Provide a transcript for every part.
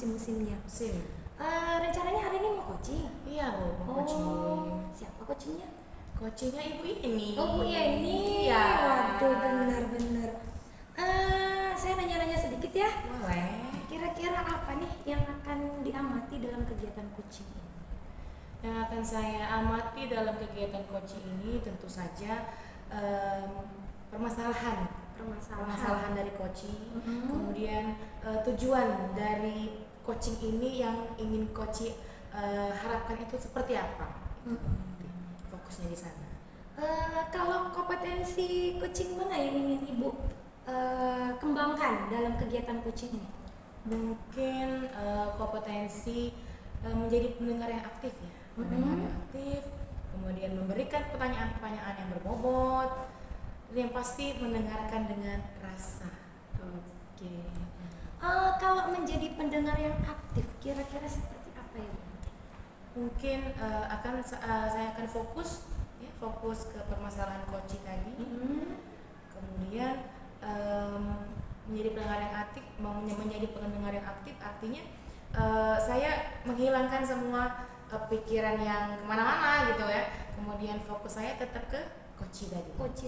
musim-musimnya. Musim. Rencananya hari ini mau coaching? Iya Bu, mau coaching. Siapa coachingnya? Coachingnya Ibu ini. Oh, Bu Yeni. Iya. Waduh, benar-benar. Saya nanya-nanya sedikit ya. Boleh. Kira-kira apa nih yang akan diamati dalam kegiatan coaching ini? Yang akan saya amati dalam kegiatan coaching ini tentu saja permasalahan dari coaching, kemudian tujuan dari coaching ini yang ingin coaching harapkan itu seperti apa. Fokusnya di sana. Kalau kompetensi coaching mana yang ingin Ibu kembangkan dalam kegiatan coaching ini? Mungkin kompetensi menjadi pendengar yang aktif ya. Pendengar yang aktif, kemudian memberikan pertanyaan-pertanyaan yang berbobot, dan yang pasti mendengarkan dengan rasa. Oke. Kalau menjadi pendengar yang aktif, kira-kira seperti apa ya, Bu? Mungkin saya akan fokus ke permasalahan coaching tadi. Kemudian menjadi pendengar yang aktif, menjadi pendengar yang aktif artinya saya menghilangkan semua pikiran yang kemana-mana gitu ya. Kemudian fokus saya tetap ke coaching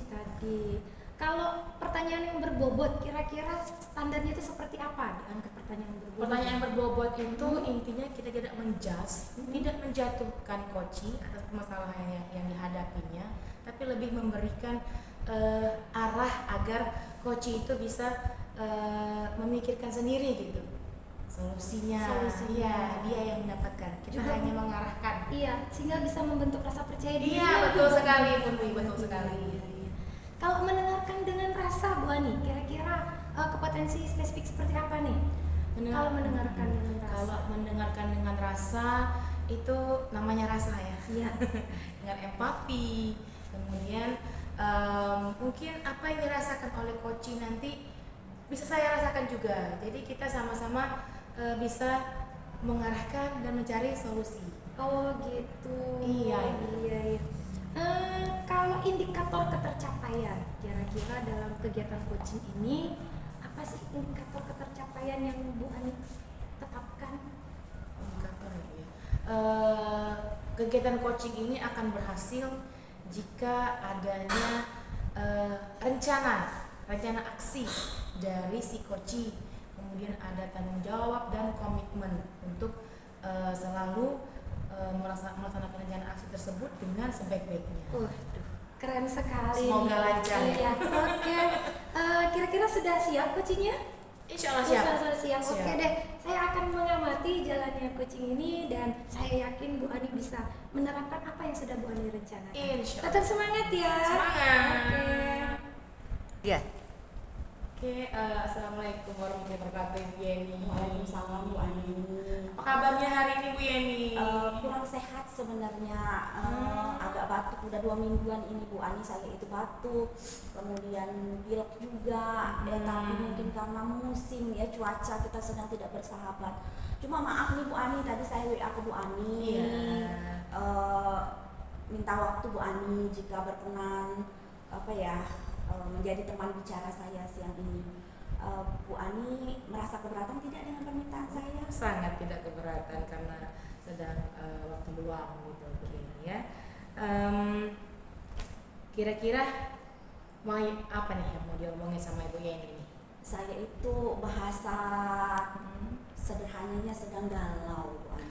tadi. Kalau pertanyaan yang berbobot, kira-kira standarnya itu seperti apa diangkat pertanyaan berbobot? Pertanyaan yang berbobot itu intinya kita tidak menjudge, tidak menjatuhkan coaching atas permasalahan yang dihadapinya, tapi lebih memberikan arah agar coaching itu bisa memikirkan sendiri gitu. Solusinya. Iya, dia yang mendapatkan. Kita juga hanya mengarahkan. Iya, sehingga bisa membentuk rasa percaya diri. Iya, betul sekali, betul sekali. Kalau mendengarkan dengan rasa, Bu Ani, kira-kira kompetensi spesifik seperti apa nih? Kalau mendengarkan dengan rasa. Kalau mendengarkan dengan rasa itu namanya rasa ya. Iya. Dengan empati. Kemudian mungkin apa yang dirasakan oleh coaching nanti bisa saya rasakan juga. Jadi kita sama-sama bisa mengarahkan dan mencari solusi. Oh gitu. Iya. Kalau indikator ketercapaian, kira-kira dalam kegiatan coaching ini apa sih indikator ketercapaian yang Bu Ani tetapkan? Indikator ya. Kegiatan coaching ini akan berhasil jika adanya rencana aksi dari si coaching, kemudian ada tanggung jawab dan komitmen untuk selalu melaksanakan rencana aksi tersebut dengan sebaik-baiknya. Keren sekali. Semoga lancar. Iya. Oke. Kira-kira sudah siap coachingnya? Insya Allah siap. Siap. Oke deh, saya akan mengamati jalannya coaching ini dan saya yakin Bu Ani bisa menerapkan apa yang sudah Bu Ani rencanakan. Insya Allah. Tetap semangat ya. Semangat. Oke. Ya. Oke, assalamualaikum warahmatullahi wabarakatuh, Bu Yeni. Waalaikumsalam Bu Ani. Apa kabarnya hari ini Bu Yeni? Kurang sehat sebenarnya, agak batuk udah 2 mingguan ini Bu Ani, saya itu batuk, kemudian pilek juga, tapi mungkin karena musim ya cuaca kita sedang tidak bersahabat. Cuma maaf nih Bu Ani, tadi saya WA ke Bu Ani, minta waktu Bu Ani jika berkenan menjadi teman bicara saya siang ini. Bu Ani merasa keberatan tidak dengan permintaan saya? Sangat tidak keberatan karena sedang waktu luang gitu begini ya. Kira-kira mau apa nih yang mau diomongin sama Ibu Yeni ini? Saya itu bahasa sederhananya sedang galau Bu Ani.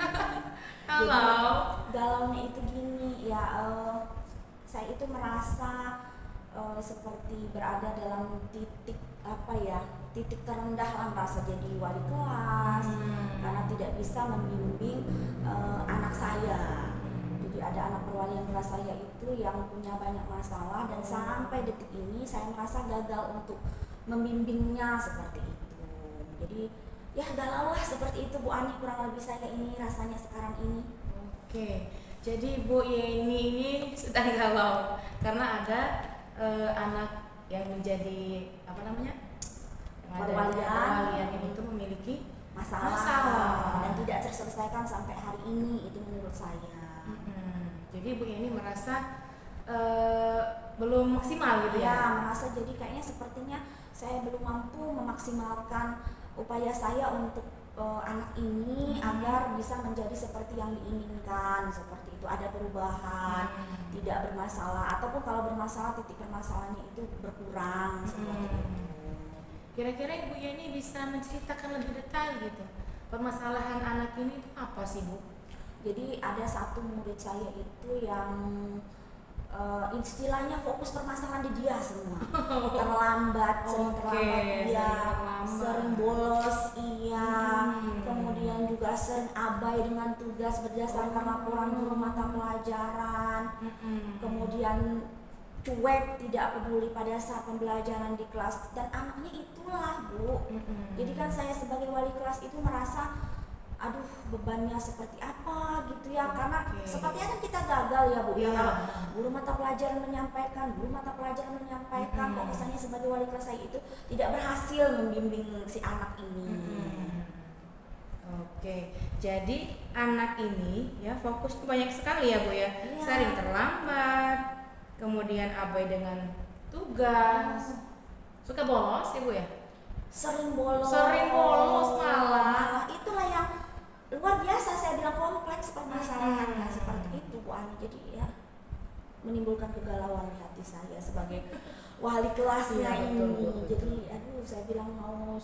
Galaunya itu gini ya, saya itu merasa seperti berada dalam titik terendah lah, merasa jadi wali kelas karena tidak bisa membimbing anak saya. Jadi ada anak perwalian kelas saya itu yang punya banyak masalah dan sampai detik ini saya merasa gagal untuk membimbingnya seperti itu. Jadi ya galau lah seperti itu Bu Ani, kurang lebih saya ini rasanya sekarang ini. Oke, jadi Bu Yeni ini sedang galau karena ada anak yang menjadi perwalian itu memiliki masalah dan tidak terselesaikan sampai hari ini, itu menurut saya. Jadi Bu Yeni merasa belum maksimal gitu ya? Ya, merasa jadi kayaknya sepertinya saya belum mampu memaksimalkan upaya saya untuk anak ini agar bisa menjadi seperti yang diinginkan, seperti itu, ada perubahan, tidak bermasalah, ataupun kalau bermasalah titik permasalahannya itu berkurang seperti itu. Kira-kira Ibu Yeni bisa menceritakan lebih detail gitu, permasalahan anak ini itu apa sih Bu? Jadi ada satu murid saya itu yang istilahnya fokus permasalahan di dia semua. Terlambat, sering terlambat dia, sering bolos iya, kemudian juga sering abai dengan tugas berdasarkan laporan guru mata pelajaran, kemudian cuek, tidak peduli pada saat pembelajaran di kelas, dan anaknya itulah Bu. Jadi kan saya sebagai wali kelas itu merasa aduh bebannya seperti apa gitu ya, karena sepertinya kan kita gagal ya Bu ya, kalau guru mata pelajaran menyampaikan kok kesannya sebagai wali kelas saya itu tidak berhasil membimbing si anak ini. Oke, jadi anak ini ya fokus banyak sekali ya Bu ya, sering terlambat, kemudian abai dengan tugas, suka bolos ya Bu ya? Sering bolos malah. Itulah yang luar biasa, saya bilang kompleks permasalahannya seperti itu Bu Ani. Jadi ya menimbulkan kegalauan di hati saya sebagai wali kelasnya ini. Jadi aduh, saya bilang mau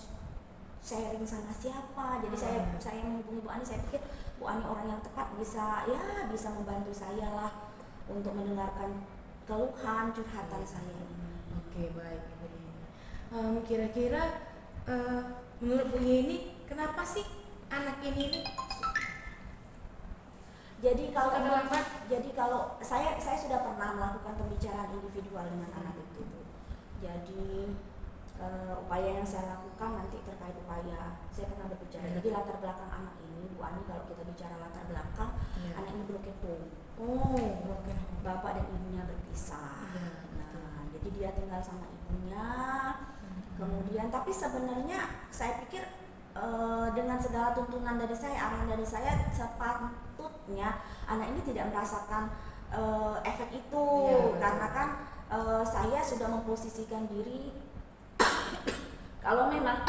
sharing sama siapa. Jadi saya menghubungi Bu Ani, saya pikir Bu Ani orang yang tepat, bisa membantu saya lah untuk mendengarkan keluhan curhatan saya ini. Oke, baik Ibu Yeni. Kira-kira menurut Bu Yeni kenapa sih anak ini jadi kalau saya sudah pernah melakukan pembicaraan individual dengan anak itu Bu. Jadi upaya yang saya lakukan nanti terkait upaya, saya pernah berbicara. Jadi latar belakang anak ini Bu Ani, kalau kita bicara latar belakang, anak ini broken home. Bapak dan ibunya berpisah. Nah, jadi dia tinggal sama ibunya. Kemudian tapi sebenarnya saya pikir dengan segala tuntunan dari saya, arahan dari saya, sepatutnya anak ini tidak merasakan efek itu, karena kan saya sudah memposisikan diri kalau memang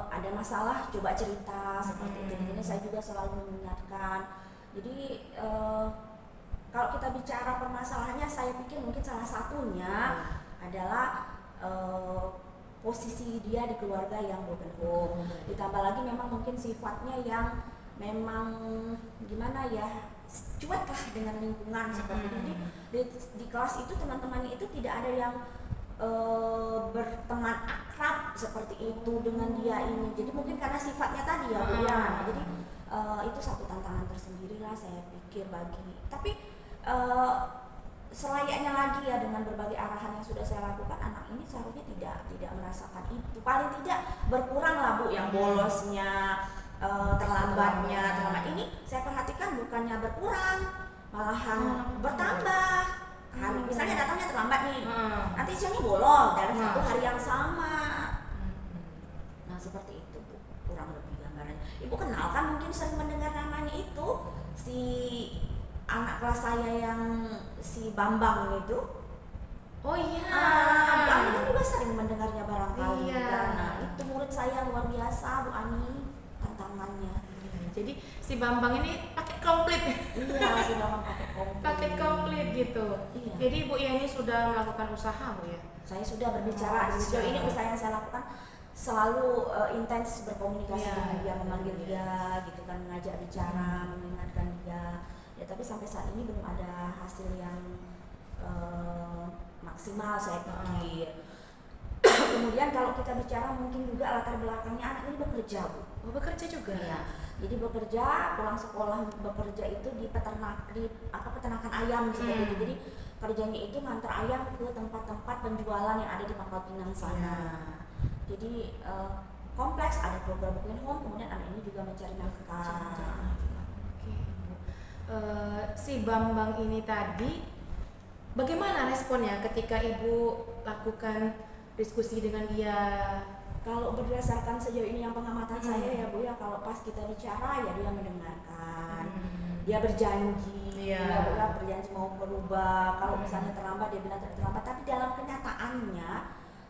ada masalah coba cerita seperti itu. Jadi saya juga selalu mengingatkan. Jadi kalau kita bicara permasalahannya, saya pikir mungkin salah satunya adalah posisi dia di keluarga yang broken home, ditambah lagi memang mungkin sifatnya yang memang gimana ya, cuek lah dengan lingkungan seperti itu. Jadi di kelas itu teman-temannya itu tidak ada yang berteman akrab seperti itu dengan dia ini. Jadi mungkin karena sifatnya tadi ya Bu ya. Jadi itu satu tantangan tersendiri lah saya pikir bagi. Tapi selayaknya lagi ya, dengan berbagai arahan yang sudah saya lakukan, anak ini seharusnya tidak merasakan itu. Paling tidak berkurang lah Bu yang bolosnya, terlambatnya. Ini saya perhatikan bukannya berkurang, malahan bertambah. Hari misalnya datangnya terlambat nih, nanti siangnya bolos dalam satu hari yang sama. Nah seperti itu Bu, kurang lebih gambarannya. Ibu kenal kan, mungkin sering mendengar namanya itu, si anak kelas saya yang si Bambang itu. Oh iya. Bu Ani kan juga sering mendengarnya barangkali. Nah itu murid saya luar biasa Bu Ani, tantangannya. Jadi si Bambang ini paket komplit. Iya, si Bambang paket komplit. Paket komplit gitu. Iya. Jadi Bu Yeni sudah melakukan usaha Bu ya? Saya sudah berbicara. Sejauh ini usaha yang saya lakukan selalu intens berkomunikasi dengan dia, memanggil dia gitu kan, mengajak bicara, mengingatkan dia. Ya tapi sampai saat ini belum ada hasil yang maksimal saya pikir. Kemudian kalau kita bicara mungkin juga latar belakangnya, anak ini bekerja Bu. Oh, bekerja juga? Iya. Jadi bekerja, pulang sekolah bekerja itu di peternakan ayam seperti itu. Jadi kerjanya itu ngantar ayam ke tempat-tempat penjualan yang ada di Pangkal Pinang sana. Jadi kompleks, ada program broken home, kemudian anak ini juga mencari nafkah. Si Bambang ini tadi bagaimana responnya ketika Ibu lakukan diskusi dengan dia? Kalau berdasarkan sejauh ini yang pengamatan saya ya Bu ya, kalau pas kita bicara ya dia mendengarkan, dia berjanji, dia berjanji mau berubah. Kalau misalnya terlambat dia bilang terlambat, tapi dalam kenyataannya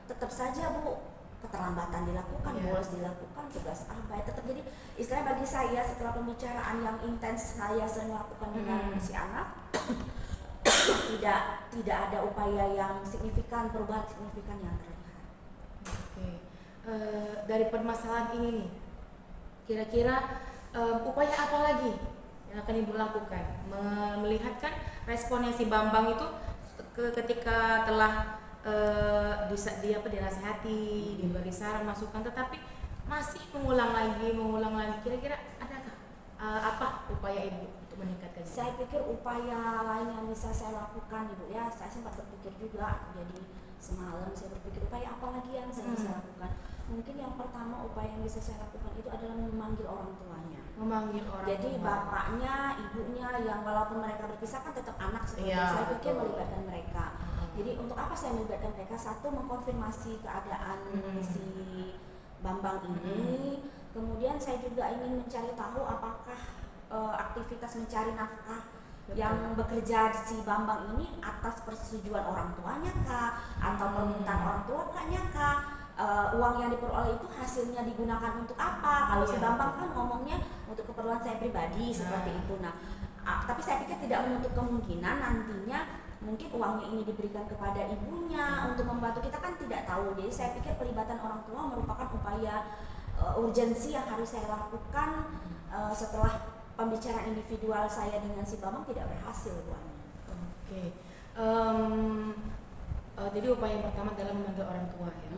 tetap saja Bu keterlambatan dilakukan, bolos dilakukan, tugas abai tetap. Jadi istilah bagi saya setelah pembicaraan yang intens saya sering lakukan dengan si anak, tidak ada upaya yang signifikan, perubahan signifikan yang terlihat. Oke. Dari permasalahan ini nih, kira-kira upaya apa lagi yang akan Ibu lakukan? Melihat kan responnya si Bambang itu ketika telah dinasehati, diberi saran, masukan, tetapi masih mengulang lagi. Kira-kira adakah apa upaya Ibu untuk meningkatkan? Saya pikir upaya lain yang bisa saya lakukan, Ibu ya, saya sempat berpikir juga. Jadi semalam saya berpikir upaya apa lagi yang saya bisa lakukan. Mungkin yang pertama upaya yang bisa saya lakukan itu adalah memanggil orang tuanya. Jadi bapaknya, ibunya yang walaupun mereka berpisah kan tetap anak seperti saya pikir melibatkan mereka. Jadi untuk apa saya melibatkan mereka? Satu, mengkonfirmasi keadaan si Bambang ini. Kemudian saya juga ingin mencari tahu apakah aktivitas mencari nafkah yang bekerja si Bambang ini atas persetujuan orang tuanya kah, atau permintaan orang tua kah? Uang yang diperoleh itu hasilnya digunakan untuk apa? Kalau si Bambang kan ngomongnya untuk keperluan saya pribadi seperti itu. Nah, tapi saya pikir tidak menutup kemungkinan nantinya mungkin uangnya ini diberikan kepada ibunya untuk membantu, kita kan tidak tahu. Jadi saya pikir pelibatan orang tua merupakan upaya urgensi yang harus saya lakukan setelah pembicaraan individual saya dengan si Bambang tidak berhasil, Bu Ani. Oke. Jadi upaya yang pertama adalah memanggil orang tua ya.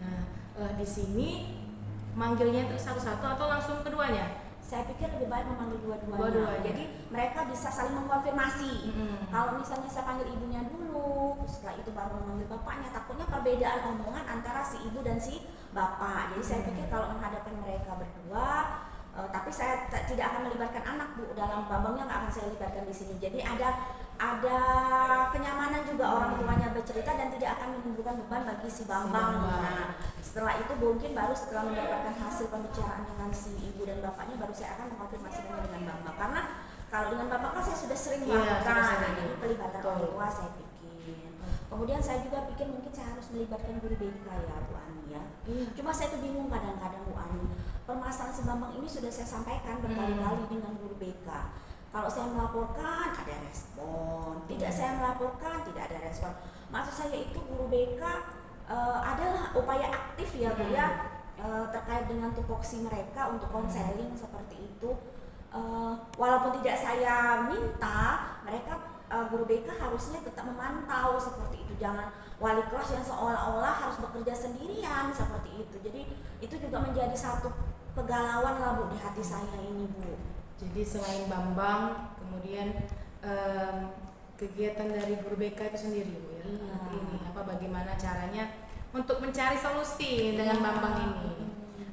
Nah, di sini manggilnya itu satu-satu atau langsung keduanya? Saya pikir lebih baik memanggil dua-duanya. Jadi mereka bisa saling mengkonfirmasi. Kalau misalnya saya panggil ibunya dulu, setelah itu baru memanggil bapaknya, takutnya perbedaan omongan antara si ibu dan si bapak. Jadi saya pikir kalau menghadapkan mereka berdua, tapi saya tidak akan melibatkan anak, Bu, dalam Bambangnya nggak akan saya libatkan di sini. Jadi ada kenyamanan juga orang tuanya bercerita dan tidak akan menimbulkan beban bagi si Bambang. Nah, setelah itu mungkin baru setelah mendapatkan hasil pembicaraan dengan si ibu dan bapaknya, baru saya akan mengkonfirmasi dengan Bambang. Karena kalau dengan Bambang kan saya sudah sering melakukan, ini pelibatan orang tua saya pikir. Kemudian saya juga pikir mungkin saya harus melibatkan guru BK ya, Bu Ani ya. Cuma saya tuh bingung kadang-kadang, Bu Ani. Permasalahan si Bambang ini sudah saya sampaikan berkali-kali dengan guru BK. Kalau saya melaporkan ada respon, tidak saya melaporkan tidak ada respon. Maksud saya itu guru BK adalah upaya aktif ya, Bu ya, terkait dengan tupoksi mereka untuk konseling seperti itu. Walaupun tidak saya minta, mereka guru BK harusnya tetap memantau seperti itu. Jangan wali kelas yang seolah-olah harus bekerja sendirian seperti itu. Jadi itu juga menjadi satu kegalauan lah, Bu, di hati saya ini, Bu. Jadi selain Bambang, kemudian kegiatan dari guru BK itu sendiri, Bu ya. Ini bagaimana caranya untuk mencari solusi dengan Bambang ini?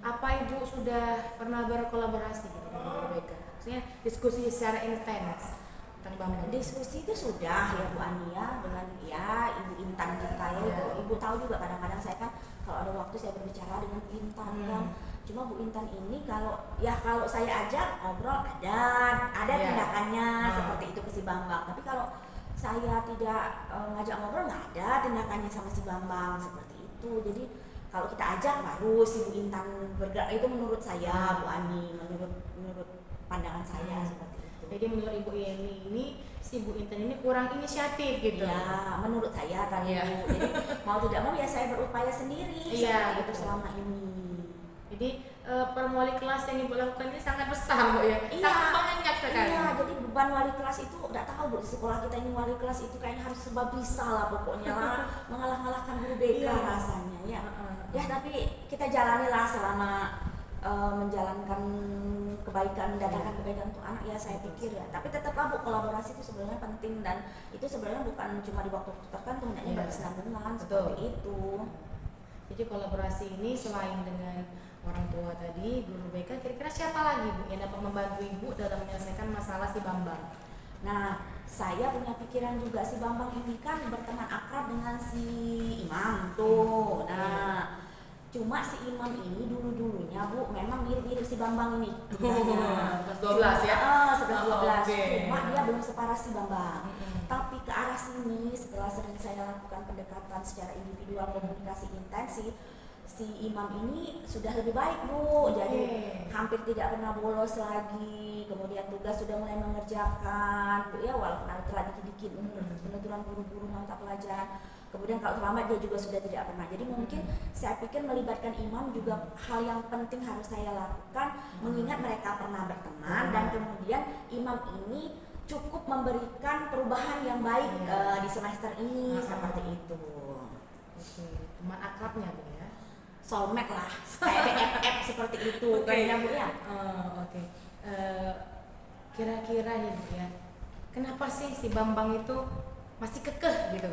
Apa Ibu sudah pernah berkolaborasi gitu dengan guru BK? Maksudnya diskusi secara intens tentang Bambang. Diskusi itu sudah ya, Bu Ani ya, dengan ya Ibu Intan kita ya. Ibu tahu juga kadang-kadang saya kan kalau ada waktu saya berbicara dengan Bu Intan kan. Cuma Bu Intan ini kalau saya ajak ngobrol ada tindakannya seperti itu ke si Bambang. Tapi kalau saya tidak ngajak ngobrol nggak ada tindakannya sama si Bambang seperti itu. Jadi kalau kita ajak baru si Bu Intan bergerak, itu menurut saya, Bu Ani, menurut pandangan saya seperti itu. Jadi menurut Ibu Yeni ini si Bu Intan ini kurang inisiatif gitu. Ya, menurut saya kan. Jadi mau tidak mau ya saya berupaya sendiri seperti itu selama ini. Jadi per wali kelas yang Ibu lakukan ini sangat besar, Bu ya. Sangat banyak sekali. Iya, jadi beban wali kelas itu enggak tahu, Bu, di sekolah kita ini wali kelas itu kayaknya harus serba bisa lah pokoknya lah, mengalah-ngalahkan guru BK rasanya ya. Ya, tapi kita jalanilah selama menjalankan kebaikan, mendatangkan kebaikan untuk anak ya, saya pikir ya. Tapi tetaplah, Bu, kolaborasi itu sebenarnya penting dan itu sebenarnya bukan cuma di waktu tertentu, hendaknya berkesinambungan seperti itu. Jadi kolaborasi ini selain dengan orang tua tadi, guru BK, kira-kira siapa lagi, Bu, yang dapat membantu Ibu dalam menyelesaikan masalah si Bambang? Nah, saya punya pikiran juga, si Bambang ini kan berteman akrab dengan si Imam tuh. Nah, cuma si Imam ini dulu-dulunya, Bu, memang mirip-mirip si Bambang ini. 12 ya? 11-12. Cuma dia belum separah si Bambang. Tapi ke arah sini setelah sering saya lakukan pendekatan secara individual, komunikasi intensif, si imam ini sudah lebih baik Bu, jadi Oke. hampir tidak pernah bolos lagi, kemudian tugas sudah mulai mengerjakan Bu ya, walaupun ada telat dikit-dikit penuturan guru-guru mata pelajaran, kemudian kalau terlambat dia juga sudah tidak pernah. Jadi mungkin saya pikir melibatkan imam juga hal yang penting harus saya lakukan, mengingat mereka pernah berteman dan kemudian imam ini cukup memberikan perubahan yang baik di semester ini seperti itu. Oke, teman akrabnya Bu ya. Soulmate lah, kayak BFF seperti itu kayaknya Bu ya. Oke. Kira-kira nih Bu ya, kenapa sih si Bambang itu masih kekeh gitu?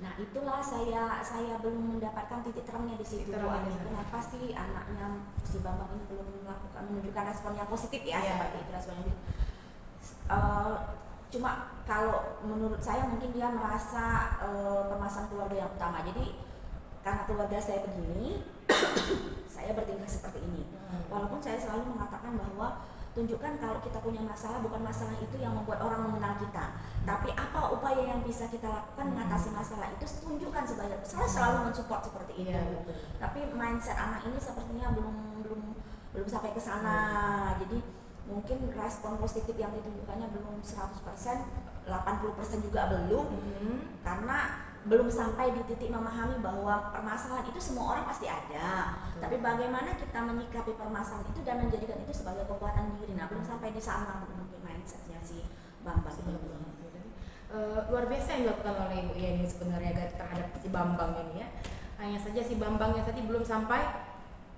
Nah itulah saya belum mendapatkan titik terangnya di situ. Titik terangnya di sana. Kenapa sih anaknya si Bambang ini belum menunjukkan respon yang positif ya, seperti itu responnya. Cuma kalau menurut saya mungkin dia merasa permasalahan keluarga yang utama. Jadi karena keluarga saya begini, saya bertingkah seperti ini. Walaupun saya selalu mengatakan bahwa tunjukkan kalau kita punya masalah, bukan masalah itu yang membuat orang mengenal kita, tapi apa upaya yang bisa kita lakukan mengatasi masalah itu, tunjukkan sebanyak. Saya selalu mensupport seperti itu. Tapi mindset anak ini sepertinya belum sampai ke sana. Jadi mungkin respon positif yang ditunjukkannya belum 100%, 80% juga belum, karena belum sampai di titik memahami bahwa permasalahan itu semua orang pasti ada. Tapi bagaimana kita menyikapi permasalahan itu dan menjadikan itu sebagai kekuatan diri. Nah, belum sampai di sana mungkin mindsetnya si Bambang ini. Luar biasa yang dilakukan oleh Ibu Yeni sebenarnya terhadap si Bambang ini ya. Hanya saja si Bambangnya tadi belum sampai,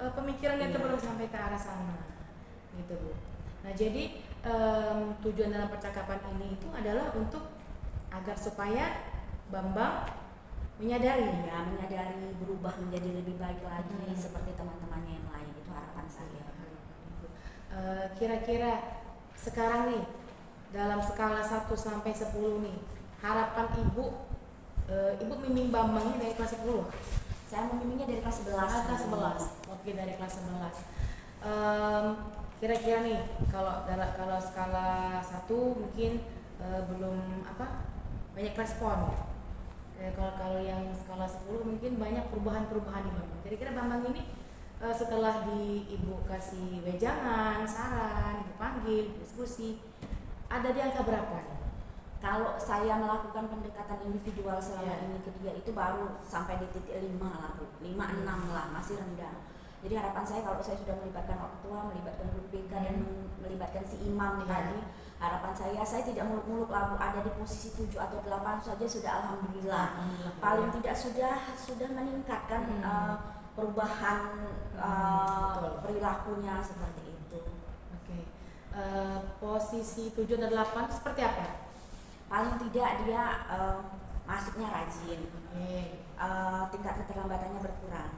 pemikirannya itu belum sampai ke arah sana, gitu Bu. Nah jadi tujuan dalam percakapan ini itu adalah untuk agar supaya Bambang menyadari berubah menjadi lebih baik lagi seperti teman-temannya yang lain. Itu harapan saya. Kira-kira sekarang nih dalam skala 1 sampai 10 nih, harapan Ibu membimbing Bambang ini dari kelas 10? Saya membimbingnya dari kelas 11. Kelas 11. Oke, dari kelas 11. Kira-kira nih kalau skala 1 mungkin belum banyak respon. Kalau yang skala 10 mungkin banyak perubahan-perubahan di Bambang. Kira-kira Bambang ini setelah Ibu kasih wejangan, saran, Ibu panggil, diskusi, ada di angka berapa nih? Kalau saya melakukan pendekatan individual selama ini ke dia itu baru sampai di titik 5 lah Bu, 5-6 lah, masih rendah. Jadi harapan saya kalau saya sudah melibatkan orang tua, melibatkan guru BK dan melibatkan si imam tadi, harapan saya tidak muluk-muluk lah Bu, ada di posisi 7 atau 8 saja sudah alhamdulillah. Paling tidak sudah meningkatkan perubahan perilakunya seperti itu. Oke. Posisi 7 dan 8 seperti apa? Paling tidak dia masuknya rajin, tingkat keterlambatannya berkurang,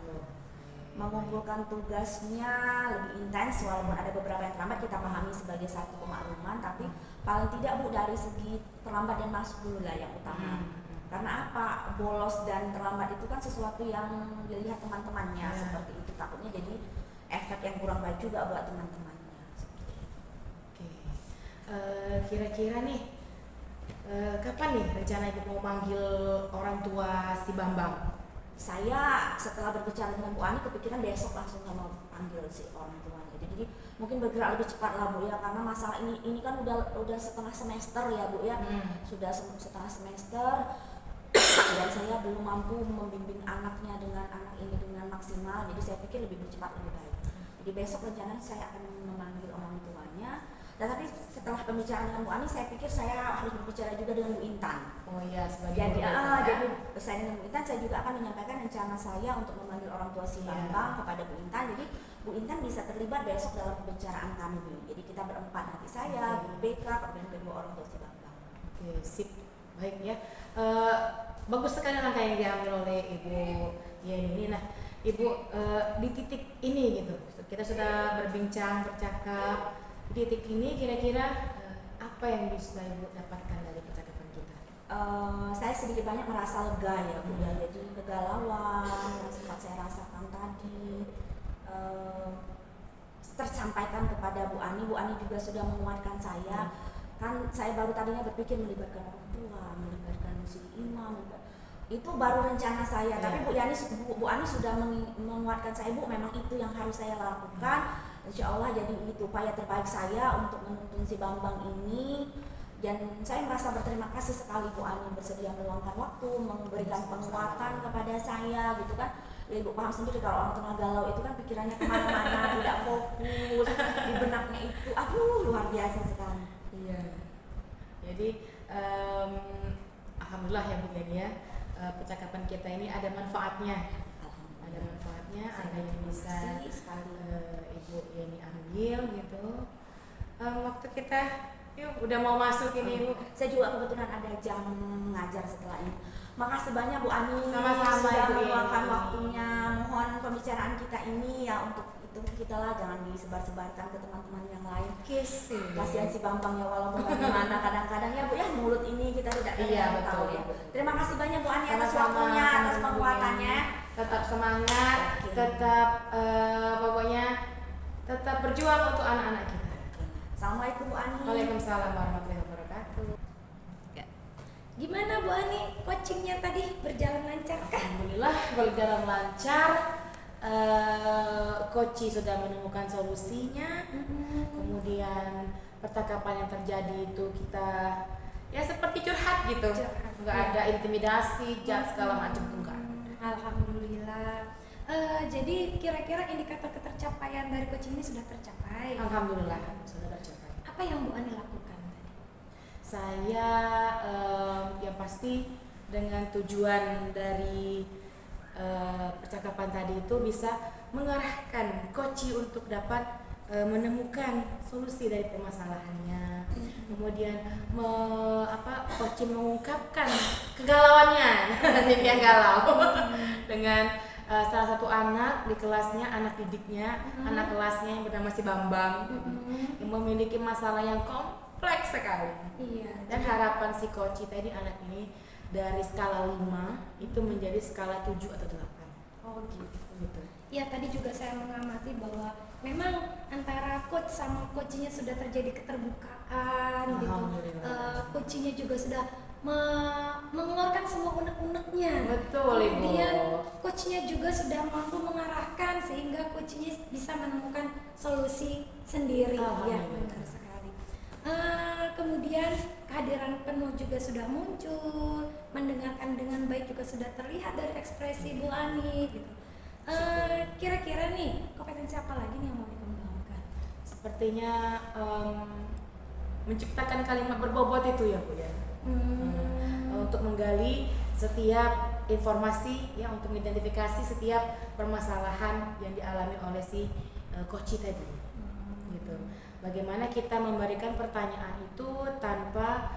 mengumpulkan tugasnya lebih intens, walaupun ada beberapa yang terlambat kita pahami sebagai satu pemakluman, tapi paling tidak Bu dari segi terlambat dan masuk dulu lah yang utama. Karena apa? Bolos dan terlambat itu kan sesuatu yang dilihat teman-temannya seperti itu, takutnya jadi efek yang kurang baik juga buat teman-temannya. Oke. Kira-kira nih kapan nih rencana Ibu mau manggil orang tua si Bambang? Saya setelah berbicara dengan Bu Ani kepikiran besok langsung mau panggil si orang tuanya. Jadi mungkin bergerak lebih cepat lah Bu ya, karena masalah ini kan udah setengah semester ya Bu ya, sudah setengah semester dan saya belum mampu membimbing anak ini dengan maksimal. Jadi saya pikir lebih bercepat lebih baik. Jadi besok rencananya saya akan memanggil orang tuanya. Dan tapi setelah pembicaraan dengan Bu Ani, saya pikir saya harus berbicara juga dengan Bu Intan. Oh iya, sebagai Jadi saya dengan Bu Intan, saya juga akan menyampaikan rencana saya untuk memanggil orang tua si Bambang kepada Bu Intan. Jadi Bu Intan bisa terlibat besok dalam pembicaraan kami Bu. Jadi kita berempat, nanti saya, Bu BK, kemudian kedua orang tua si Bambang. Oke, sip. Baik ya. Bagus sekali langkah yang diambil oleh Ibu Yeni ini. Nah, Ibu di titik ini gitu, kita sudah berbincang, bercakap. Di titik ini kira-kira apa yang bisa Ibu dapatkan dari percakapan kita? Saya sedikit banyak merasa lega ya Bu ya. Jadi kegalauan yang sempat saya rasakan tadi tersampaikan kepada Bu Ani. Bu Ani juga sudah menguatkan saya. Kan saya baru tadinya berpikir melibatkan orang tua, melibatkan si imam, itu baru rencana saya, tapi Iya. Bu Ani sudah menguatkan saya, Bu, memang itu yang harus saya lakukan. Insya Allah jadi itu upaya terbaik saya untuk menuntun si Bambang ini. Dan saya merasa berterima kasih sekali Bu Ani bersedia meluangkan waktu, memberikan penguatan kepada saya gitu kan. Ya Ibu paham sendiri kalau orang tengah galau itu kan pikirannya kemana-mana, tidak fokus, di benaknya itu, aduh luar biasa sekali. Iya. Jadi alhamdulillah ya Bu Yani ya, percakapan kita ini ada manfaatnya. Ada manfaatnya, ada yang bisa Ibu Yani ambil gitu. Waktu kita udah mau masuk ini Bu. Saya juga kebetulan ada jam ngajar setelah ini. Makasih banyak Bu Ani Sama-sama, sudah Ibu meluangkan Yani. waktunya. Mohon pembicaraan kita ini ya untuk itu kita lah, jangan disebar-sebarkan ke teman-teman yang lain. Kasihan si Bambang ya, walaupun bagaimana kadang-kadang ya Bu ya, mulut ini kita tidak ada Iya, yang betul, tahu ya. betul. Terima kasih banyak Bu Ani atas Sama-sama, waktunya, atas sama-sama, Bu penguatannya. Yani. Tetap semangat, Oke. tetap pokoknya tetap berjuang untuk anak-anak kita. Assalamualaikum Bu Ani. Waalaikumsalam warahmatullahi wabarakatuh. Gimana Bu Ani, coachingnya tadi berjalan lancar kah? Alhamdulillah berjalan lancar. Koci sudah menemukan solusinya. Kemudian percakapan yang terjadi itu kita ya seperti curhat gitu, Curhat, nggak ya. ada intimidasi, judge segala macam enggak. Alhamdulillah. Jadi kira-kira indikator ketercapaian dari coaching ini sudah tercapai. Alhamdulillah sudah tercapai. Apa yang Bu Ani lakukan tadi? Saya yang pasti dengan tujuan dari percakapan tadi itu bisa mengarahkan koci untuk dapat menemukan solusi dari permasalahannya. Kemudian koci mengungkapkan kegalauannya, jadi yang galau dengan salah satu anak di kelasnya, anak didiknya, anak kelasnya yang bernama si Bambang, yang memiliki masalah yang kompleks sekali. Iya. Dan harapan si koci tadi anak ini dari skala 5 itu menjadi skala 7 atau 8. Oh gitu. Gitu. Ya tadi juga saya mengamati bahwa memang antara coach sama coachnya sudah terjadi keterbukaan gitu. Alhamdulillah. Coachnya juga sudah mengeluarkan semua unek-uneknya. Betul, Ibu. Kemudian coachnya juga sudah mampu mengarahkan sehingga coachnya bisa menemukan solusi sendiri. Ya Alhamdulillah. benar sekali. Kemudian kehadiran penuh juga sudah muncul, mendengarkan dengan baik juga sudah terlihat dari ekspresi Bu Ani gitu. Kira-kira nih kompetensi apa lagi nih yang mau dikembangkan? Sepertinya menciptakan kalimat berbobot itu ya Bu ya. Untuk menggali setiap informasi ya, untuk mengidentifikasi setiap permasalahan yang dialami oleh si koci tadi. Gitu. Bagaimana kita memberikan pertanyaan itu tanpa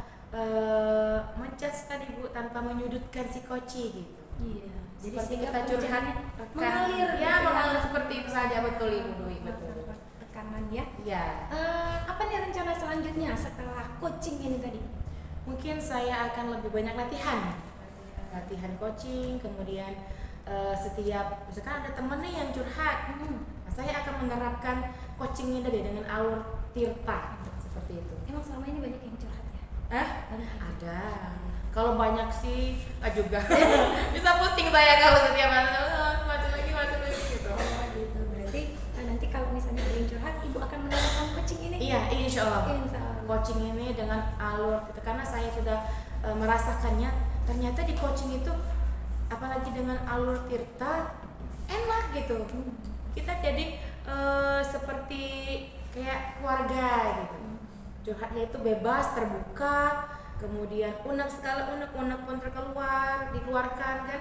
menjudge tadi Bu, tanpa menyudutkan si koci gitu. Iya. Jadi Seperti sehingga kita curhat mengalir ya, gitu mengalir seperti itu saja. Betul Ibu Dwi, betul. Tekanan ya. Ya. Apa nih rencana selanjutnya setelah coaching ini tadi? Mungkin saya akan lebih banyak latihan coaching, kemudian setiap misalkan ada temen nih yang curhat, nah, saya akan menerapkan coachingnya tadi dengan alur tirta seperti itu. Emang selama ini banyak yang curhat ya? Banyak yang Ada. Kalau banyak sih juga bisa pusing saya kalau setiap masuk lagi gitu. Oh gitu. Berarti nanti kalau misalnya ada yang curhat, Ibu akan menerapkan coaching ini? Iya, insya Allah. Insya Allah. Coaching ini dengan alur gitu, karena saya sudah merasakannya, ternyata di coaching itu apalagi dengan alur tirta enak gitu. Kita jadi seperti kayak keluarga gitu. Curhatnya itu bebas, terbuka, kemudian unek pun dikeluarkan kan.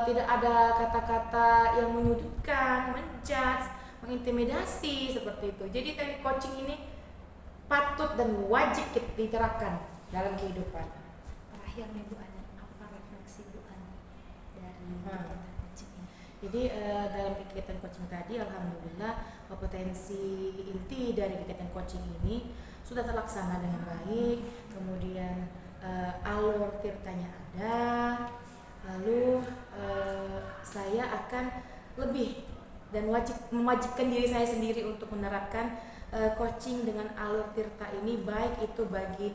Tidak ada kata-kata yang menyudutkan, menjudge, mengintimidasi seperti itu. Jadi dari coaching ini patut dan wajib kita diterapkan dalam kehidupan. Terakhir nih Bu Ani, apa refleksi Bu Ani dari kegiatan coaching ini? Jadi dalam kegiatan coaching tadi, alhamdulillah kompetensi inti dari kegiatan coaching ini sudah terlaksana dengan baik. Kemudian alur tirtanya ada. Lalu saya akan lebih dan mewajibkan diri saya sendiri untuk menerapkan coaching dengan alur tirta ini, baik itu bagi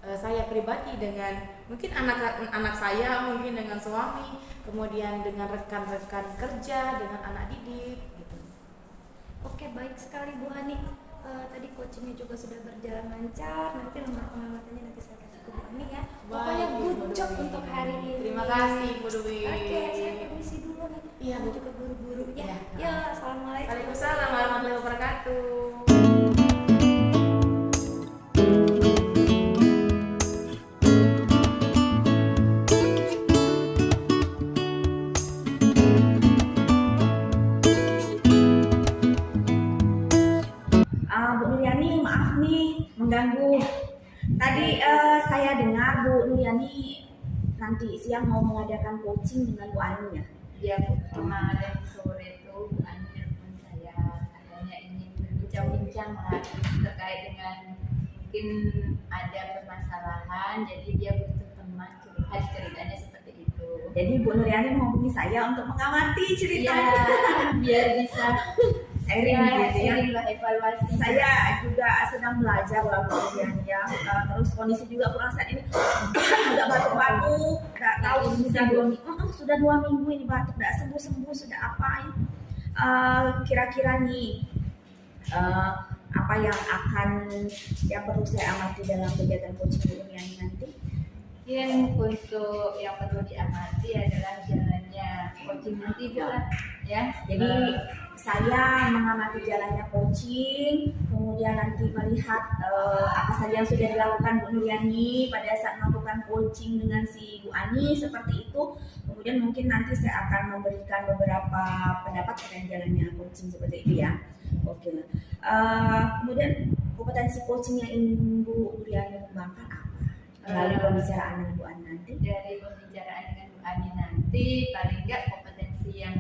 saya pribadi dengan mungkin anak saya, mungkin dengan suami, kemudian dengan rekan-rekan kerja, dengan anak didik gitu. Oke, baik sekali Bu Ani. Tadi coachingnya juga sudah berjalan lancar. Nanti nomor pengamatannya nanti saya kasih ke Bu Ani ya. Pokoknya good job untuk hari ini. Terima kasih Bu Dwi. Oke, saya permisi dulu nih. Iya, Bu. juga buru-buru ya. Iya. Ya, assalamualaikum. Waalaikumsalam warahmatullahi wabarakatuh. Bu Nuryani, maaf nih mengganggu. Tadi saya dengar Bu Nuryani nanti siang mau mengadakan coaching dengan Bu Ani ya. Dia kemarin sore itu Bu Ani telepon saya, katanya ingin berbincang-bincang lah terkait dengan mungkin ada permasalahan, jadi dia butuh teman curhat, ceritanya seperti itu. Jadi Bu Nuryani menghubungi saya untuk mengamati Iya, ceritanya. biar bisa Sharing gitu ya. sharing lah, evaluasi. Saya juga sedang belajar lah Bu Nuryani ya. Terus kondisi juga kurang saat ini agak batuk-batuk, nggak tahu sudah 2 minggu ini batuk, nggak sembuh-sembuh, sudah apa ini. Kira-kira nih apa yang perlu saya amati dalam kegiatan coaching Bu Nuryani nanti? Mungkin untuk yang perlu diamati adalah jalannya coaching nanti Bu lah, ya. Jadi saya mengamati jalannya coaching, kemudian nanti melihat apa saja yang sudah dilakukan Bu Nuryani pada saat melakukan coaching dengan si Bu Ani seperti itu. Kemudian mungkin nanti saya akan memberikan beberapa pendapat terkait jalannya coaching seperti itu ya. Oke. Kemudian kompetensi coaching yang ingin Bu Nuryani kembangkan apa? Melalui pembicaraan dengan Bu Ani nanti. Dari pembicaraan dengan Bu Ani nanti, paling enggak kompetensi yang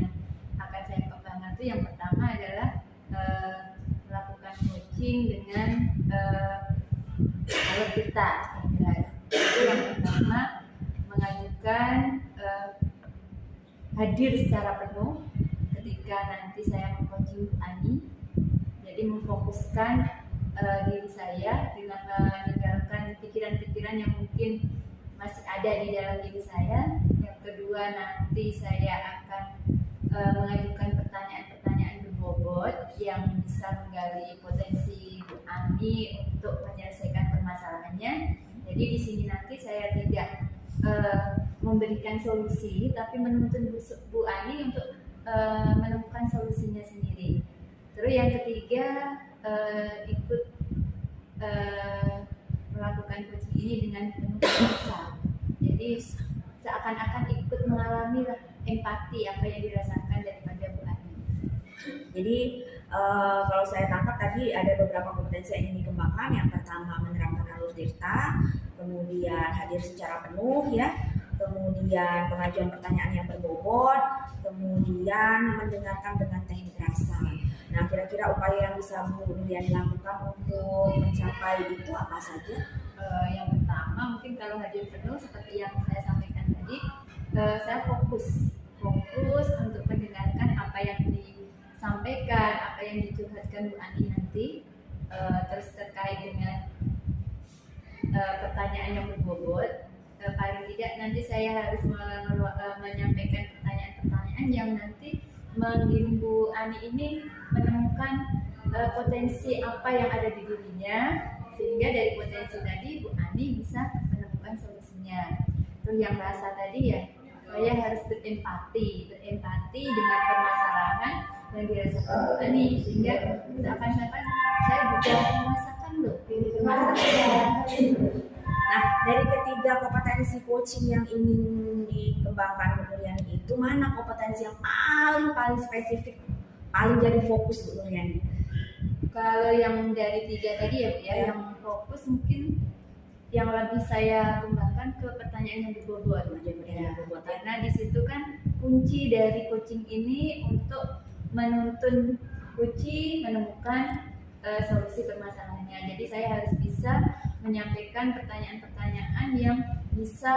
akan saya kembangkan itu yang pertama adalah melakukan coaching dengan alur kita. Itu yang pertama, mengajukan hadir secara penuh ketika nanti saya mengcoaching Bu Ani. Jadi memfokuskan diri saya dengan meninggalkan pikiran-pikiran yang mungkin masih ada di dalam diri saya. Yang kedua, nanti saya akan mengajukan pertanyaan-pertanyaan berbobot yang bisa menggali potensi Bu Ani untuk menyelesaikan permasalahannya. Jadi di sini nanti saya tidak memberikan solusi, tapi menuntun Bu Ani untuk menemukan solusinya sendiri. Terus yang ketiga, ikut melakukan coaching ini dengan penuh rasa. Jadi seakan-akan ikut mengalami empati apa yang dirasakan daripada Bu Ani. Jadi kalau saya tangkap tadi ada beberapa kompetensi yang ingin dikembangkan. Yang pertama menerapkan alur tirta, kemudian hadir secara penuh ya, kemudian pengajuan pertanyaan yang berbobot, kemudian mendengarkan dengan teknik rasa. Nah, kira-kira upaya yang bisa Bu Nuryani lakukan untuk mencapai itu apa saja? Yang pertama mungkin kalau hadir penuh seperti yang saya sampaikan tadi, saya fokus untuk mendengarkan apa yang disampaikan, apa yang dicurhatkan Bu Ani nanti, terus terkait dengan pertanyaan yang berbobot. Paling tidak nanti saya harus menyampaikan pertanyaan-pertanyaan yang nanti menggiring Bu Ani ini menemukan potensi apa yang ada di dirinya, sehingga dari potensi tadi Bu Ani bisa menemukan solusinya. Terus yang rasa tadi ya, saya harus berempati dengan permasalahan yang dirasakan Bu Ani, sehingga seakan-akan saya juga merasakan loh permasalahan. Nah, dari ketiga kompetensi coaching yang ingin dikembangkan Bu Nuryani itu, mana kompetensi yang paling spesifik, paling jadi fokus Bu Nuryani? Kalau yang dari 3 tadi ya Bu ya, yang fokus mungkin yang lebih saya kembangkan ke pertanyaan yang berbobot. Karena di situ kan kunci dari coaching ini untuk menuntun coaching menemukan solusi permasalahannya. Jadi saya harus bisa menyampaikan pertanyaan-pertanyaan yang bisa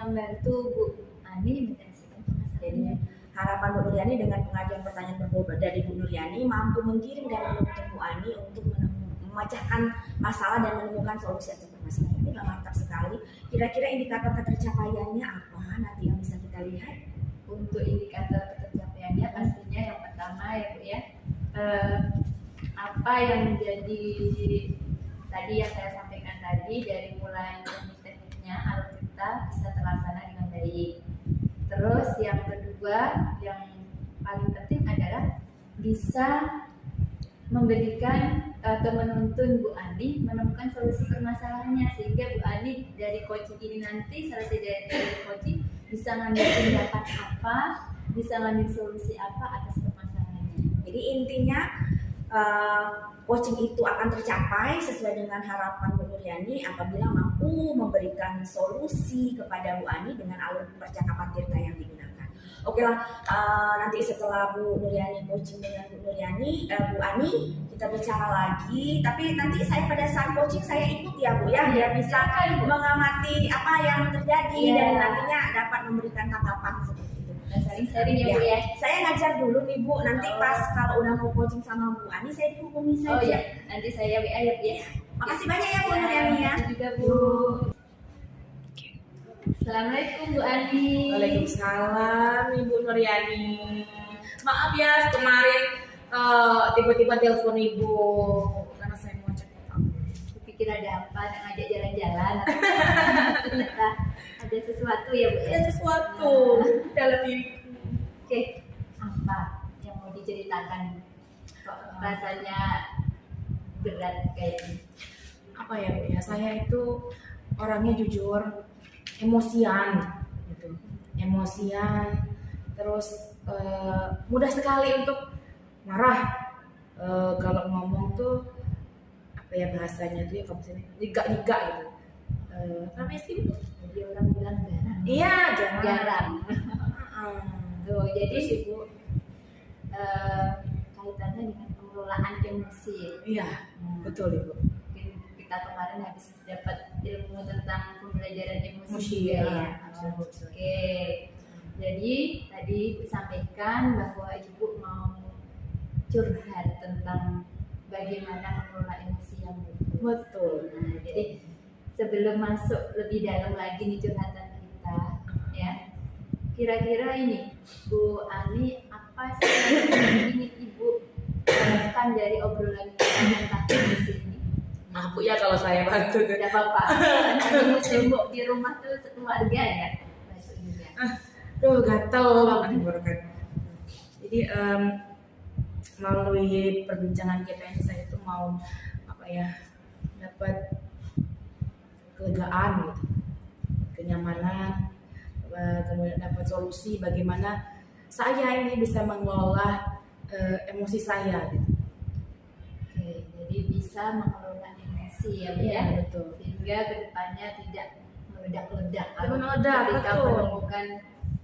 membantu Bu Ani menyelesaikan permasalahannya. Harapan Bu Nuryani dengan pengajuan pertanyaan berbobot dari Bu Nuryani mampu menggiring dan menuntun Bu Ani untuk memecahkan masalah dan menemukan solusi atas permasalahan. ini mantap sekali. Kira-kira indikator ketercapaiannya apa nanti yang bisa kita lihat? Untuk indikator pencapaiannya pastinya yang pertama ya Bu ya, apa yang menjadi tadi yang saya sampaikan tadi, dari mulai teknik-tekniknya alutsista bisa terlaksana dengan baik. Terus yang kedua yang paling penting adalah bisa memberikan atau menuntun Bu Ani menemukan solusi permasalahannya, sehingga Bu Ani dari coaching ini nanti selesai dari coaching bisa ngambil pendapat apa, bisa ngambil solusi apa atas permasalahannya. Jadi intinya coaching itu akan tercapai sesuai dengan harapan Bu Nuryani apabila mampu memberikan solusi kepada Bu Ani dengan alur percakapan Tirta yang digunakan. Oke lah, nanti setelah Bu Nuryani coaching dengan Bu Nuryani, Bu Ani kita bicara lagi. Tapi nanti saya pada saat coaching saya ikut ya Bu ya, biar bisa mengamati apa yang terjadi dan nantinya dapat memberikan tanggapan seperti itu. Saling-saling ya Bu ya. Saya ngajar dulu nih Bu, nanti pas kalau udah mau coaching sama Bu Ani saya dihubungi saja. Oh iya, nanti saya WA ya Bu ya. Makasih banyak ya Bu Nuryani ya. Makasih juga Bu. Assalamualaikum Bu Ani. Waalaikumsalam Ibu Nuryani. Maaf ya kemarin tiba-tiba telepon Ibu karena saya mau cek utang. Pikir ada apa, ngajak jalan-jalan. Ternyata ada sesuatu ya Bu. Ada sesuatu dalam diriku. Oke, apa yang mau diceritakan? Kok rasanya berat kayak ini? Apa ya Bu ya? Saya itu orangnya jujur, emosian gitu. Emosian, terus mudah sekali untuk marah. Kalau ngomong tuh apa ya bahasanya tuh ya kalau misalnya nyigak gitu. Apa sih? Jadi orang bilang garang. Iya, Garang. Tuh, jadi Terus Ibu, kaitannya dengan pengelolaan emosi. iya, betul Ibu. Mungkin kita kemarin habis dapat ilmu tentang pembelajaran emosi Emosi, juga ya. ya. Oke. Jadi tadi Ibu sampaikan bahwa Ibu mau curhat tentang bagaimana mengelola emosi yang betul. Betul. Nah, jadi sebelum masuk lebih dalam lagi nih curhatan kita, ya, kira-kira ini Bu Ani apa sih yang ingin Ibu harapkan dari obrolan kita tadi di sini? Nah Bu ya kalau saya bantu. Tidak apa-apa. Nanti muslim Bu di rumah tuh keluarga ya. Masuk juga. Duh gatel banget tenggorokan. Jadi melalui perbincangan kita ini saya tuh mau apa ya dapat kelegaan gitu, kenyamanan, kemudian dapat solusi bagaimana saya ini bisa mengelola emosi saya gitu. Oke, jadi bisa mengelola emosi ya Bu ya. Betul. Sehingga kedepannya tidak meledak-ledak. Tidak meledak, Ketika betul. menemukan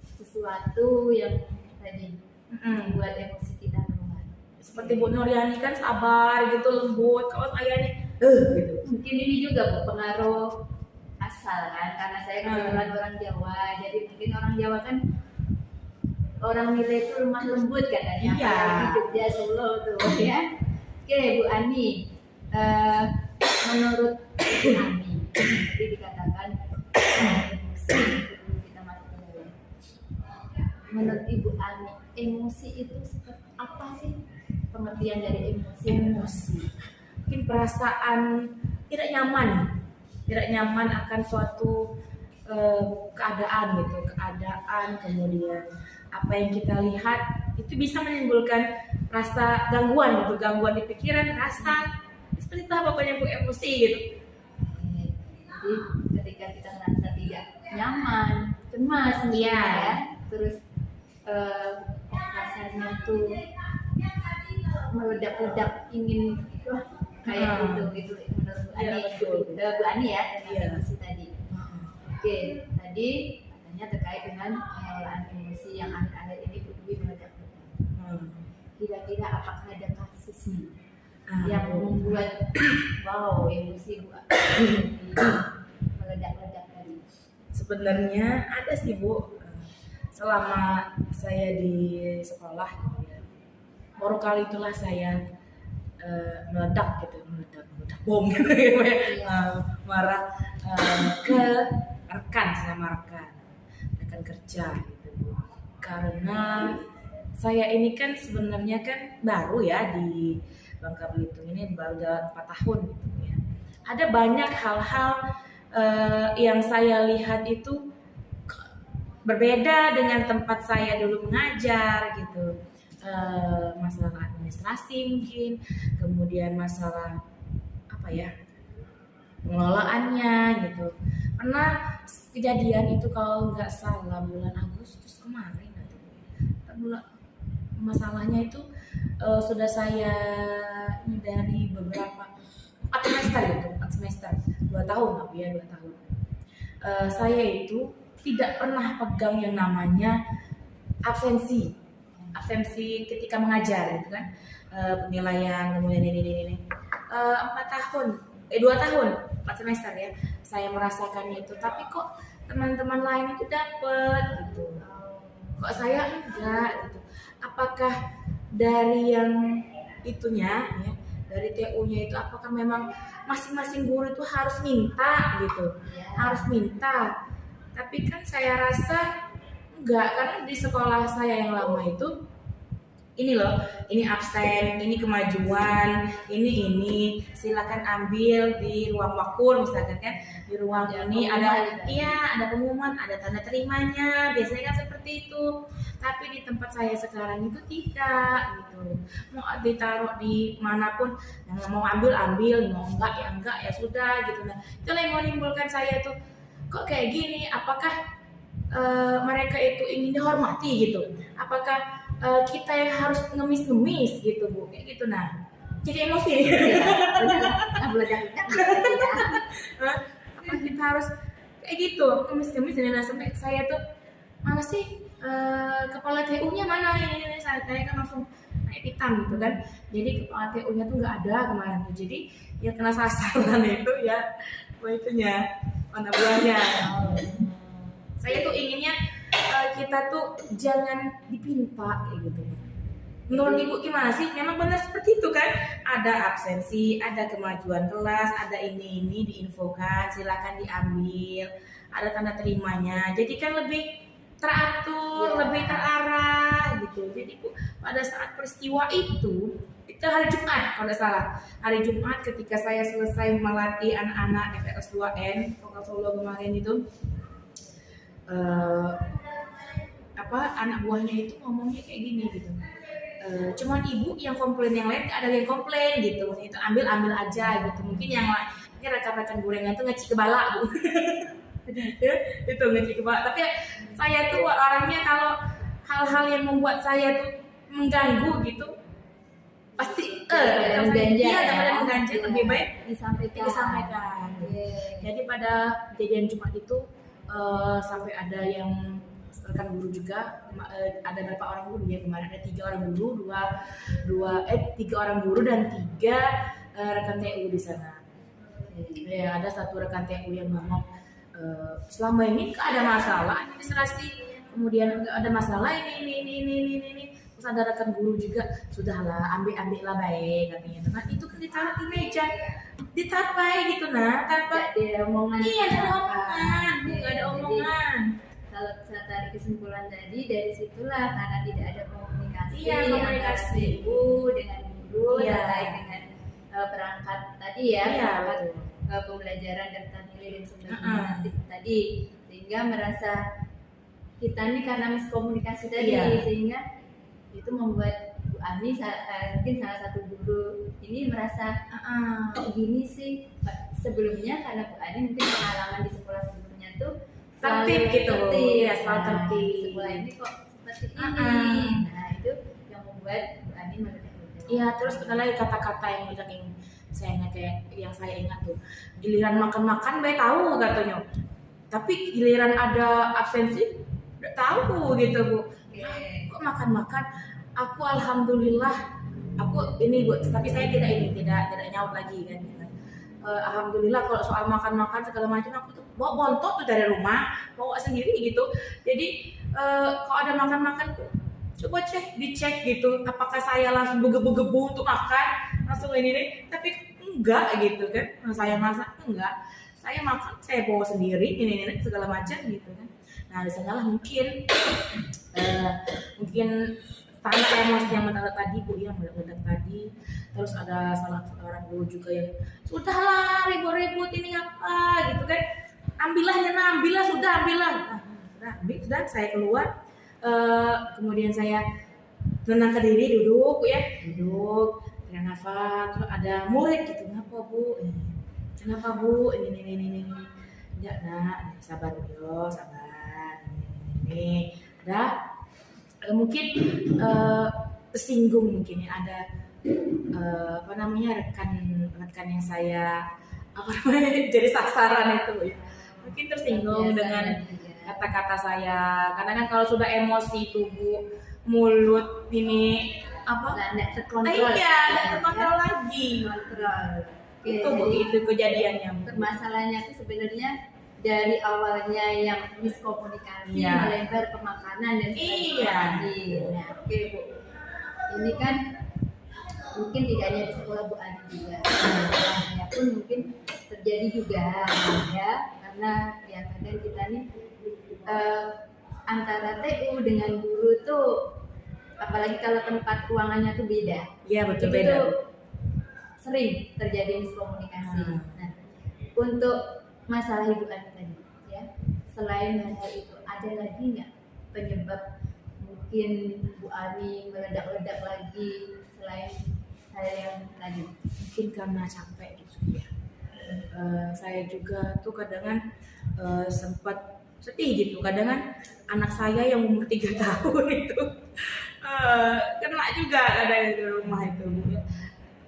sesuatu yang tadi membuat emosi kita keluar. Seperti Bu Nuryani kan sabar gitu, lembut. Kalau saya nih gitu. Mungkin ini juga Bu pengaruh asal kan, karena saya kebetulan orang Jawa, jadi mungkin orang Jawa kan orang nilai itu lemah lembut katanya. Iya. Apalagi Jogja, Solo tuh ya. Oke Bu Ani, menurut Bu Ani, tadi dikatakan emosi sebelum kita masuk ke dalam. Menurut Ibu Ani, emosi itu seperti apa sih? Pengertian dari emosi. Emosi mungkin perasaan tidak nyaman akan suatu keadaan gitu, kemudian apa yang kita lihat itu bisa menimbulkan rasa gangguan gitu, gangguan di pikiran, rasa seperti itu pokoknya Bu, emosi gitu. Jadi ketika kita merasa tidak nyaman, cemas Iya. ya, terus rasanya tuh meledak-ledak ingin kayak gitu menurut Bu Ani. Iya, betul. Bu Ani ya tentang Iya. emosi tadi. Oke, tadi katanya terkait dengan pengelolaan emosi yang akhir-akhir ini lebih meledak-ledak. Kira-kira apakah ada kasus nih yang membuat wow emosi Bu meledak-ledak tadi? Sebenarnya ada sih Bu, selama saya di sekolah gitu ya, baru kali itulah saya meledak bom gitu ya, marah ke rekan, selama rekan kerja gitu Bu. Karena saya ini kan sebenarnya kan baru ya di Bangka Belitung ini, baru jalan 4 tahun gitu ya. Ada banyak hal-hal yang saya lihat itu berbeda dengan tempat saya dulu mengajar gitu. Masalah administrasi mungkin, kemudian masalah apa ya, pengelolaannya gitu. Pernah kejadian itu kalau nggak salah bulan Agustus kemarin masalahnya itu sudah saya dari beberapa 4 semester gitu, 2 tahun lah ya, 2 tahun. Saya itu tidak pernah pegang yang namanya absensi ketika mengajar gitu kan, penilaian kemudian ini 2 tahun 4 semester ya saya merasakannya itu, tapi kok teman-teman lain itu dapat gitu, kok saya enggak gitu. Apakah dari yang itunya ya, dari TU-nya itu apakah memang masing-masing guru itu harus minta gitu, harus minta? Tapi kan saya rasa enggak, karena di sekolah saya yang lama itu ini loh, ini absen, ini kemajuan, ini silakan ambil di ruang wakur misalkan kan, di ruang ini ada ada pengumuman, ada tanda terimanya, biasanya kan seperti itu. Tapi di tempat saya sekarang itu tidak gitu, mau ditaruh di manapun, yang mau ambil, mau enggak ya sudah gitu. Nah itu yang menimbulkan saya tuh kok kayak gini, apakah mereka itu ingin dihormati gitu, apakah kita yang harus ngemis-ngemis gitu Bu, kayak gitu. Nah jadi emosi apa kita harus kayak gitu ngemis-ngemis, dan sampai saya tuh mana sih kepala TU-nya mana ini saya kan langsung naik hitam gitu kan. Jadi kepala TU-nya tuh nggak ada kemarin tuh, jadi ya kena sasaran itu ya itunya, anak buahnya. Saya tuh inginnya kita tuh jangan dipinta kayak gitu. Menurut Ibu gimana sih? Memang benar seperti itu kan? Ada absensi, ada kemajuan kelas, ada ini diinfokan, silakan diambil, ada tanda terimanya. Jadi kan lebih teratur, lebih terarah gitu. Jadi Bu, pada saat peristiwa itu hari Jumat kalau tidak salah, hari Jumat ketika saya selesai melatih anak-anak FPS 2N Vokal Solo kemarin itu, anak buahnya itu ngomongnya kayak gini gitu, cuman ibu yang komplain, yang lain gak ada yang komplain gitu, maksudnya itu ambil aja gitu. Mungkin yang lain ini rekan-rekan gorengan tuh ngeci kebala Bu. Itu ngeci kebala. Tapi saya tuh orangnya kalau hal-hal yang membuat saya tuh mengganggu gitu pasti mengganjal lebih baik disampaikan. Jadi pada kejadian Jumat itu sampai ada yang rekan guru juga, ada berapa orang guru ya kemarin, ada 3 orang guru, 3 orang guru dan 3 rekan TU di sana. Ya ada 1 rekan TU yang ngomong selama ini ada masalah administrasi, kemudian ada masalah ini. Terus ada rekan guru juga, sudahlah ambil lah baik katanya. Nah itu kan ditaruh di meja, ditaruh baik gitu, nah tanpa ada omongan. Iya ada omongan. Kalau saya tarik kesimpulan tadi, dari situlah karena tidak ada komunikasi, komunikasi antara ibu dengan guru terkait dengan perangkat tadi ya, perangkat pembelajaran daftar nilai dan sebagainya tadi, sehingga merasa kita ini karena miskomunikasi tadi, sehingga itu membuat Bu Ani mungkin salah satu guru ini merasa kok gini sih. Sebelumnya karena Bu Ani mungkin pengalaman di sekolah sebelumnya tuh tertib gitu, ya selalu tertib. Sekolah ini kok seperti ini. Nah itu yang membuat Bu Ani menurut. Iya, terus ada lagi kata-kata yang saya ingat tuh, giliran makan baik tahu katanya, tapi giliran ada absensi udah tahu gitu Bu. Kok makan aku alhamdulillah aku ini Bu, tapi saya tidak nyaut lagi kan. Alhamdulillah kalau soal makan segala macam aku tuh bawa bontot tuh dari rumah, bawa sendiri gitu. Jadi kalau ada makan tuh coba dicek gitu, apakah saya langsung begebu untuk makan langsung ini, tapi enggak gitu kan. Saya masak enggak, saya makan saya bawa sendiri ini segala macam gitu kan. Nah di sanalah mungkin mungkin karena emosi yang meledak tadi Bu ya, meledak tadi. Terus ada salah seorang guru juga yang sudahlah ribut-ribut ini apa gitu kan, ambillah sudah ambillah. Sudah saya keluar. Kemudian saya tenang ke diri, duduk tarik nafas. Terus ada murid gitu, kenapa Bu ini enggak nak, sabar yo sabar ini udah. Mungkin tersinggung mungkin ya, ada rekan yang saya jadi sasaran itu ya, mungkin tersinggung dengan kata-kata saya, karena kan kalau sudah emosi itu Bu, mulut ini nggak terkontrol. Nggak terkontrol lagi. Itu Bu, itu kejadiannya. Permasalahannya itu sebenarnya dari awalnya yang miskomunikasi melebar ke makanan dan sebagainya. Nah, oke Bu, ini kan mungkin tidak hanya di sekolah Bu Ani juga, saya pun mungkin terjadi juga ya, karena ya kadang kita nih antara TU dengan guru tuh, apalagi kalau tempat ruangannya tuh beda. Iya betul, itu beda. Tuh sering terjadi miskomunikasi. Nah, untuk masalah Ibu Ani tadi ya, selain hal itu ada lagi nggak penyebab mungkin Bu Ani meledak-ledak lagi selain hal yang tadi? Mungkin karena capek gitu ya. Saya juga tuh kadang sempat sedih gitu, kadang anak saya yang umur 3 tahun itu kena juga ada di rumah itu Bu.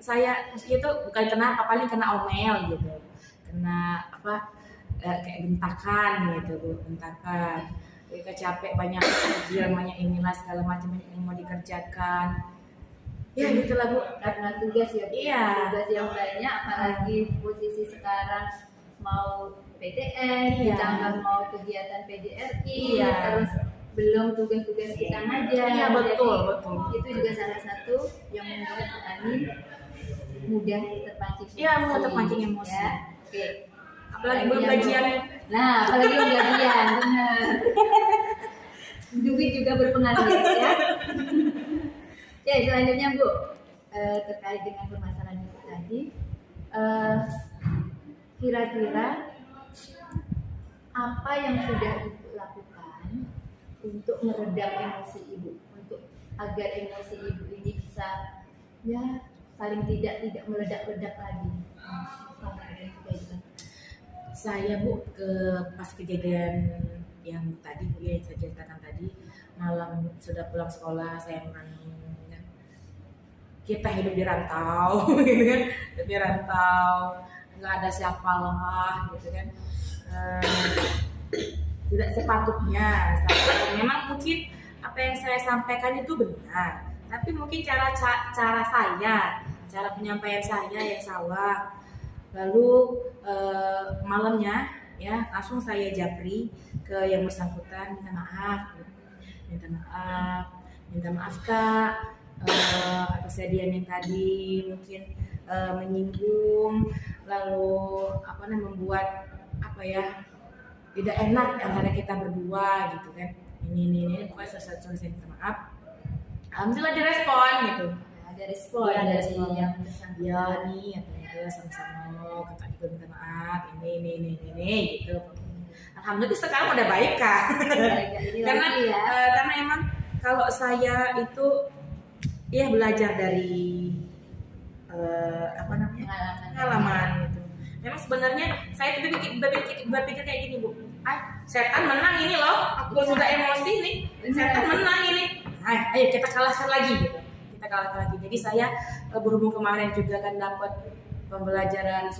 Saya itu bukan kena apa, paling kena omel gitu, kena kayak bentakan gitu Bu, bentakan. Mereka capek, banyak kerjaan, banyak inilah segala macam yang mau dikerjakan. Ya gitulah Bu, Karena tugas ya, iya. Tugas yang banyak, apalagi posisi sekarang mau PTN, ditambah mau kegiatan PDRI, terus belum tugas-tugas kita ngajar. Iya betul. Itu juga salah satu yang membuat Bu Ani mudah terpancing. Iya, mudah terpancing emosi. Ya. Oke. Apalagi belum gajian. Nah, apalagi belum gajian, benar. Duit juga berpengaruh ya. Oke, selanjutnya Bu, terkait dengan permasalahan itu tadi, kira-kira apa yang sudah Ibu lakukan untuk meredam emosi Ibu, untuk agar emosi Ibu ini bisa ya paling tidak meledak-ledak lagi? Saya Bu, pas kejadian yang tadi Bu ya, saya ceritakan tadi, malam sudah pulang sekolah saya merenung, kita hidup di rantau gitu kan, di rantau nggak ada siapa lah gitu kan. Tidak sepatutnya. Memang mungkin apa yang saya sampaikan itu benar, tapi mungkin cara saya, cara penyampaian saya yang salah. Lalu malamnya ya langsung saya japri ke yang bersangkutan, minta maaf Kak, atas kejadian yang tadi mungkin menyinggung, lalu membuat tidak enak antara kita berdua gitu kan. Ini pokoknya saya minta maaf. Alhamdulillah direspon gitu. Ada respon dari yang bersangkutan. Ya nih, sama-sama kata juga minta maaf, ini gitu. Alhamdulillah sekarang udah baik Kak. Karena emang kalau saya itu ya belajar dari pengalaman gitu. Memang sebenarnya saya berpikir kayak gini Bu, setan menang ini loh, aku sudah emosi nih, setan menang ini, ayo kita kalahkan lagi gitu. Jadi saya berhubung kemarin juga kan dapat pembelajaran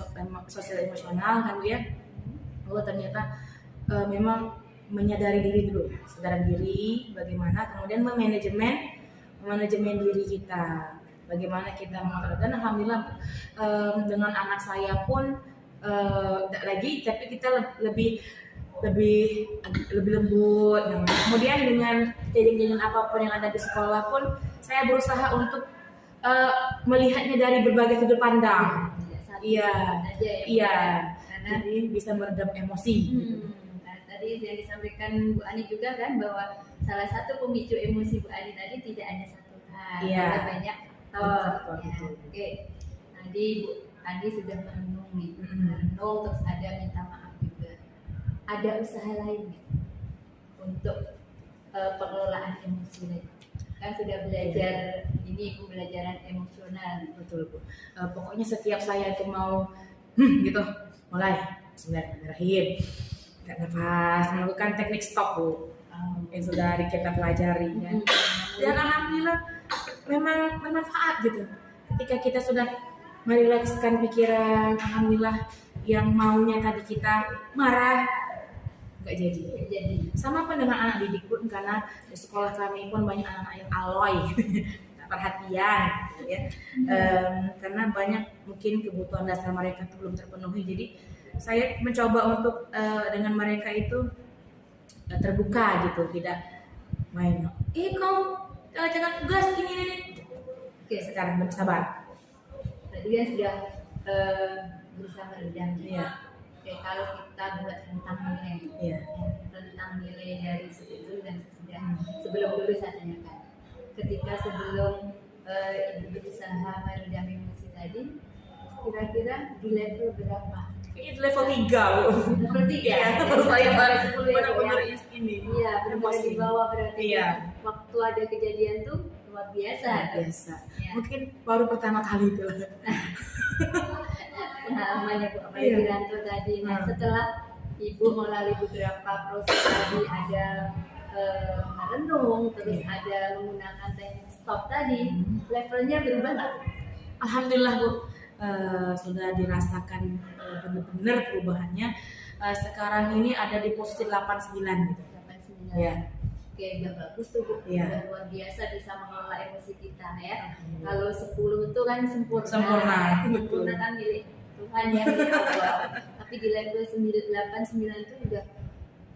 sosial emosional kan Bu ya, ternyata memang menyadari diri dulu, kesadaran diri, bagaimana kemudian manajemen diri kita, bagaimana kita mengatur. Dan alhamdulillah dengan anak saya pun lagi, tapi kita lebih lembut. Kemudian dengan kejadian apapun yang ada di sekolah pun saya berusaha untuk melihatnya dari berbagai sudut pandang. Iya. jadi bisa meredam emosi. Gitu. Nah, tadi yang disampaikan Bu Ani juga kan bahwa salah satu pemicu emosi Bu Ani tadi tidak hanya satu hal, Iya. ada banyak faktor. Betul, Ya. betul. Oke, tadi Bu Ani sudah merenung nih, Mm-mm. merenung terus ada minta maaf juga. Ada usaha lain nggak untuk pengelolaan emosi lagi? Kan sudah belajar ini Bu, pelajaran emosional. Betul Bu. Pokoknya setiap saya itu mau gitu, mulai Bismillahirrahmanirrahim, nggak nafas, melakukan teknik stop Bu, yang sudah kita pelajari ya. Dan alhamdulillah memang bermanfaat gitu. Ketika kita sudah merilekskan pikiran, alhamdulillah yang maunya tadi kita marah nggak jadi. Jadi Sama pun dengan anak didik pun, karena di sekolah kami pun banyak anak-anak yang alloy, tak perhatian, gitu ya. Karena banyak mungkin kebutuhan dasar mereka itu belum terpenuhi. Jadi saya mencoba untuk dengan mereka itu terbuka gitu, tidak main. Kau jangan gas ini. oke, Sekarang bersabar. tadi kan sudah berusaha meredam. Iya. Oke, kalau kita buat tentang nilai, Iya. tentang nilai dari sebelum dan sesudah. Sebelum dulu saya tanyakan, ketika sebelum Ibu berusaha meredam emosi tadi, kira-kira di level berapa? Ini level 3 Bu. Level 3? Iya, saya benar-benar ini. Iya, benar-benar di bawah berarti. Iya. Waktu ada kejadian tuh luar biasa. Biasa. Ya. Mungkin baru pertama kali itu. Pengalamannya Bu Iya. Apalagi Wiranto tadi. Nah, setelah Ibu melalui beberapa proses tadi, ada merenung, terus ada menggunakan teknik stop tadi, levelnya berubah nggak? Alhamdulillah Bu, sudah dirasakan benar-benar perubahannya. Sekarang ini ada di posisi 89 gitu. 89. Iya. Oke, udah bagus tuh Bu. Iya. Udah luar biasa bisa mengelola emosi kita ya. Kalau 10 itu kan sempurna. Sempurna, betul. Sempurna kan milik Tuhan ya, milik Allah. Tapi di level 89 itu udah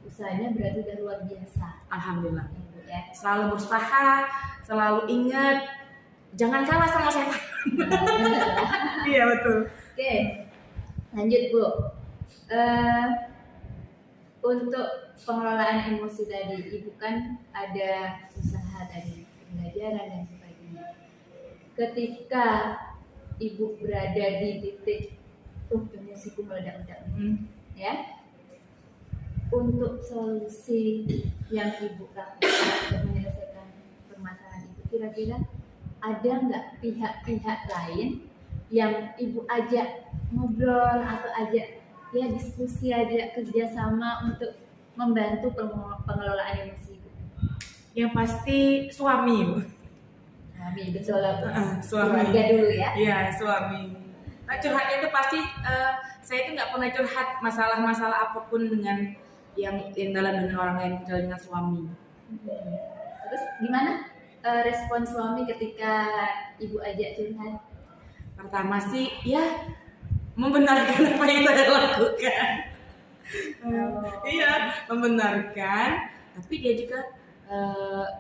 usahanya berarti udah luar biasa. Alhamdulillah. Ya, Bu, ya. Selalu berusaha, selalu ingat, jangan kalah sama setan. Iya betul. Oke, lanjut Bu. Untuk pengelolaan emosi tadi, Ibu kan ada usaha tadi, pembelajaran dan sebagainya. Ketika Ibu berada di titik, emosiku meledak-ledak, ya. Untuk solusi yang Ibu lakukan untuk menyelesaikan permasalahan itu, kira-kira ada nggak pihak-pihak lain yang Ibu ajak ngobrol atau ajak ya diskusi, ajak kerjasama untuk membantu pengelolaan emosi Ibu? Yang pasti suami Bu. Suami, betul lah Bu. Suami. Keluarga dulu ya. Iya, suami. Nah, curhatnya itu pasti saya itu nggak pernah curhat masalah-masalah apapun dengan yang dalam dengan orang lain, kecuali dengan suami. Terus gimana respon suami ketika Ibu ajak curhat? Pertama sih ya membenarkan apa yang saya lakukan. Iya, membenarkan, tapi dia juga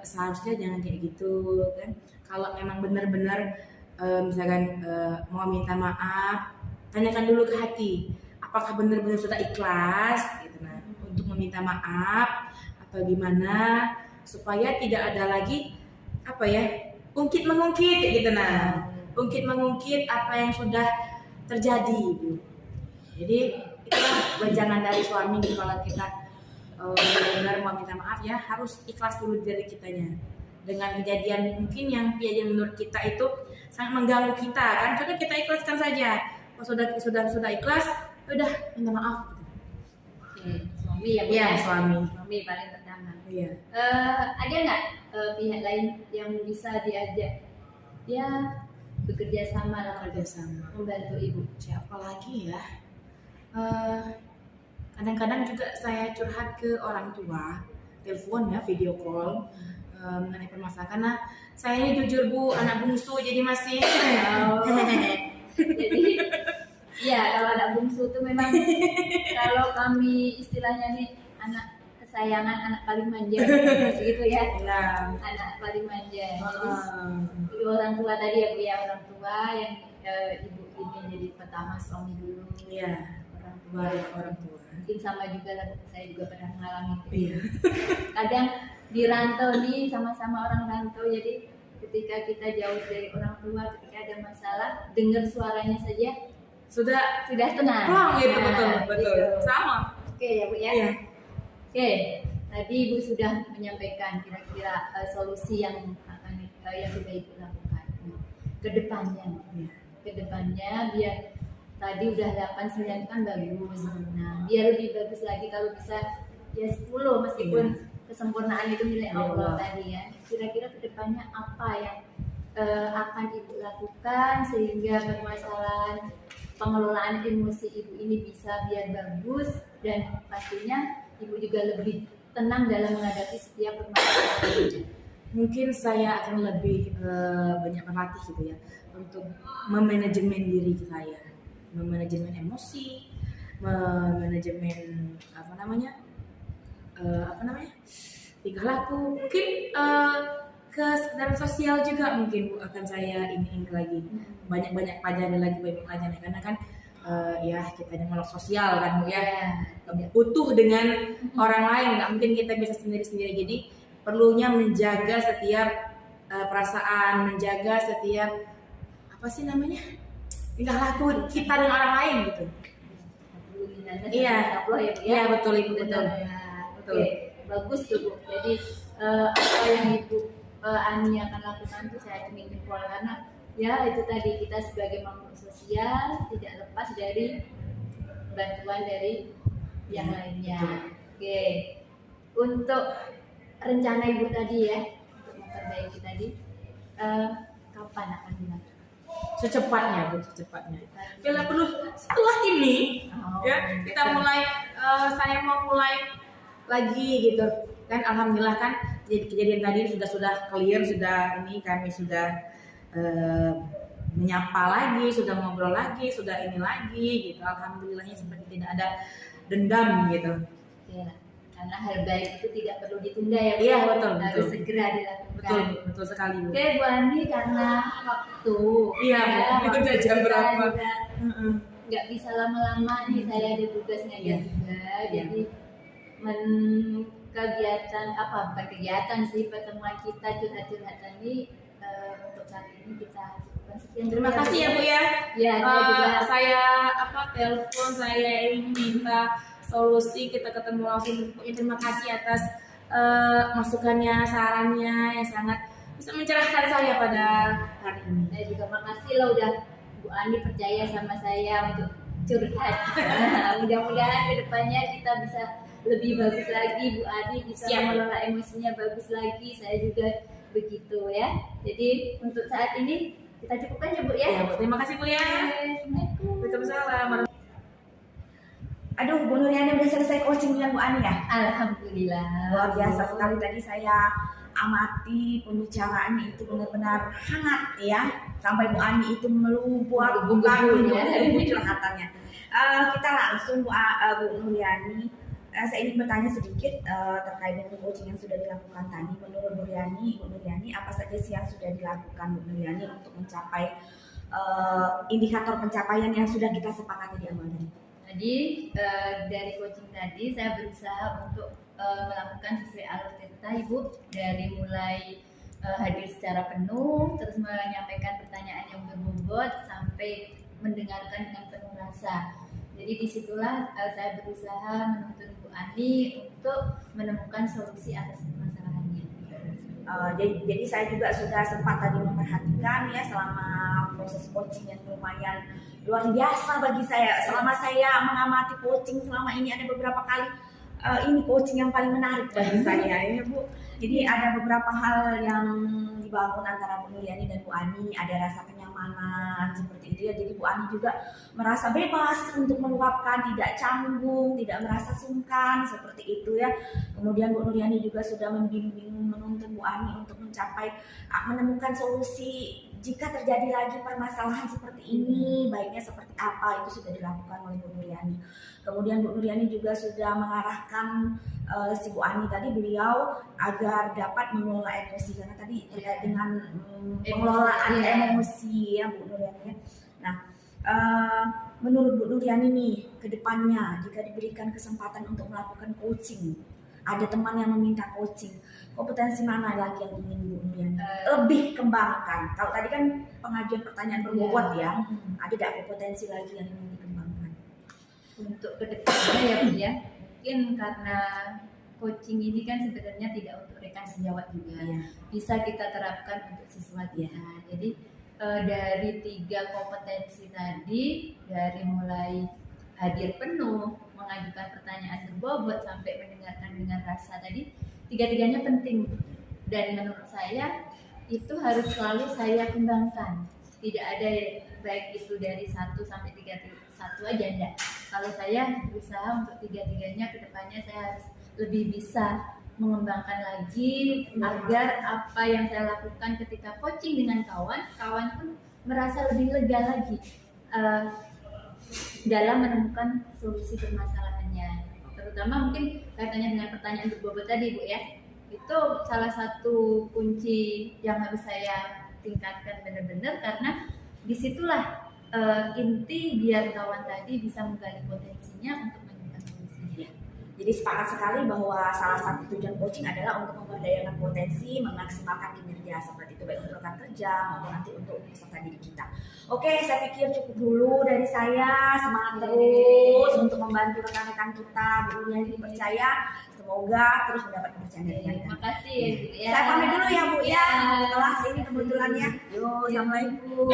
seharusnya jangan kayak gitu kan. Kalau memang benar-benar misalkan mau minta maaf, tanyakan dulu ke hati, apakah benar-benar sudah ikhlas gitu, nah, untuk meminta maaf atau gimana, supaya tidak ada lagi apa ya, ungkit mengungkit kayak gitu, nah, ungkit mengungkit apa yang sudah terjadi Bu. Jadi itulah wejangan dari suami gitu, kalau kita benar-benar mau minta maaf ya harus ikhlas dulu dari kitanya. Dengan kejadian mungkin yang kejadian menurut kita itu sangat mengganggu kita kan, coba kita ikhlaskan saja. Kalau sudah ikhlas, udah minta maaf. Suami ya Bu? Iya, suami. Suami paling pertama. Iya. Ada nggak pihak lain yang bisa diajak ya bekerja sama lah Kerjasama. membantu Ibu? Siapa lagi ya? Kadang-kadang juga saya curhat ke orang tua, telepon ya, video call mengenai permasalahan. Karena saya ini jujur Bu, anak bungsu, jadi masih. Jadi ya kalau anak bungsu itu memang kalau kami istilahnya nih anak kesayangan, anak paling manja gitu ya. Nah, Anak paling manja. heeh. Jadi orang tua tadi ya Bu ya, orang tua yang Ibu ini jadi pertama suami dulu. Iya. orang tua. Orang tua. Mungkin sama juga lah, saya juga pernah mengalami itu. Iya. Kadang di rantau nih sama-sama orang rantau, jadi ketika kita jauh dari orang tua, ketika ada masalah, dengar suaranya saja Sudah sudah tenang. gitu, Nah, betul. gitu. Sama. Oke ya Bu ya. Iya. Oke, tadi Ibu sudah menyampaikan kira-kira solusi yang akan yang sudah Ibu lakukan. Kedepannya, Iya. kedepannya biar tadi udah 8-9 kan bagus. Nah, biar lebih bagus lagi kalau bisa ya 10 meskipun kesempurnaan itu milik Allah tadi ya. Kira-kira kedepannya apa yang akan Ibu lakukan sehingga permasalahan pengelolaan emosi Ibu ini bisa biar bagus dan pastinya Ibu juga lebih tenang dalam menghadapi setiap permasalahan. Mungkin saya akan lebih banyak berlatih gitu ya untuk memanajemen diri saya, memanajemen emosi, memanajemen tingkah laku, mungkin ke sekedar sosial juga mungkin Bu akan saya ini lagi banyak pelajari lagi banyak pelajaran karena kan ya kita ini makhluk sosial kan Bu ya, butuh dengan orang lain, nggak mungkin kita bisa sendiri-sendiri, jadi perlunya menjaga setiap perasaan, menjaga setiap tingkah laku kita dengan orang lain gitu. Iya, iya betul Ibu, betul. Oke, bagus tuh Bu. Jadi apa yang Ibu Ani akan lakukan tuh saya ingin jempol karena ya itu tadi kita sebagai makhluk sosial tidak lepas dari bantuan dari yang lainnya. Oke, untuk rencana Ibu tadi ya untuk memperbaiki tadi kapan akan dilakukan? Secepatnya Bu, secepatnya. Bila perlu setelah ini ya kita mulai saya mau mulai lagi gitu kan, alhamdulillah kan kejadian tadi sudah clear, sudah ini kami sudah menyapa lagi, sudah ngobrol lagi, sudah ini lagi gitu, alhamdulillahnya seperti tidak ada dendam gitu ya, karena hal baik itu tidak perlu ditunda ya Bu. Iya betul, Harus segera dilakukan. betul sekali Bu. Oke Bu Ani, karena waktu Iya Bu, itu udah jam berapa? Nggak bisa lama-lama nih, saya ada tugas ngajar juga, jadi kegiatan bukan kegiatan sih, pertemuan kita curhat-curhatan ini untuk saat ini kita cukupkan sekian. Terima kasih ya Bu ya. Ya, saya telepon, saya ingin minta solusi, kita ketemu langsung. Terima kasih atas masukannya, sarannya yang sangat bisa mencerahkan saya pada hari ini. Saya juga makasih loh udah Bu Ani percaya sama saya untuk curhat. Mudah-mudahan kedepannya kita bisa lebih bagus lagi, Bu Ani bisa mengelola emosinya bagus lagi, saya juga begitu ya. Jadi untuk saat ini kita cukupkan ya Bu ya. Ya Bu, terima kasih Bu ya. Assalamualaikum. Waalaikumsalam. Aduh, Bu Nuriani udah selesai coaching dengan Bu Ani ya? Alhamdulillah. Luar biasa sekali, tadi saya amati pembicaraannya itu benar-benar hangat ya, sampai Bu Ani itu melubukan curhatannya. Kita langsung Bu Nuriani, saya ingin bertanya sedikit terkait dengan coaching yang sudah dilakukan tadi. Menurut Bu Nuriani, apa saja sih yang sudah dilakukan Bu Nuriani untuk mencapai indikator pencapaian yang sudah kita sepakati di awal tadi? Jadi dari coaching tadi saya berusaha untuk melakukan sesuai alur cerita Ibu, dari mulai hadir secara penuh, terus menyampaikan pertanyaan yang berbobot sampai mendengarkan dengan penuh rasa. Jadi disitulah saya berusaha menuntun Bu Ani untuk menemukan solusi atas permasalahannya. Jadi saya juga sudah sempat tadi memperhatikan ya selama proses coaching yang lumayan luar biasa bagi saya. Selama saya mengamati coaching selama ini ada beberapa kali ini coaching yang paling menarik bagi saya ya Bu. Jadi ada beberapa hal yang dibangun antara Bu Nuriani dan Bu Ani, ada rasa kenyamanan seperti itu ya. Jadi Bu Ani juga merasa bebas untuk meluapkan, tidak canggung, tidak merasa sungkan seperti itu ya. Kemudian Bu Nuriani juga sudah membimbing, menuntun Bu Ani untuk menemukan solusi jika terjadi lagi permasalahan seperti ini, baiknya seperti apa, itu sudah dilakukan oleh Bu Nuriani. Kemudian Bu Nuriani juga sudah mengarahkan si Bu Ani tadi, beliau agar dapat mengelola emosi, karena tadi terkait dengan pengelolaan emosi ya Bu Nuriani. Nah, menurut Bu Nuriani nih ke depannya jika diberikan kesempatan untuk melakukan coaching, ada teman yang meminta coaching, kompetensi mana lagi yang ingin Bu Nuriani lebih kembangkan? Kalau tadi kan pengajuan pertanyaan berbobot ya, ada tidak kompetensi lagi yang ingin dikembangkan? Untuk kedepannya ya Bu ya, mungkin karena coaching ini kan sebenarnya tidak untuk rekan sejawat juga, bisa kita terapkan untuk siswa kita. Jadi dari 3 kompetensi tadi, dari mulai hadir penuh, mengajukan pertanyaan berbobot, sampai mendengarkan dengan rasa tadi, 3-tiganya penting. Dan menurut saya itu harus selalu saya kembangkan. Tidak ada baik itu dari 1 sampai 3 satu aja enggak. Kalau saya berusaha untuk 3-tiganya ke depannya saya harus lebih bisa mengembangkan lagi agar apa yang saya lakukan ketika coaching dengan kawan pun merasa lebih lega lagi dalam menemukan solusi permasalahannya. Terutama mungkin kaitannya dengan pertanyaan berbobot tadi Bu ya, itu salah satu kunci yang harus saya tingkatkan benar-benar, karena disitulah inti biar kawan tadi bisa menggali potensinya untuk menemukan solusinya. Jadi sepakat sekali bahwa salah satu tujuan coaching adalah untuk memperdayakan potensi, memaksimalkan kinerja seperti itu baik untuk rekan kerja maupun nanti untuk peserta didik kita. Oke, saya pikir cukup dulu dari saya. Semangat terus untuk membantu rekan-rekan kita, Bu Nuriani dipercaya. Semoga terus mendapat kepercayaan dari Anda. Terima kasih ya Bu ya. Saya pamit dulu ya Bu ya. Kelas ini kebetulan ya. Yo, assalamualaikum.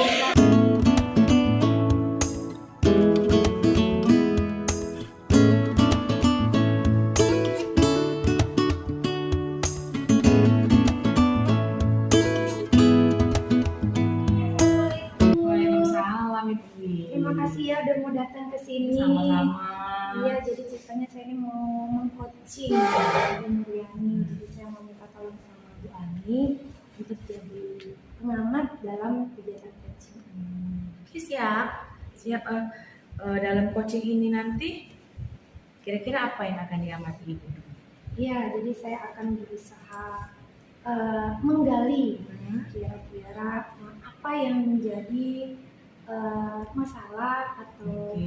Terima kasih ya udah mau datang ke sini. Sama-sama. Iya, jadi ceritanya saya ini mau mengcoaching Bu Nuriani. Jadi saya mau minta tolong sama Bu Ani untuk jadi pengamat dalam kegiatan coaching. Oke, siap. Dalam coaching ini nanti kira-kira apa yang akan diamati Ibu? Iya, jadi saya akan berusaha menggali kira-kira apa yang menjadi masalah atau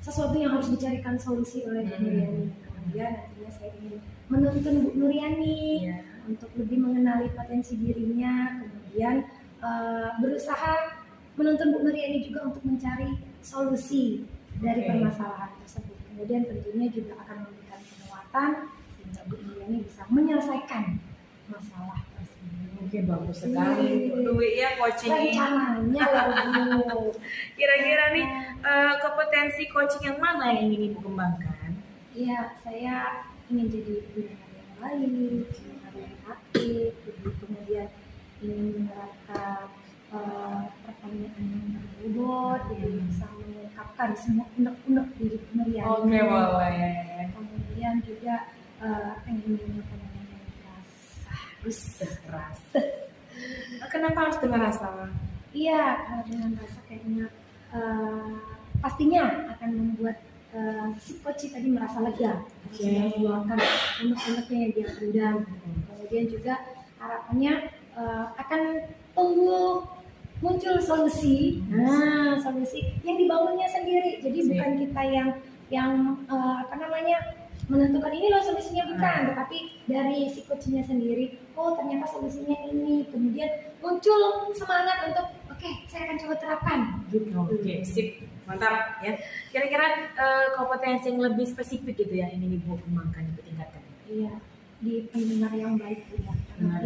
sesuatu yang harus dicarikan solusi oleh Bu Nuriani. Kemudian nantinya saya ingin menuntun Bu Nuriani untuk lebih mengenali potensi dirinya, kemudian berusaha menuntun Bu Nuriani juga untuk mencari solusi dari permasalahan tersebut. Kemudian tentunya juga akan memberikan penguatan sehingga Bu Nuriani bisa menyelesaikan masalah tersebut. Oke, bagus sekali Bu Dwi ya coaching ini. Rencananya Bu. Kira-kira nih kompetensi coaching yang mana yang ingin Ibu kembangkan? Iya, saya ingin jadi pendengar yang baik, pendengar yang aktif, kemudian ingin menerapkan pertanyaan yang berbobot, yang bisa mengungkapkan semua unek-unek diri Nuriani. Oke, boleh. Kemudian juga ingin menggunakan yang keras. Kenapa harus dengan rasa? Iya, karena dengan rasa kayaknya pastinya akan membuat si coach tadi merasa lega. Mengeluarkan unek-uneknya yang dia pendam. Kemudian juga harapannya akan muncul solusi. Nah, solusi yang dibangunnya sendiri. Jadi bukan kita yang menentukan ini loh solusinya, bukan, tetapi dari si coachnya sendiri. Oh, ternyata solusinya ini. Kemudian muncul semangat untuk saya akan coba terapkan. Gitu. Oke, sip, mantap ya. Kira-kira kompetensi yang lebih spesifik gitu ya ini Ibu kembangkan, Ibu tingkatkan. Iya, di pendengar yang baik ya, karena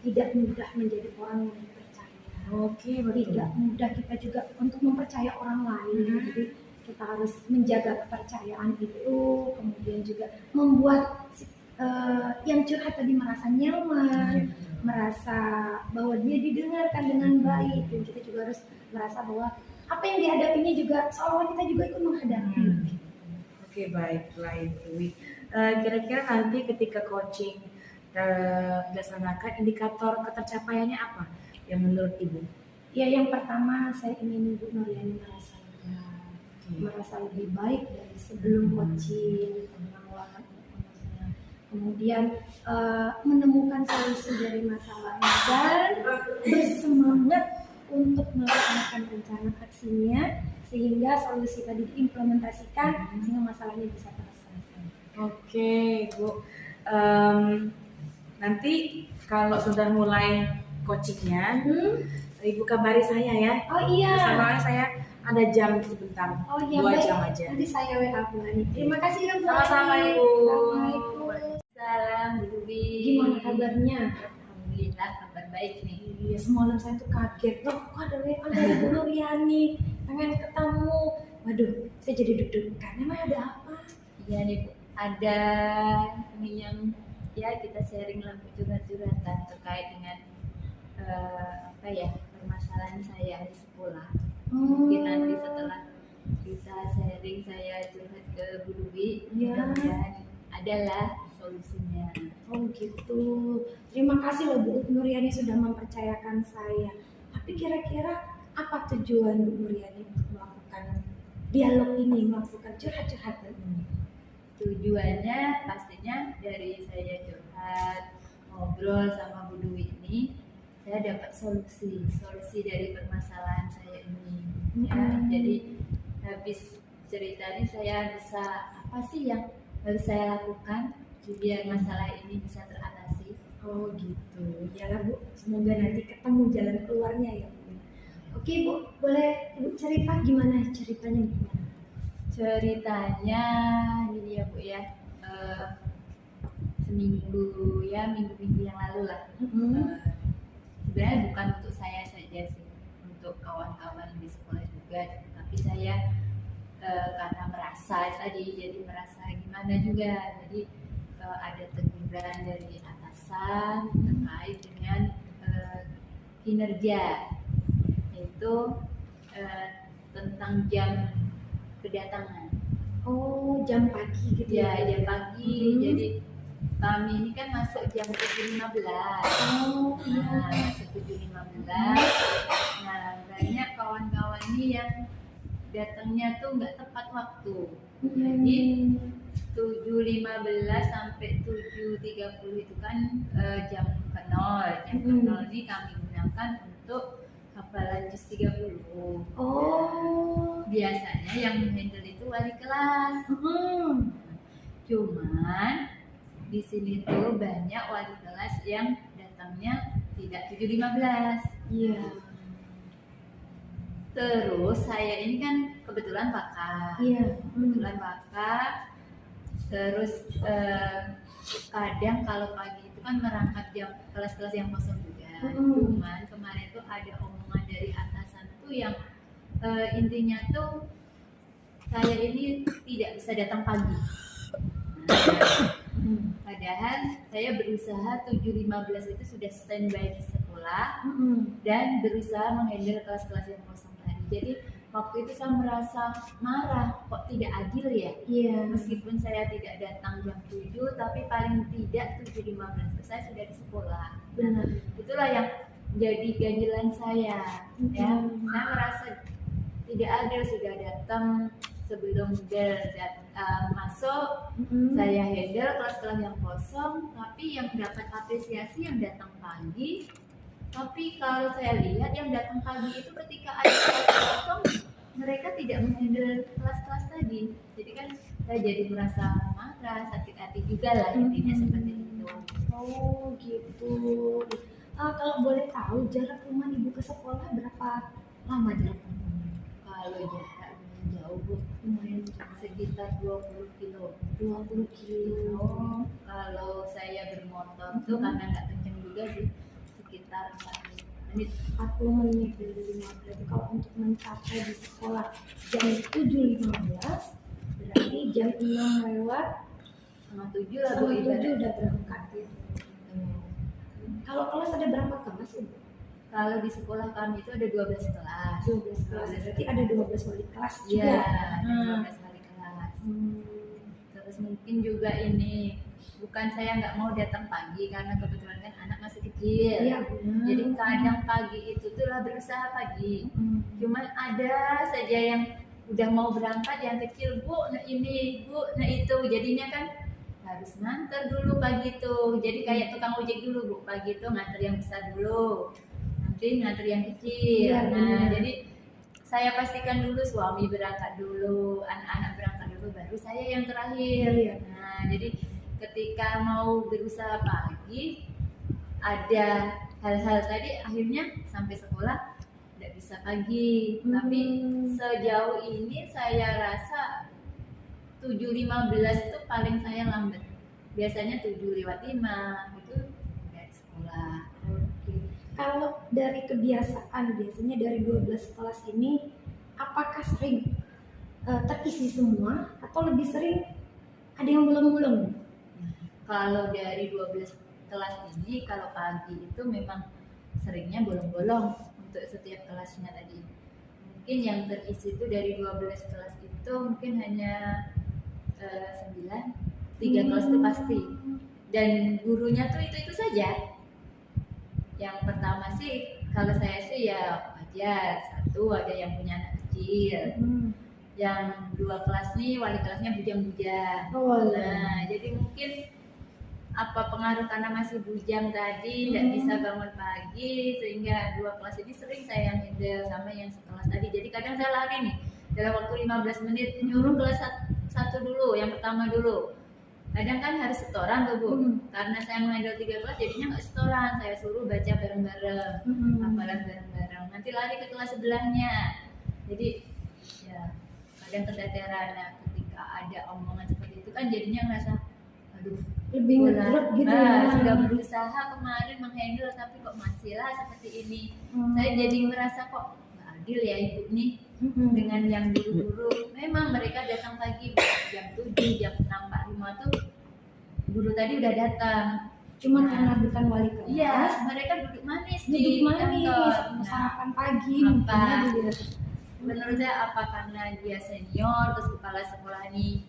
tidak mudah menjadi orang yang dipercaya. Oke, betul. Tidak mudah kita juga untuk mempercaya orang lain. Jadi kita harus menjaga kepercayaan itu, kemudian juga membuat yang curhat tadi merasa nyaman, merasa bahwa dia didengarkan dengan baik, dan kita juga harus merasa bahwa apa yang dihadapinya juga seolah kita juga ikut menghadapi. Oke, baiklah Ibu. Kira-kira nanti ketika coaching dilaksanakan, indikator ketercapaiannya apa yang menurut Ibu? Ya, yang pertama saya ingin Bu Nuriani merasa lebih baik dari sebelum coaching, mengeluarkan unek-uneknya, kemudian menemukan solusi dari masalahnya dan bersemangat untuk melaksanakan rencana aksinya sehingga solusi tadi diimplementasikan sehingga masalahnya bisa terselesaikan. Oke, Bu. Nanti kalau sudah mulai coachingnya, Ibu kabari saya ya. Oh iya. Soalnya saya ada jam sebentar, Oh iya, 2 baik. jam aja. Nanti saya WA Bu Ani. Terima kasih ya Bu Ani. Sama-sama, Ibu. Assalamualaikum. Salam Bu Dubi. Gimana kabarnya? Alhamdulillah kabar baik nih. Iya, semalam saya tuh kaget loh, kok ada WA dari Bu Nuriani, pengen ketemu. Waduh, saya jadi deg-degan. Emang ada apa? Iya nih Bu, ada ini yang ya kita sharing lah curhat-curhatan terkait dengan apa ya, permasalahan saya di sekolah. Mungkin nanti setelah kita sharing saya curhat ke Bu Dubi, Iya. mudah-mudahan adalah solusinya. Oh gitu. Terima kasih loh Bu Nuriani sudah mempercayakan saya. Tapi kira-kira apa tujuan Bu Nuriani untuk melakukan dialog ini, melakukan curhat-curhatan ini? Tujuannya pastinya dari saya curhat, ngobrol sama Bu Dwi ini, saya dapat solusi dari permasalahan saya ini. Ya, jadi habis cerita ini saya bisa apa sih yang harus saya lakukan biar masalah ini bisa teratasi. Oh gitu. Ya Bu, semoga nanti ketemu jalan keluarnya ya Bu. Oke Bu, boleh Ibu cerita gimana ceritanya gimana? Ceritanya ini ya Bu ya, seminggu ya, minggu-minggu yang lalu lah. Sebenarnya bukan untuk saya saja sih, untuk kawan-kawan di sekolah juga, tapi saya karena merasa tadi, jadi merasa gimana juga, jadi ada teguran dari atasan terkait dengan kinerja, yaitu tentang jam kedatangan. Oh, jam pagi gitu Ya, jam pagi. Mhm. Jadi kami ini kan masuk jam 7.15. Oh, Nah, iya. masuk 7.15. Nah, banyak kawan-kawan ini yang datangnya tuh nggak tepat waktu. Jadi 7.15 sampai 7.30 itu kan jam ke nol. Jam ke nol ini kami gunakan untuk hafalan juz 30. Oh. Biasanya yang handle itu wali kelas. Cuman di sini tuh banyak wali kelas yang datangnya tidak 7.15. Iya. Terus saya ini kan kebetulan bakal. Iya. Kebetulan bakal. Terus kadang kalau pagi itu kan merangkap jam kelas-kelas yang kosong juga. Cuman kemarin tuh ada omongan dari atasan tuh yang intinya tuh saya ini tidak bisa datang pagi. Padahal saya berusaha 7.15 itu sudah standby di sekolah dan berusaha menghandle kelas-kelas yang kosong tadi. Jadi waktu itu saya merasa marah, kok tidak adil ya? Iya. Meskipun saya tidak datang jam 7, tapi paling tidak 7.15 saya sudah di sekolah. Benar. Itulah yang jadi ganjilan saya. Ya, saya merasa tidak adil, sudah datang sebelum bel masuk, saya handle kelas-kelas yang kosong, tapi yang dapat apresiasi yang datang pagi. Tapi kalau saya lihat yang datang pagi itu ketika ada kelas kosong, mereka tidak menghandle kelas-kelas tadi. Jadi kan saya jadi merasa marah, sakit hati juga lah, intinya seperti itu. Oh gitu. Kalau boleh tahu jarak rumah Ibu ke sekolah berapa lama jarak rumahnya? Kalau jaraknya jauh Bu, Lumayan jauh. sekitar 20 kilo. 20 kilo. Kalau saya bermotor tuh karena nggak kenceng juga sih, sekitar 4 menit. 40 menit dari rumah. Berarti kalau untuk mencapai di sekolah jam 7.15 berarti jam 6 lewat Setengah 7 lah Bu, setengah 7 ibarat. udah berangkat ya. Kalau kelas ada berapa kelas Ibu? Kalau di sekolah kami itu ada 12 kelas. 12 kelas. Berarti ada 12 wali kelas juga. Iya, ada 12 kali kelas. Terus mungkin juga ini, bukan saya nggak mau datang pagi karena kebetulan kan anak masih kecil. Iya, benar. Jadi kadang pagi itu tuh lah berusaha pagi. Cuman ada saja yang udah mau berangkat yang kecil, Bu, nah ini, Bu, nah itu. Jadinya kan harus nganter dulu pagi itu. Jadi kayak tukang ojek dulu Bu, pagi itu nganter yang besar dulu. penting nganter yang kecil. Iya, Nah, benar. jadi saya pastikan dulu suami berangkat dulu, anak-anak berangkat dulu, baru saya yang terakhir. Iya. Nah, jadi ketika mau berusaha pagi, ada hal-hal tadi akhirnya sampai sekolah tidak bisa pagi. Tapi sejauh ini saya rasa 7.15 itu paling saya lambat. Biasanya 7:05 itu dari sekolah. Oke. Kalau dari kebiasaan biasanya dari 12 kelas ini apakah sering terisi semua atau lebih sering ada yang belum-belum? Kalau dari 12 kelas ini, kalau pagi itu memang seringnya bolong-bolong untuk setiap kelasnya tadi. Mungkin yang terisi itu dari 12 kelas itu mungkin hanya 9, 3 kelas itu pasti. Dan gurunya tuh itu saja. Yang pertama sih, kalau saya sih ya wajar, satu ada yang punya anak kecil. Yang 2 kelas nih wali kelasnya bujang-bujang. Oh, Nah, jadi mungkin apa pengaruh karena masih bujang tadi tidak bisa bangun pagi, sehingga 2 kelas ini sering saya yang handle sama yang sekelas tadi. Jadi kadang saya lari nih dalam waktu 15 menit nyuruh kelas satu dulu, yang pertama dulu. Kadang kan harus setoran tuh Bu, karena saya menghandle 3 kelas jadinya nggak setoran, saya suruh baca bareng-bareng, hafalan bareng-bareng, nanti lari ke kelas sebelahnya. Jadi ya kadang keteteran. Nah, ketika ada omongan seperti itu kan jadinya ngerasa aduh lebih ngedrop gitu ya. sudah berusaha kemarin menghandle tapi kok masih lah seperti ini. Saya jadi merasa kok nggak adil ya ibu nih dengan yang guru-guru. Memang mereka datang pagi jam 7, jam 6.45 tuh guru tadi udah datang. Cuman Nah, karena bukan wali kelas. iya, mereka duduk manis Duduk di manis, kantor. Nah, sarapan pagi apa? mungkin ya. menurut saya apa karena dia senior terus kepala sekolah ini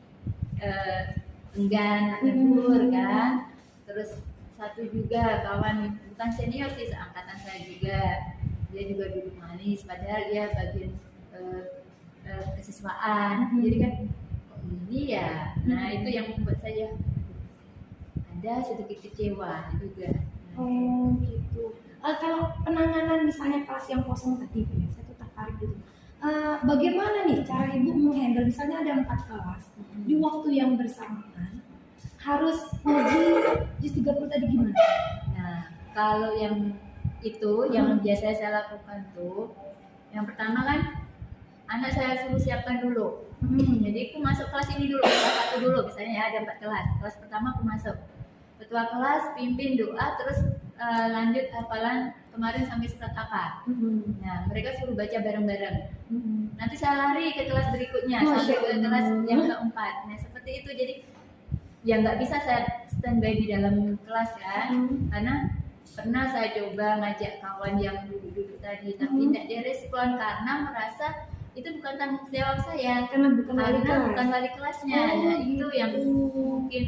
enggan negur kan. Terus satu juga kawan bukan senior sih, seangkatan saya juga, dia juga duduk manis padahal dia bagian kesiswaan. Jadi kan kok ini ya. Nah, itu yang membuat saya ada sedikit kecewa juga. Oh gitu. Kalau penanganan misalnya kelas yang kosong tadi, ya, saya tuh tertarik gitu. Bagaimana nih cara ibu menghandle misalnya ada 4 kelas di waktu yang bersamaan harus ngaji juz 30 tadi gimana? Nah, kalau yang itu yang biasa saya lakukan tuh, yang pertama kan anak saya suruh siapkan dulu. Jadi aku masuk kelas ini dulu, kelas 1 dulu, misalnya ya ada 4 kelas. Kelas pertama aku masuk. Ketua kelas pimpin doa, terus lanjut hafalan kemarin sampai surat apa. Nah, mereka suruh baca bareng-bareng. Nanti saya lari ke kelas berikutnya sampai ke kelas yang keempat. Nah, seperti itu. Jadi ya nggak bisa saya standby di dalam kelas kan, karena pernah saya coba ngajak kawan yang duduk-duduk tadi, tapi tidak direspon karena merasa itu bukan tanggung jawab saya, Karena bukan wali kelasnya. Oh, Nah, itu yang gitu. mungkin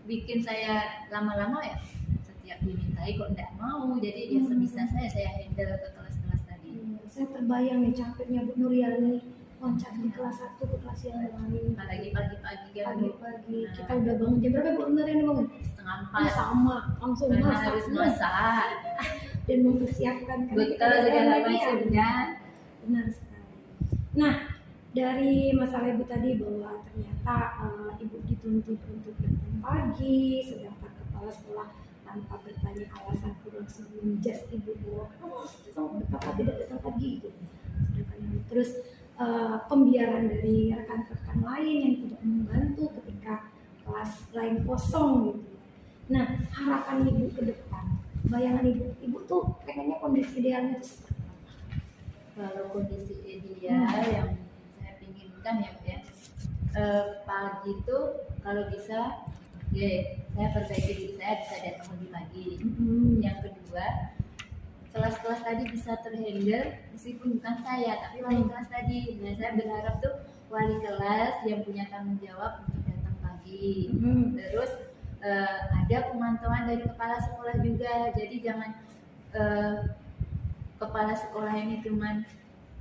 bikin saya lama-lama ya setiap dimintai kok tidak mau. Jadi ya sebisa saya handle ke kelas-kelas tadi. Saya terbayang nih capeknya Bu Nuryani loncat di kelas 1 ke kelas yang lain. Apalagi pagi-pagi kan Bu. Pagi-pagi Nah, kita udah bangun jam berapa Bu Nuryani bangun? 3:30 Sama, langsung karena masak harus masak. dan mempersiapkan karena kita Betul udah segala lagi ya. macamnya. Benar sekali. Nah, dari masalah ibu tadi bahwa ternyata ibu dituntut untuk datang pagi, sedangkan kepala sekolah tanpa bertanya alasan kurang sebelum jas ibu bawa kenapa tidak datang pagi gitu. Sedangkan terus pembiaran dari rekan-rekan lain yang tidak membantu ketika kelas lain kosong gitu. Nah, harapan ibu ke depan, bayangan ibu tuh pengennya kondisi idealnya itu seperti apa? Kalau kondisi ideal yang saya inginkan ya Bu ya, pagi itu kalau bisa saya perbaiki diri saya bisa datang lebih pagi. Yang kedua, kelas-kelas tadi bisa terhandle meskipun bukan saya tapi wali kelas tadi. Nah, saya berharap tuh wali kelas yang punya tanggung jawab untuk datang pagi. Terus ada pemantauan dari kepala sekolah juga. Jadi jangan kepala sekolah ini cuman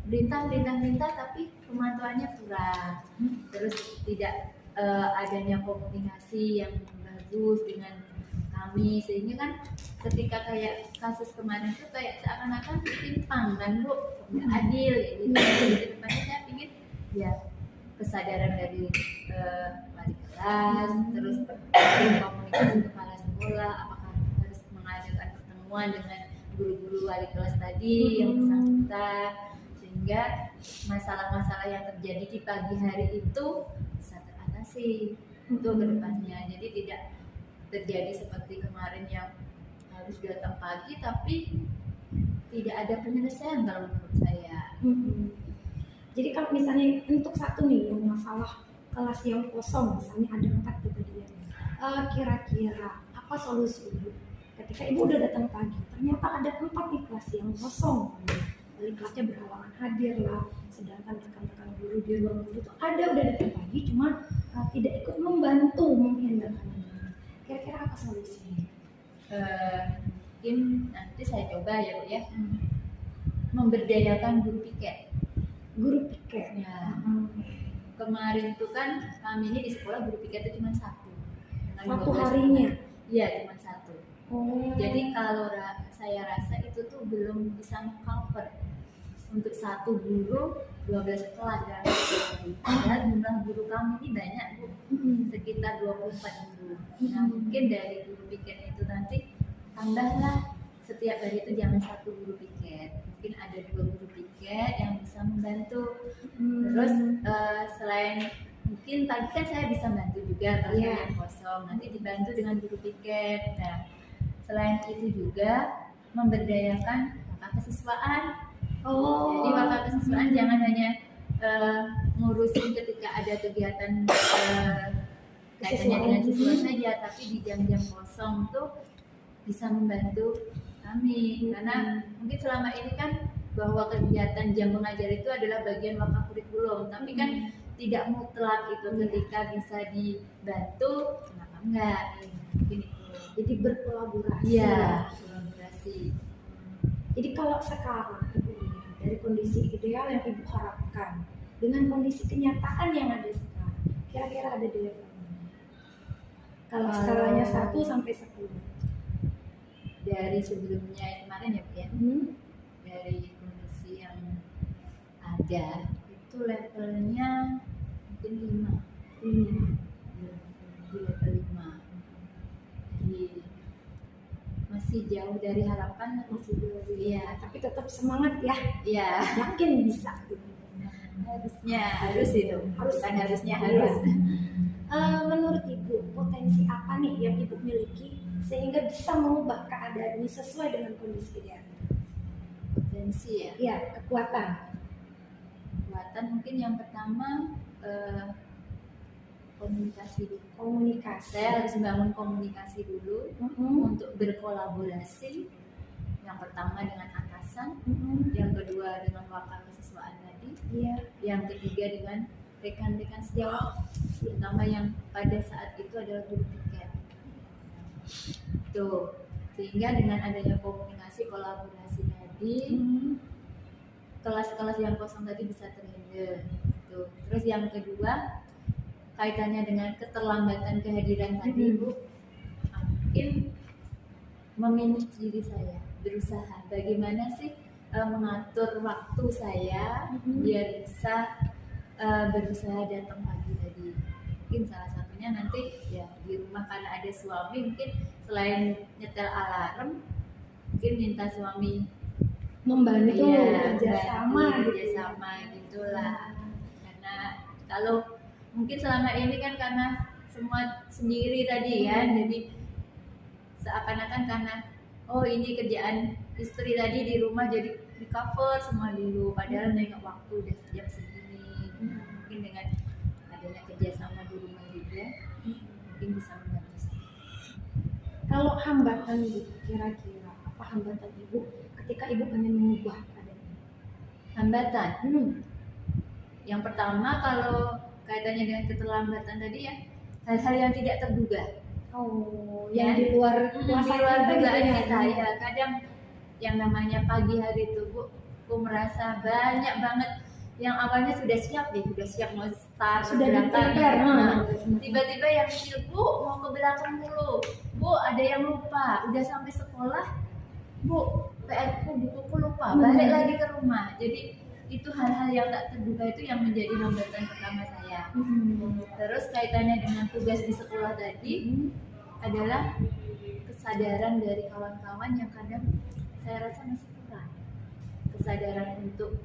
perintah tapi pemantauannya kurang. Terus tidak adanya komunikasi yang bagus dengan kami, sehingga kan ketika kayak kasus kemarin itu kayak seakan-akan timpang kan Bu, nggak adil gitu. Jadi depannya saya ingin ya kesadaran dari wali kelas, terus tim komunikasi kepala sekolah, apakah harus mengadakan pertemuan dengan guru-guru wali kelas tadi yang bersangkutan, sehingga masalah-masalah yang terjadi di pagi hari itu bisa teratasi untuk kedepannya. Jadi tidak terjadi seperti kemarin yang harus datang pagi tapi tidak ada penyelesaian kalau menurut saya. Jadi kalau misalnya untuk satu nih yang masalah kelas yang kosong, misalnya ada 4 gitu dia, kira-kira apa solusi Ibu? Ketika Ibu udah datang pagi, ternyata ada 4 nih kelas yang kosong, wali kelasnya berhalangan hadir lah, sedangkan rekan-rekan guru di ruang guru itu ada udah datang pagi, cuma tidak ikut membantu menghandle anak-anak. Kira-kira apa solusinya? Mungkin nanti saya coba ya Bu ya, memberdayakan guru piket. Guru piket Ya. Kemarin itu kan kami ini di sekolah guru piket itu cuma satu. Dengan 1 12 harinya. Iya cuma satu. Oh. Jadi kalau saya rasa itu tuh belum bisa cover untuk satu guru 12 kelas dalam satu hari. Padahal jumlah guru kami ini banyak Bu, sekitar 24 guru. Nah mungkin dari guru piket itu nanti tambahlah setiap hari itu jangan satu guru piket, mungkin ada 2 guru piket yang bisa membantu. Terus selain mungkin pagi kan saya bisa bantu juga kalau yang kosong, nanti dibantu dengan guru piket. Nah selain itu juga memberdayakan wakaf kesiswaan. Jadi wakaf kesiswaan jangan hanya ngurusin ketika ada kegiatan kaitannya dengan siswa saja, tapi di jam-jam kosong tuh bisa membantu kami, karena mungkin selama ini kan bahwa kegiatan jam mengajar itu adalah bagian wakaf kurikulum, tapi kan tidak mutlak itu ketika bisa dibantu, kenapa enggak? Mungkin itu. Jadi berkolaborasi. Iya, kolaborasi. Jadi kalau sekarang Ibu lihat dari kondisi ideal yang Ibu harapkan dengan kondisi kenyataan yang ada sekarang, kira-kira ada di level mana? Kalau skalanya 1 sampai 10. Dari sebelumnya kemarin ya Bu ya, dari kondisi yang ada itu levelnya mungkin 5. Di level 5. Jadi masih jauh dari harapan, Masih jauh. iya, Tapi tetap semangat ya, iya, yakin bisa gitu. harus itu, bukan harusnya harus. Menurut Ibu, potensi apa nih yang Ibu miliki sehingga bisa mengubah keadaan ini sesuai dengan kondisi ideal? Potensi ya, Iya, kekuatan. mungkin yang pertama komunikasi dulu. Komunikasi. Saya harus membangun komunikasi dulu untuk berkolaborasi. Yang pertama dengan atasan, yang kedua dengan wakil kesiswaan tadi, yang ketiga dengan rekan-rekan sejawat, terutama yang pada saat itu adalah guru piket. Tuh, sehingga dengan adanya komunikasi kolaborasi tadi, kelas-kelas yang kosong tadi bisa terhandle. Tuh. Terus yang kedua kaitannya dengan keterlambatan kehadiran tadi Bu, mungkin memanage diri saya, berusaha bagaimana sih mengatur waktu saya biar bisa berusaha datang pagi tadi. Mungkin salah satunya nanti ya di rumah karena ada suami, mungkin selain nyetel alarm mungkin minta suami Membantu kerjasama kerjasama gitulah. Karena kalau mungkin selama ini kan karena semua sendiri tadi ya, jadi seakan-akan karena oh ini kerjaan istri tadi di rumah jadi di cover semua dulu, padahal nengok waktu udah jam segini. Mungkin dengan adanya kerjasama di rumah juga mungkin bisa membantu saya. Kalau hambatan Ibu, kira-kira apa hambatan Ibu ketika Ibu pengen mengubah keadaan ini? Hambatan yang pertama kalau kaitannya dengan keterlambatan tadi ya, hal-hal yang tidak terduga. Yang di luar kuasa dugaan gitu kita ya. Kadang yang namanya pagi hari itu Bu, aku merasa banyak banget yang awalnya sudah siap mau start Sudah berangkat, prepare, tiba-tiba yang kecil, Bu mau ke belakang dulu, Bu ada yang lupa, udah sampai sekolah, Bu PR-ku bukuku lupa, balik lagi ke rumah. Jadi itu hal-hal yang tak terduga itu yang menjadi hambatan pertama saya. Terus kaitannya dengan tugas di sekolah tadi adalah kesadaran dari kawan-kawan yang kadang saya rasa masih kurang, kesadaran untuk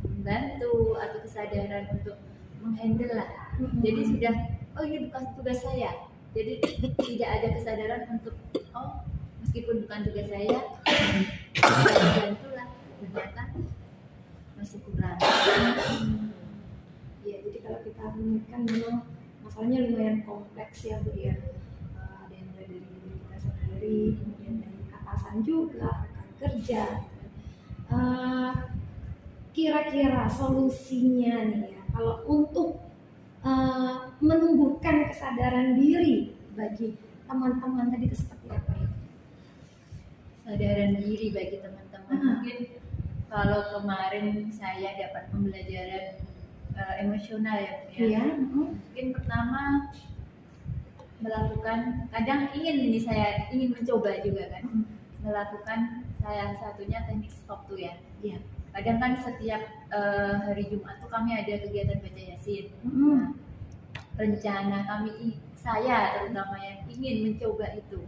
membantu atau kesadaran untuk menghandle lah. Jadi sudah, oh ini bukan tugas saya, jadi tidak ada kesadaran untuk oh meskipun bukan tugas saya bantulah, ternyata masih kurang. Ya, jadi kalau kita kan memang masalahnya lumayan kompleks ya Bu ya. Ada yang mulai dari diri kita sendiri, kemudian dari atasan juga, rekan kerja. Kira-kira solusinya nih ya, kalau untuk menumbuhkan kesadaran diri bagi teman-teman tadi itu seperti apa ya? Kesadaran diri bagi teman-teman, mungkin kalau kemarin saya dapat pembelajaran emosional ya Bu ya. Iya. Mungkin pertama melakukan, kadang saya ingin mencoba juga kan, melakukan salah satunya teknik stop tuh ya. Iya. Kadang kan setiap hari Jumat tuh kami ada kegiatan baca Yasin. Nah, rencana saya terutama yang ingin mencoba itu.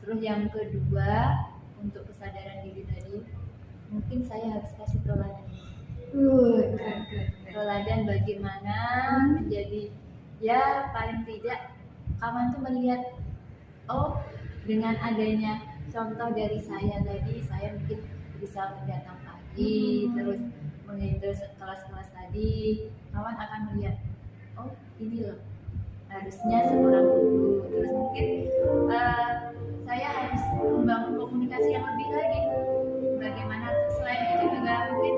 Terus yang kedua, untuk kesadaran diri tadi, mungkin saya harus kasih teladan. Teladan bagaimana menjadi, ya paling tidak kawan tuh melihat, oh dengan adanya contoh dari saya tadi, saya mungkin bisa datang pagi, terus menghandle kelas-kelas tadi, kawan akan melihat, oh ini loh harusnya seorang guru. Terus mungkin saya harus membangun komunikasi yang lebih lagi. Bagaimana selain itu juga mungkin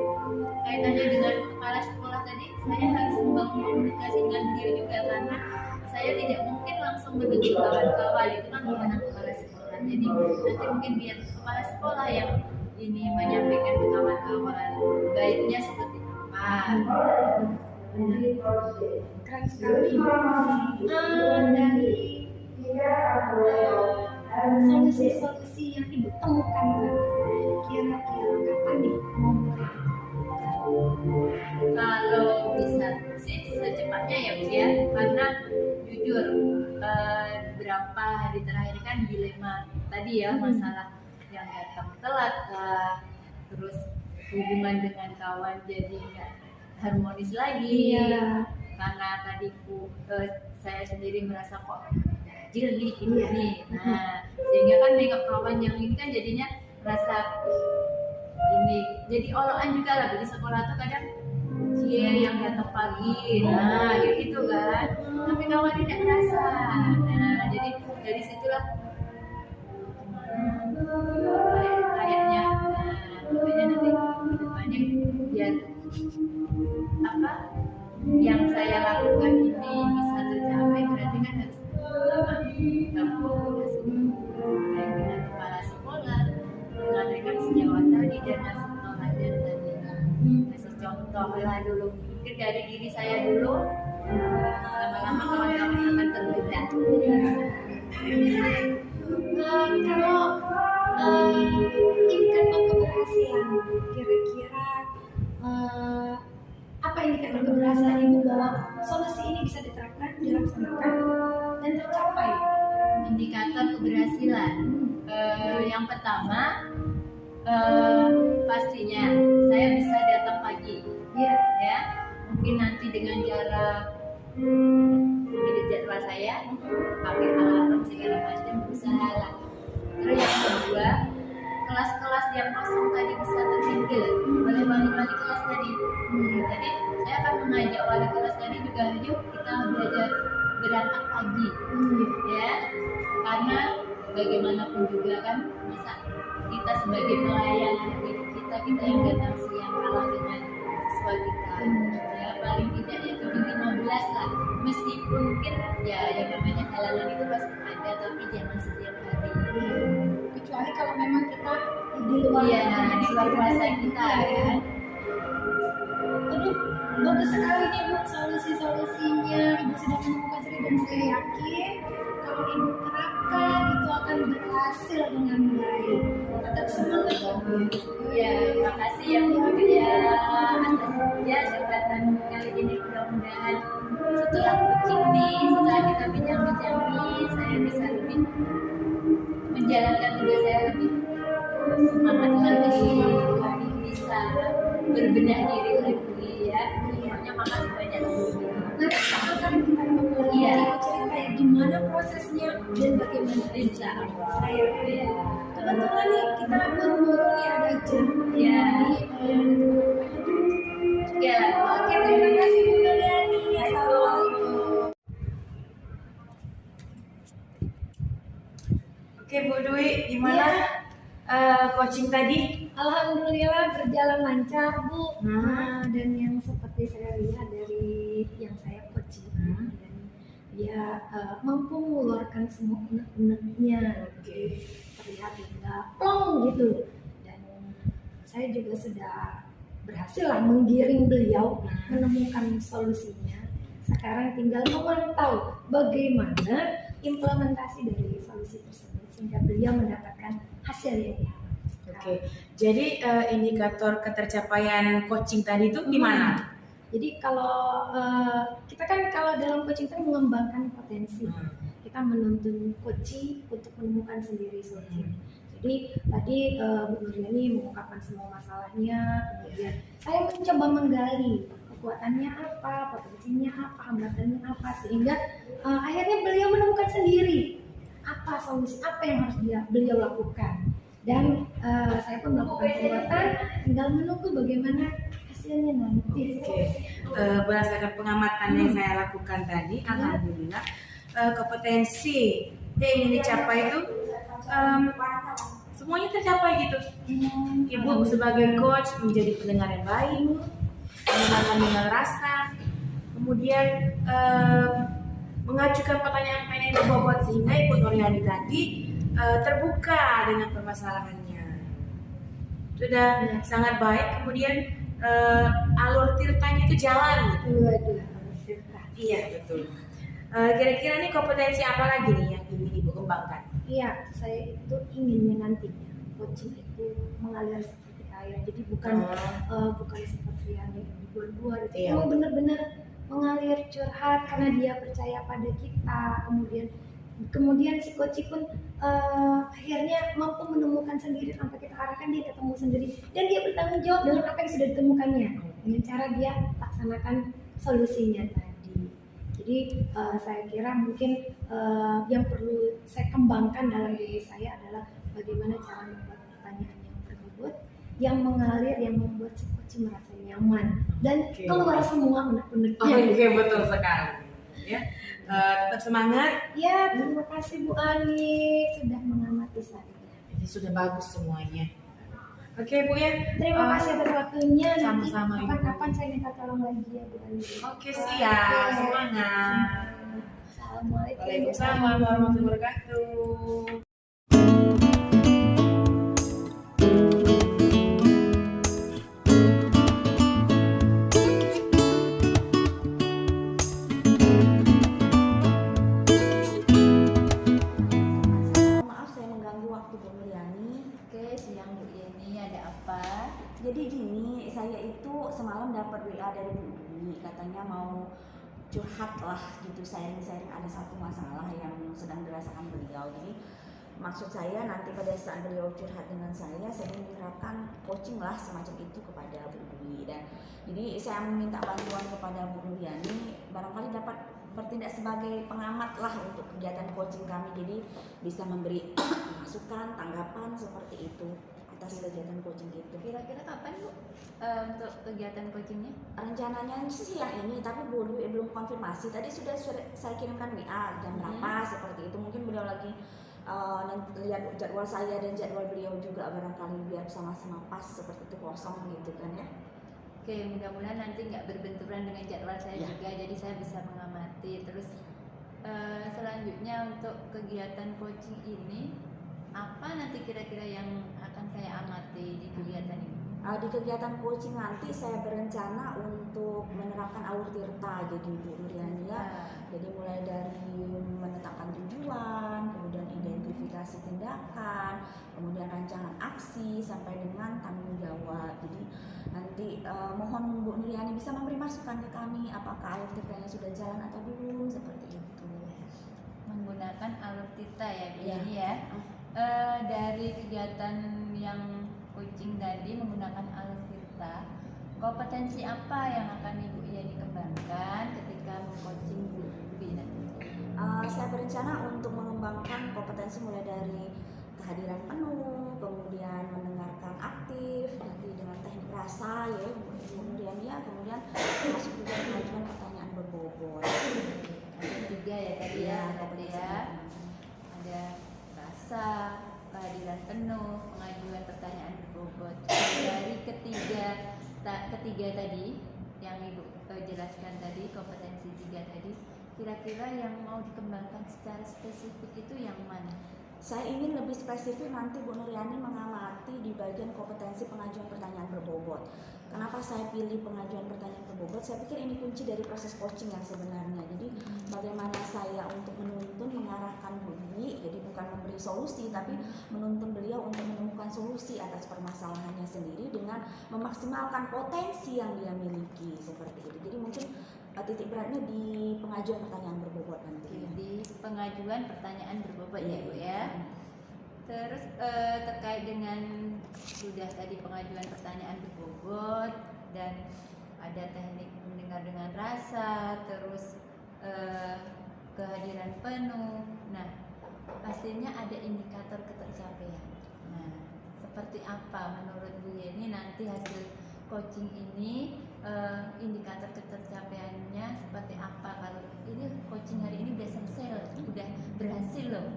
kaitannya dengan kepala sekolah tadi, saya harus membangun komunikasi dengan beliau juga, karena saya tidak mungkin langsung menegur kawan-kawan, itu kan wewenang kepala sekolah. Jadi nanti mungkin biar kepala sekolah yang ini menyampaikan ke kawan-kawan baiknya seperti apa. Keren sekali. Dari solusi-solusi yang Ibu temukan, kira-kira kapan nih mau mulai? Kalau bisa sih secepatnya ya Bu ya, karena jujur beberapa hari terakhir kan dilema tadi ya, masalah yang datang telat lah, terus hubungan dengan kawan jadi nggak harmonis lagi. Karena tadi saya sendiri merasa kok jeli ini. Nah, sehingga kan nengok kawan yang ini kan jadinya merasa ini jadi olokan juga lah di sekolah tuh, kadang dia yang datang pagi, nah gitu kan, tapi kawan tidak merasa. Nah jadi dari situlah kayaknya makanya nanti kedepannya biar apa yang saya lakukan ini bisa tercapai, berarti kan harus komunikasi baik dengan kepala sekolah, dengan rekan sejawat tadi, dan ngasih teladan tadi, ngasih contoh lah dulu, mungkin dari diri saya dulu, lama-lama kawan-kawan akan terlibat. Kalau indikator keberhasilan, kira-kira apa indikator keberhasilan Ibu bahwa solusi ini bisa diterapkan, dilaksanakan, dan tercapai? Indikator keberhasilan, yang pertama pastinya saya bisa datang pagi, ya mungkin nanti dengan jarak menjadi jadwal saya, pakai alarm segala macam, usaha lah. Terus yang kedua, kelas-kelas yang kosong tadi bisa terhandle oleh wali-wali kelas tadi. Jadi saya akan mengajak wali kelas tadi juga, yuk kita belajar berangkat pagi, ya, karena bagaimanapun juga kan, masa kita sebagai pelayan kita yang datang siang kalah dengan siswa kita, ya paling tidak ya 7.15 lah, meskipun mungkin ya yang namanya halangan itu pasti ada, tapi jangan setiap hari, kecuali kalau memang kita di luar di luar kuasa kita ya. Aduh, bagus sekali nih Bu solusi-solusinya. Ibu sudah menemukan sendiri dan saya yakin kalau Ibu terapkan itu akan berhasil dengan baik. Tetap semangat ya Bu. Ya, terima kasih ya Bu ya atas ya jabatan kali ini, mudah-mudahan setelah coaching nih, setelah kita bincang-bincang nih, saya bisa lebih menjalankan tugas saya lebih semangat lagi, bisa berbenah diri lagi ya. Pokoknya makasih banyak Bu. Nanti akan kita kembali Iya. cerita ya gimana prosesnya dan bagaimana Insya Allah. saya. Kebetulan nih kita buru-buru nih ada jam. Ya. Jadi Ya, oke, terima kasih Bu Nuryani. Assalamualaikum. Oke Bu Dwi, gimana coaching tadi? Alhamdulillah berjalan lancar Bu. Hmm. Dan yang seperti saya lihat dari yang saya coaching, dan dia mampu mengeluarkan semua unek-uneknya. Oke. Terlihat hingga plong gitu. Dan saya juga sudah berhasil lah menggiring beliau menemukan solusinya. Sekarang tinggal memantau bagaimana implementasi dari solusi tersebut sehingga beliau mendapatkan hasil yang diharapkan. Oke, jadi indikator ketercapaian coaching tadi itu gimana? Jadi kalau kita kan kalau dalam coaching itu mengembangkan potensi, kita menuntun coaching untuk menemukan sendiri solusinya. Jadi tadi Bu Nuryani mengungkapkan semua masalahnya, kemudian saya mencoba menggali kekuatannya apa, potensinya apa, hambatannya apa, sehingga akhirnya beliau menemukan sendiri apa solusi, apa yang harus beliau lakukan. Dan saya pun melakukan penguatan, tinggal menunggu bagaimana hasilnya nanti. Oke, berdasarkan pengamatan yang saya lakukan tadi, alhamdulillah kompetensi yang ingin dicapai itu semuanya tercapai gitu. Ibu sebagai coach menjadi pendengar yang baik, mendengarkan dengan rasa, kemudian mengajukan pertanyaan-pertanyaan yang berbobot sehingga Ibu Nuryani tadi terbuka dengan permasalahannya. Sudah sangat baik. Kemudian alur tirtanya itu jalan. Waduh, Iya betul. Kira-kira nih kompetensi apa lagi nih yang ingin Ibu kembangkan? iya, saya itu inginnya nantinya coaching itu mengalir seperti air. Jadi bukan seperti yang dibuat-buat. Iya. Memang benar-benar mengalir curhat karena dia percaya pada kita. Kemudian si coaching pun akhirnya mampu menemukan sendiri sampai kita arahkan dia ketemu sendiri dan dia bertanggung jawab dengan apa yang sudah ditemukannya dengan cara dia laksanakan solusinya tadi. Jadi saya kira mungkin yang perlu saya kembangkan dalam diri saya adalah bagaimana cara membuat pertanyaan yang berbobot, yang mengalir, yang membuat si coaching merasa nyaman dan keluar semua unek-uneknya. Oke, betul sekali. Ya, tetap semangat. Ya, terima kasih Bu Ani sudah mengamati saya. Ini sudah bagus semuanya. Oke Bu ya. Terima kasih atas waktunya. Sama-sama, Nanti Ibu. kapan-kapan saya minta tolong lagi ya Bu Ani. Oke, siap. Semangat. Assalamualaikum. Waalaikumsalam warahmatullahi wabarakatuh. Maaf saya mengganggu waktu Bu Nuryani. Oke, siang Bu Yeni, ada apa? Jadi gini, saya itu semalam dapat WA dari Bu Dwi, katanya mau curhat lah gitu, sharing-sharing ada satu masalah yang sedang dirasakan beliau. Jadi maksud saya nanti pada saat beliau curhat dengan saya menerapkan coaching lah semacam itu kepada Bu Dwi. Dan jadi saya meminta bantuan kepada Bu Nuryani, barangkali dapat bertindak sebagai pengamat lah untuk kegiatan coaching kami. Jadi bisa memberi masukan, tanggapan seperti itu atas kegiatan coaching itu. Kira-kira kapan Bu untuk kegiatan coachingnya? Rencananya sih yang ini, tapi Bu Dwi belum konfirmasi. Tadi sudah saya kirimkan WA jam berapa seperti itu. Mungkin beliau lagi nanti lihat jadwal saya dan jadwal beliau juga, barangkali biar sama-sama pas seperti itu, kosong gitu kan ya. Oke, mudah-mudahan nanti nggak berbenturan dengan jadwal saya Ya. juga, jadi saya bisa mengamati. Terus selanjutnya untuk kegiatan coaching ini, apa nanti kira-kira yang akan saya amati di kegiatan ini? Di kegiatan coaching nanti saya berencana untuk menerapkan Alur Tirta jadi Bu Nuriani ya. Jadi mulai dari menetapkan tujuan, kemudian identifikasi tindakan, kemudian rancangan aksi sampai dengan tanggung jawab. Jadi nanti mohon Bu Nuriani bisa memberi masukan ke kami apakah Alur Tirtanya sudah jalan atau belum seperti itu. Menggunakan Alur Tirta ya Bu Iya. Yani ya. Dari kegiatan yang coaching tadi menggunakan Alur Tirta, kompetensi apa yang akan Ibu Yani kembangkan ketika coaching Bu Dwi nanti? Saya berencana untuk mengembangkan kompetensi mulai dari kehadiran penuh, kemudian mendengarkan aktif, nanti dengan teknik rasa ya, kemudian masuk juga pengajuan pertanyaan berbobot. Ada 3 ya tadi ya, berarti ya. Ada rasa, kehadiran penuh, pengajuan pertanyaan berbobot. Dari ketiga tadi yang Ibu jelaskan tadi, kompetensi 3 tadi, kira-kira yang mau dikembangkan secara spesifik itu yang mana? Saya ingin lebih spesifik nanti Bu Nuriani mengamati di bagian kompetensi pengajuan pertanyaan berbobot. Kenapa saya pilih pengajuan pertanyaan berbobot? Saya pikir ini kunci dari proses coaching yang sebenarnya. Jadi bagaimana saya untuk menuntun, mengarahkan Bu Dwi, jadi bukan memberi solusi, tapi menuntun beliau untuk menemukan solusi atas permasalahannya sendiri dengan memaksimalkan potensi yang dia miliki seperti itu. Jadi mungkin titik beratnya di pengajuan pertanyaan berbobot nanti. Jadi pengajuan pertanyaan berbobot ya Bu ya. Terus terkait dengan sudah tadi pengajuan pertanyaan berbobot dan ada teknik mendengar dengan rasa, terus kehadiran penuh. Nah, pastinya ada indikator ketercapaian. Nah, seperti apa menurut Bu Yani nanti hasil coaching ini, indikator ketercapaiannya seperti apa? Kalau ini coaching hari ini udah selesai loh, udah berhasil loh.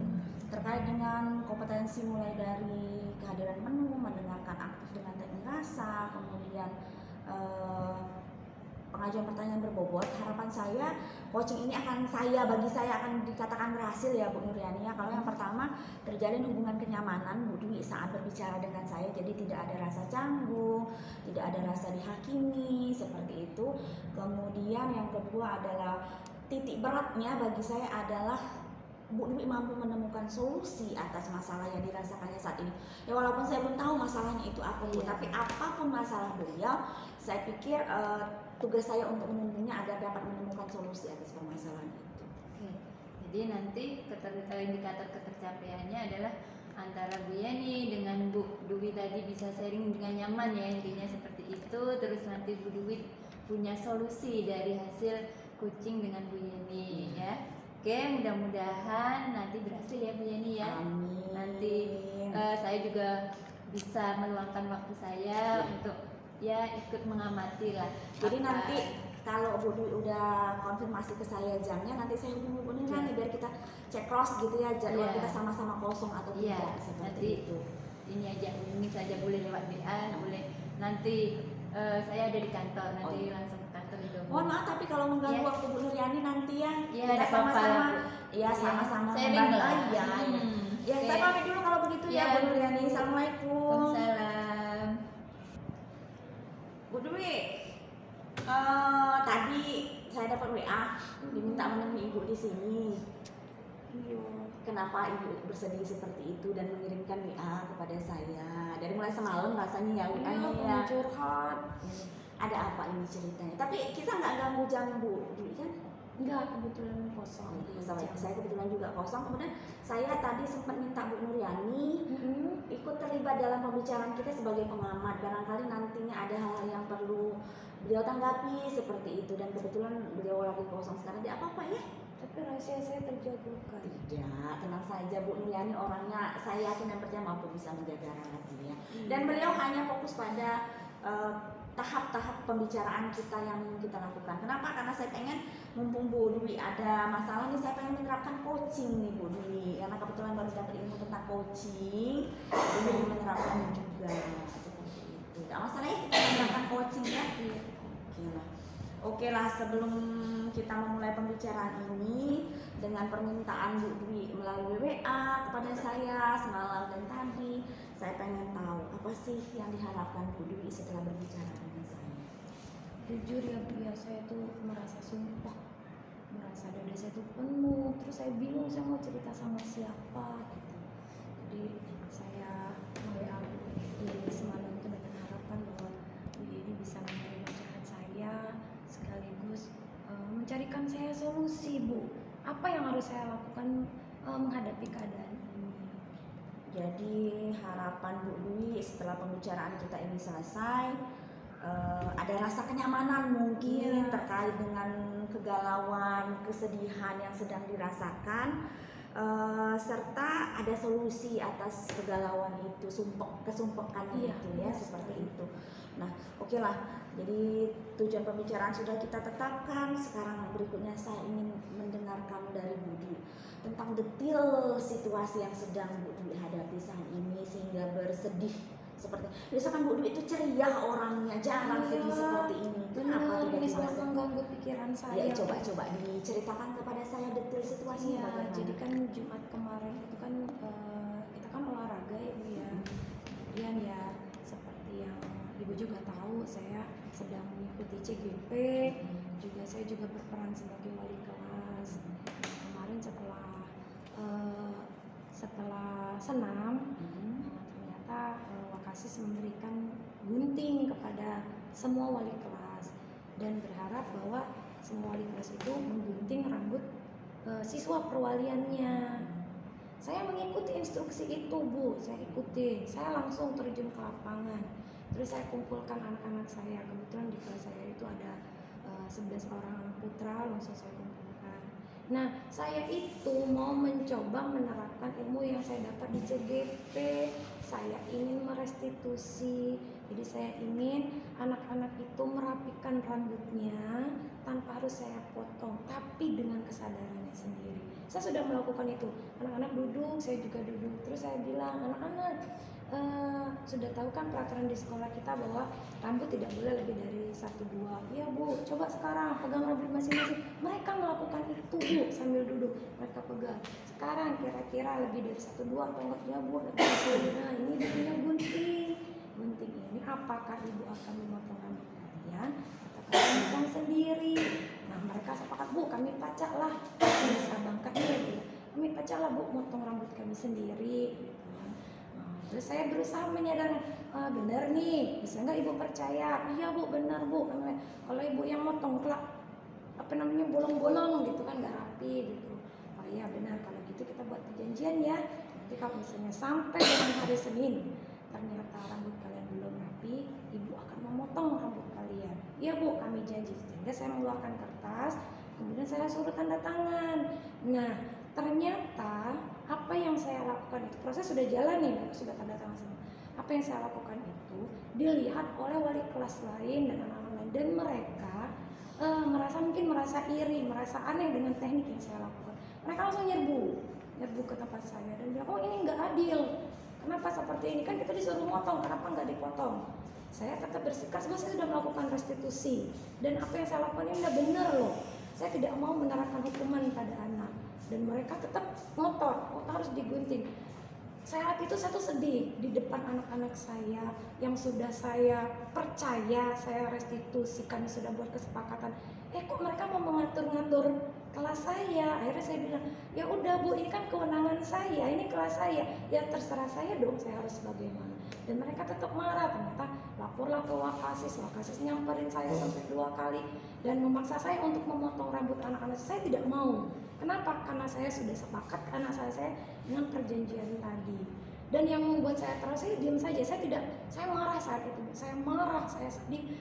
Terkait dengan kompetensi mulai dari kehadiran penuh, mendengarkan aktif dengan teknik rasa, kemudian pengajuan pertanyaan berbobot, harapan saya coaching ini bagi saya akan dikatakan berhasil ya Bu Nuriani ya. Kalau yang pertama, terjalin hubungan kenyamanan Bu Dwi saat berbicara dengan saya, jadi tidak ada rasa canggung, tidak ada rasa dihakimi seperti itu. Kemudian yang kedua adalah titik beratnya bagi saya adalah Bu Dwi mampu menemukan solusi atas masalah yang dirasakannya saat ini. Ya walaupun saya belum tahu masalahnya itu apa, tapi apapun masalah beliau, saya pikir tugas saya untuk menuntunnya agar dapat menemukan solusi atas permasalahan itu. Oke. Jadi nanti indikator ketercapaiannya adalah antara Bu Yani dengan Bu Dwi tadi bisa sharing dengan nyaman ya, intinya seperti itu. Terus nanti Bu Dwi punya solusi dari hasil coaching dengan Bu Yani ya. Oke, mudah-mudahan nanti berhasil ya Bu Yani ya. Amin. Nanti saya juga bisa meluangkan waktu saya untuk ya ikut mengamati lah. Jadi nanti kalau Bu Dwi udah konfirmasi ke saya jamnya, nanti saya hubungi Bu Nuriani biar kita cek cross gitu ya, jadwal kita sama-sama kosong atau tidak seperti nanti itu. Ini aja, ini saja boleh lewat WA, boleh nanti saya ada di kantor, nanti langsung ke kantor juga. Mohon maaf tapi kalau mengganggu waktu Bu Nuriani nanti ya, kita sama-sama sama-sama sharing lah. Ya, saya pamit dulu kalau begitu ya Bu Nuriani. Assalamualaikum. Waalaikumsalam. Bu Dwi, tadi saya dapat WA diminta menemui Ibu di sini. Iya. Kenapa Ibu bersedih seperti itu dan mengirimkan WA kepada saya? Dari mulai semalam rasanya ya WA-nya ya. Curhat. Ada apa ini ceritanya? Tapi kita nggak ganggu jam Bu Dwi kan? Enggak, kebetulan kosong. Saya kebetulan juga kosong. Kemudian saya tadi sempat minta Bu Nuriani ikut terlibat dalam pembicaraan kita sebagai pengamat. Barangkali nantinya ada hal-hal yang perlu beliau tanggapi seperti itu. Dan kebetulan beliau lagi kosong sekarang. Tidak apa-apa ya? Tapi rahasia saya terjaga kan? Tidak, tenang saja Bu Nuriani orangnya saya yakin dan percaya mampu bisa menjaga rahasia. Dan beliau hanya fokus pada tahap-tahap pembicaraan kita yang kita lakukan. Kenapa? Karena saya pengen mumpung Bu Dwi ada masalah nih, saya pengen menerapkan coaching nih Bu Dwi. Karena kebetulan baru dapat ilmu tentang coaching, jadi menerapkannya juga seperti itu. Tidak masalah ya kita menerapkan coaching ya. Oke lah, sebelum kita memulai pembicaraan ini dengan permintaan Bu Dwi melalui WA kepada saya semalam dan tadi, saya pengen tahu apa sih yang diharapkan Bu Dwi setelah berbicara dengan saya. Jujur ya Bu ya, saya tuh merasa sumpah, merasa dada saya tuh penuh, terus saya bingung saya mau cerita sama siapa gitu. Jadi saya WA Bu Dedi semalam tuh dengan harapan bahwa Bu Dedi bisa menerima curhat saya sekaligus mencarikan saya solusi Bu. Apa yang harus saya lakukan menghadapi keadaan ini? Jadi harapan Bu Dwi setelah pembicaraan kita ini selesai, ada rasa kenyamanan mungkin terkait dengan kegalauan, kesedihan yang sedang dirasakan, serta ada solusi atas kegalauan itu, kesumpekan itu ya, seperti itu. Nah, oke lah. Jadi tujuan pembicaraan sudah kita tetapkan. Sekarang berikutnya saya ingin mendengarkan dari Bu Dwi tentang detail situasi yang sedang Bu Dwi hadapi saat ini sehingga bersedih seperti. Biasakan Bu Dwi itu ceria orangnya, jarang sedih seperti ini. Kenapa Benar, ini tiba-tiba sangat sedih? mengganggu pikiran saya. Ya, coba diceritakan kepada saya detail situasinya Iya, bagaimana. jadi kan Jumat kemarin itu kan kita kan olahraga ya Bu ya. Kemudian ya seperti yang Ibu juga tahu, saya sedang mengikuti CGP, juga saya juga berperan sebagai wali kelas. Kemarin setelah senam, ternyata Wakasis memberikan gunting kepada semua wali kelas dan berharap bahwa semua wali kelas itu menggunting rambut siswa perwaliannya. Saya mengikuti instruksi itu Bu, saya ikutin, saya langsung terjun ke lapangan. Terus saya kumpulkan anak-anak saya, kebetulan di kelas saya itu ada 11 orang anak putra, langsung saya kumpulkan. Nah, saya itu mau mencoba menerapkan ilmu yang saya dapat di CGP. Saya ingin merestitusi, jadi saya ingin anak-anak itu merapikan rambutnya tanpa harus saya potong, tapi dengan kesadarannya sendiri. Saya sudah melakukan itu, anak-anak duduk, saya juga duduk. Terus saya bilang, anak-anak sudah tahu kan peraturan di sekolah kita bahwa rambut tidak boleh lebih dari 1-2. Iya Bu, coba sekarang pegang rambut masing-masing. Mereka melakukan itu Bu, sambil duduk mereka pegang. Sekarang kira-kira lebih dari 1-2 atau enggak? Ya Bu, lebih dari. Nah, ini dia gunting. Gunting ini apakah Ibu akan memotong rambut kalian atau kalian potong sendiri? Nah, mereka sepakat, Bu, kami pacak lah. Bisa bangkanya Bu. Kami pacak lah Bu, motong rambut kami sendiri gitu. Terus saya berusaha menyadarkan, benar nih, bisa nggak Ibu percaya? Iya Bu, benar Bu. Kalau Ibu yang motong kelak bolong-bolong gitu kan nggak rapi gitu. Oh iya benar, kalau gitu kita buat perjanjian ya. Nanti kalau misalnya sampai dengan hari Senin ternyata rambut kalian belum rapi, Ibu akan memotong rambut kalian. Iya Bu, kami janji. Sehingga saya mengeluarkan kertas, kemudian saya suruh tanda tangan. Nah, ternyata apa yang saya lakukan itu, proses sudah jalan nih, sudah tanda tangan semua. Apa yang saya lakukan itu dilihat oleh wali kelas lain dan anak-anak lain, dan mereka merasa iri, merasa aneh dengan teknik yang saya lakukan. Mereka langsung nyerbu ke tempat saya dan bilang, oh ini nggak adil. Kenapa seperti ini? Kan kita disuruh motong, kenapa nggak dipotong? Saya tetap bersikeras bahwa saya sudah melakukan restitusi dan apa yang saya lakukan ini udah benar loh. Saya tidak mau menerapkan hukuman pada anak. Dan mereka tetap ngotot harus digunting. Saat itu saya tuh sedih di depan anak-anak saya yang sudah saya percaya, saya restitusikan, sudah buat kesepakatan. Kok mereka mau mengatur-ngatur kelas saya? Akhirnya saya bilang, ya udah Bu, ini kan kewenangan saya, ini kelas saya, ya terserah saya dong, saya harus bagaimana. Dan mereka tetap marah, ternyata laporlah ke Wakasis nyamperin saya sampai 2 kali dan memaksa saya untuk memotong rambut anak-anak saya. Tidak mau. Kenapa? Karena saya sudah sepakat anak saya dengan perjanjian tadi. Dan yang membuat saya terus, saya diam saja. Saya marah saat itu. Saya marah, saya sedih.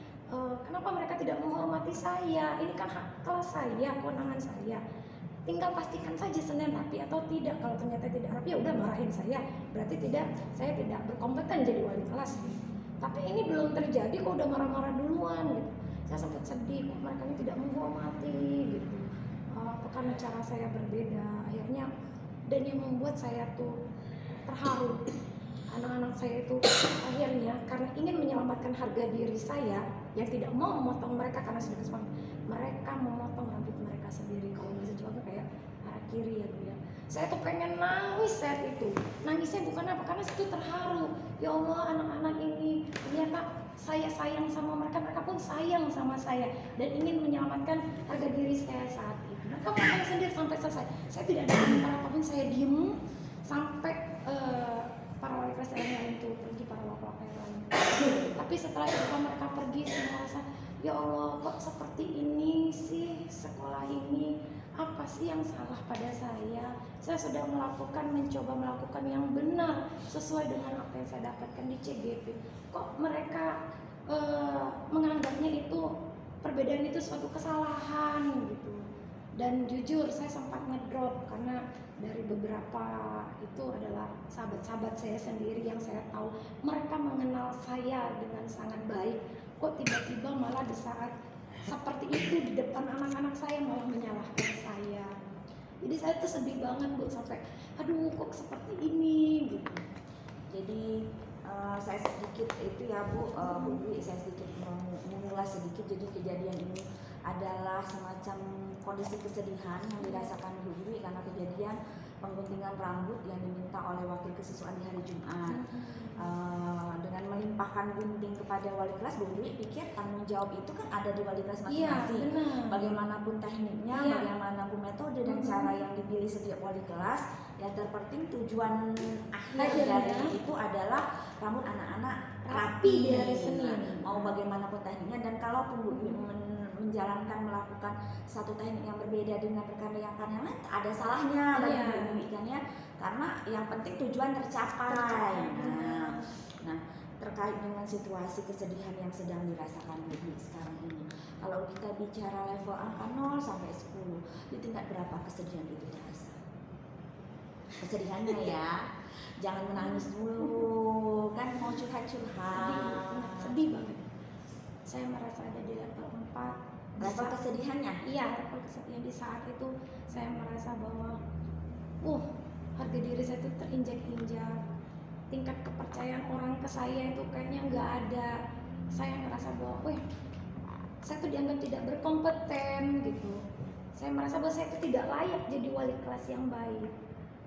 Kenapa mereka tidak menghormati saya? Ini kan hak kelas saya, kewenangan saya. Tinggal pastikan saja Senin rapi atau tidak. Kalau ternyata tidak rapi, ya udah marahin saya. Berarti saya tidak berkompeten jadi wali kelas. Tapi ini belum terjadi, kok udah marah-marah duluan gitu. Saya sempat sedih, kok mereka ini tidak menghormati gitu. Karena cara saya berbeda, akhirnya, dan yang membuat saya tuh terharu, anak-anak saya itu akhirnya karena ingin menyelamatkan harga diri saya yang tidak mau memotong mereka karena sudah kesepakatan, mereka memotong rambut mereka sendiri. Kalau bahasa Jawa kayak arah kiri ya Bu ya. Saya tuh pengen nangis saat itu. Nangisnya bukan apa, karena saya tuh terharu. Ya Allah, anak-anak ini ternyata saya sayang sama mereka, mereka pun sayang sama saya dan ingin menyelamatkan harga diri saya saat itu. Mereka makan sendiri sampai selesai. Saya tidak ada komentar apapun, saya diem sampai para wali kelas yang lain tuh pergi, para wali yang lain. Tapi setelah itu mereka pergi, saya merasa ya Allah, kok seperti ini sih sekolah ini? Apa sih yang salah pada saya? Saya sudah mencoba melakukan yang benar sesuai dengan apa yang saya dapatkan di CGP. Kok mereka menganggapnya itu perbedaan itu suatu kesalahan gitu. Dan jujur saya sempat ngedrop karena dari beberapa itu adalah sahabat-sahabat saya sendiri yang saya tahu mereka mengenal saya dengan sangat baik. Kok tiba-tiba malah di saat seperti itu di depan anak-anak saya malah menyalahkan saya. Jadi saya tuh sedih banget Bu, sampai aduh kok seperti ini gitu. Jadi saya sedikit itu ya Bu Dwi, saya sedikit mengulas sedikit. Jadi kejadian ini adalah semacam kondisi kesedihan yang dirasakan Bu Dwi karena kejadian pengguntingan rambut yang diminta oleh wakil kesiswaan di hari Jumat. Dengan melimpahkan gunting kepada wali kelas, Bu Dwi pikir tanggung jawab itu kan ada di wali kelas masing-masing. Bagaimanapun tekniknya, bagaimanapun metode dan cara yang dipilih setiap wali kelas, yang terpenting tujuan akhir dari itu adalah rambut anak-anak rapi di hari Senin. Mau bagaimanapun tekniknya, dan kalaupun Bu Dwi melakukan satu teknik yang berbeda dengan rekan-rekan yang lain, tak ada salahnya bagi Bu Dwi kan ya, karena yang penting tujuan tercapai. Nah, terkait dengan situasi kesedihan yang sedang dirasakan Bu Dwi sekarang ini, kalau kita bicara level angka 0 sampai 10, di tingkat berapa kesedihan itu terasa? Kesedihannya ya, jangan menangis dulu, kan mau curhat-curhat. Sedih banget. Saya merasa ada di level 4. Level kesedihannya? Iya, level kesedihan. Di saat itu saya merasa bahwa harga diri saya itu terinjak-injak. Tingkat kepercayaan orang ke saya itu kayaknya nggak ada. Saya ngerasa bahwa saya tuh dianggap tidak berkompeten gitu. Saya merasa bahwa saya itu tidak layak jadi wali kelas yang baik.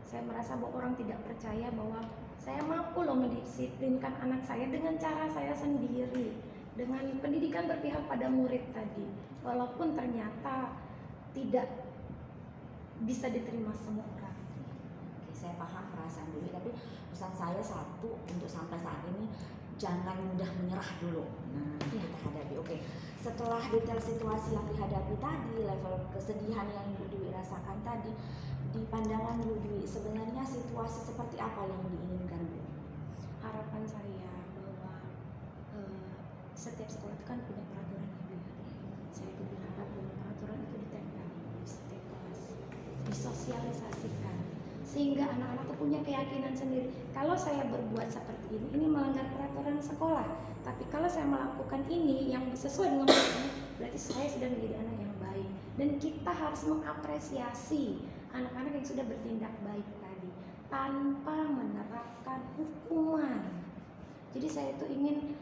Saya merasa bahwa orang tidak percaya bahwa saya mampu loh mendisiplinkan anak saya dengan cara saya sendiri, dengan pendidikan berpihak pada murid tadi, walaupun ternyata tidak bisa diterima semua orang. Oke, saya paham perasaan dulu, tapi pesan saya satu untuk sampai saat ini, jangan mudah menyerah dulu. Nah, kita hadapi. Oke, setelah detail situasi yang dihadapi tadi, level kesedihan yang Bu Dwi rasakan tadi, di pandangan Bu Dwi sebenarnya situasi seperti apa yang diinginkan Bu? Harapan saya bahwa setiap sekolah itu kan punya peraturan ibu. Saya itu berharap bahwa peraturan itu ditempel di setiap kelas, disosialisasikan, sehingga anak-anak itu punya keyakinan sendiri. Kalau saya berbuat seperti ini melanggar peraturan sekolah. Tapi kalau saya melakukan ini yang sesuai dengan peraturan, berarti saya sudah menjadi anak yang baik. Dan kita harus mengapresiasi anak-anak yang sudah bertindak baik tadi tanpa menerapkan hukuman. Jadi saya itu ingin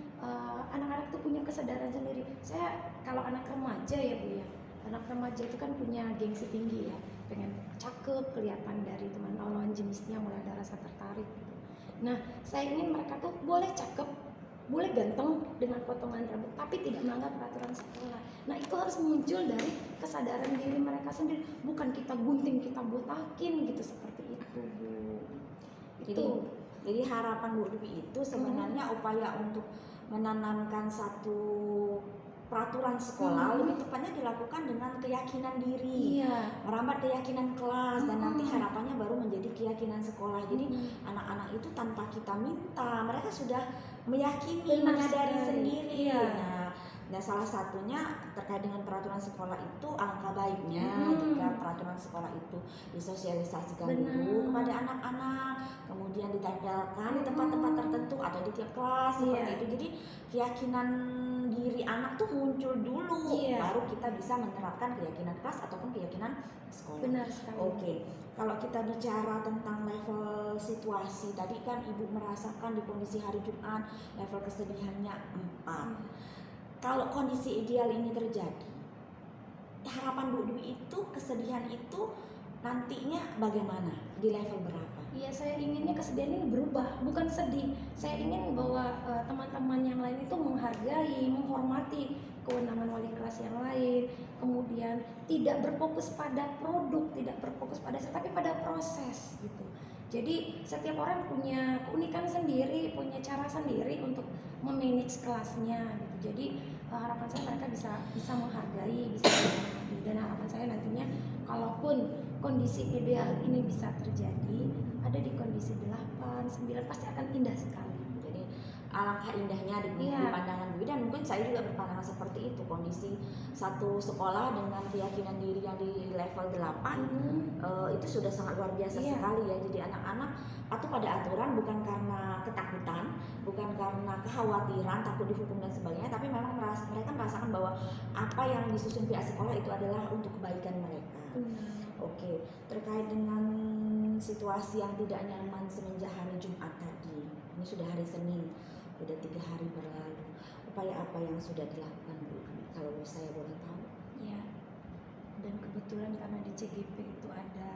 anak-anak itu punya kesadaran sendiri. Saya kalau anak remaja ya Bu ya, anak remaja itu kan punya gengsi tinggi ya, pengen cakep, kelihatan dari teman lawan jenisnya, mulai ada rasa tertarik gitu. Nah, saya ingin mereka tuh boleh cakep, boleh ganteng dengan potongan rambut, tapi tidak melanggar peraturan sekolah. Nah, itu harus muncul dari kesadaran diri mereka sendiri, bukan kita gunting, kita botakin gitu, seperti itu Bu. Jadi harapan Bu Dwi itu sebenarnya upaya untuk menanamkan satu peraturan sekolah, lebih tepatnya dilakukan dengan keyakinan diri, merambat keyakinan kelas, dan nanti harapannya baru menjadi keyakinan sekolah. Jadi anak-anak itu tanpa kita minta, mereka sudah meyakini, menyadari sendiri. Nah, salah satunya terkait dengan peraturan sekolah itu, alangkah baiknya jika peraturan sekolah itu disosialisasikan dulu kepada anak-anak, kemudian ditempelkan di tempat-tempat tertentu atau di tiap kelas seperti itu. Jadi keyakinan diri anak tuh muncul dulu, baru kita bisa menerapkan keyakinan kelas ataupun keyakinan sekolah. Benar sekali. Oke, kalau kita bicara tentang level situasi, tadi kan Ibu merasakan di kondisi hari Jumat level kesedihannya 4. Kalau kondisi ideal ini terjadi, harapan Bu Dwi itu, kesedihan itu nantinya bagaimana, di level berapa? Iya, saya inginnya kesedihan ini berubah, bukan sedih. Saya ingin bahwa teman-teman yang lain itu menghargai, menghormati kewenangan wali kelas yang lain. Kemudian tidak berfokus pada produk, tidak berfokus pada tapi pada proses gitu. Jadi setiap orang punya keunikan sendiri, punya cara sendiri untuk memanage kelasnya gitu. Jadi harapan saya mereka bisa menghargai, bisa menghormati. Dan harapan saya nantinya kalaupun kondisi ideal ini bisa terjadi, ada di kondisi 8, 9 pasti akan indah sekali. Jadi alangkah indahnya di pandangan Dwi, dan mungkin saya juga berpandangan seperti itu. Kondisi satu sekolah dengan keyakinan diri yang di level 8 itu sudah sangat luar biasa sekali ya. Jadi anak-anak patuh pada aturan bukan karena ketakutan, bukan karena kekhawatiran takut dihukum dan sebagainya, tapi memang mereka merasakan bahwa apa yang disusun pihak sekolah itu adalah untuk kebaikan mereka. Oke, terkait dengan situasi yang tidak nyaman semenjak hari Jumat tadi, ini sudah hari Senin, sudah 3 hari berlalu. Upaya apa yang sudah dilakukan Bu, kalau saya boleh tahu? Ya, dan kebetulan karena di CGP itu ada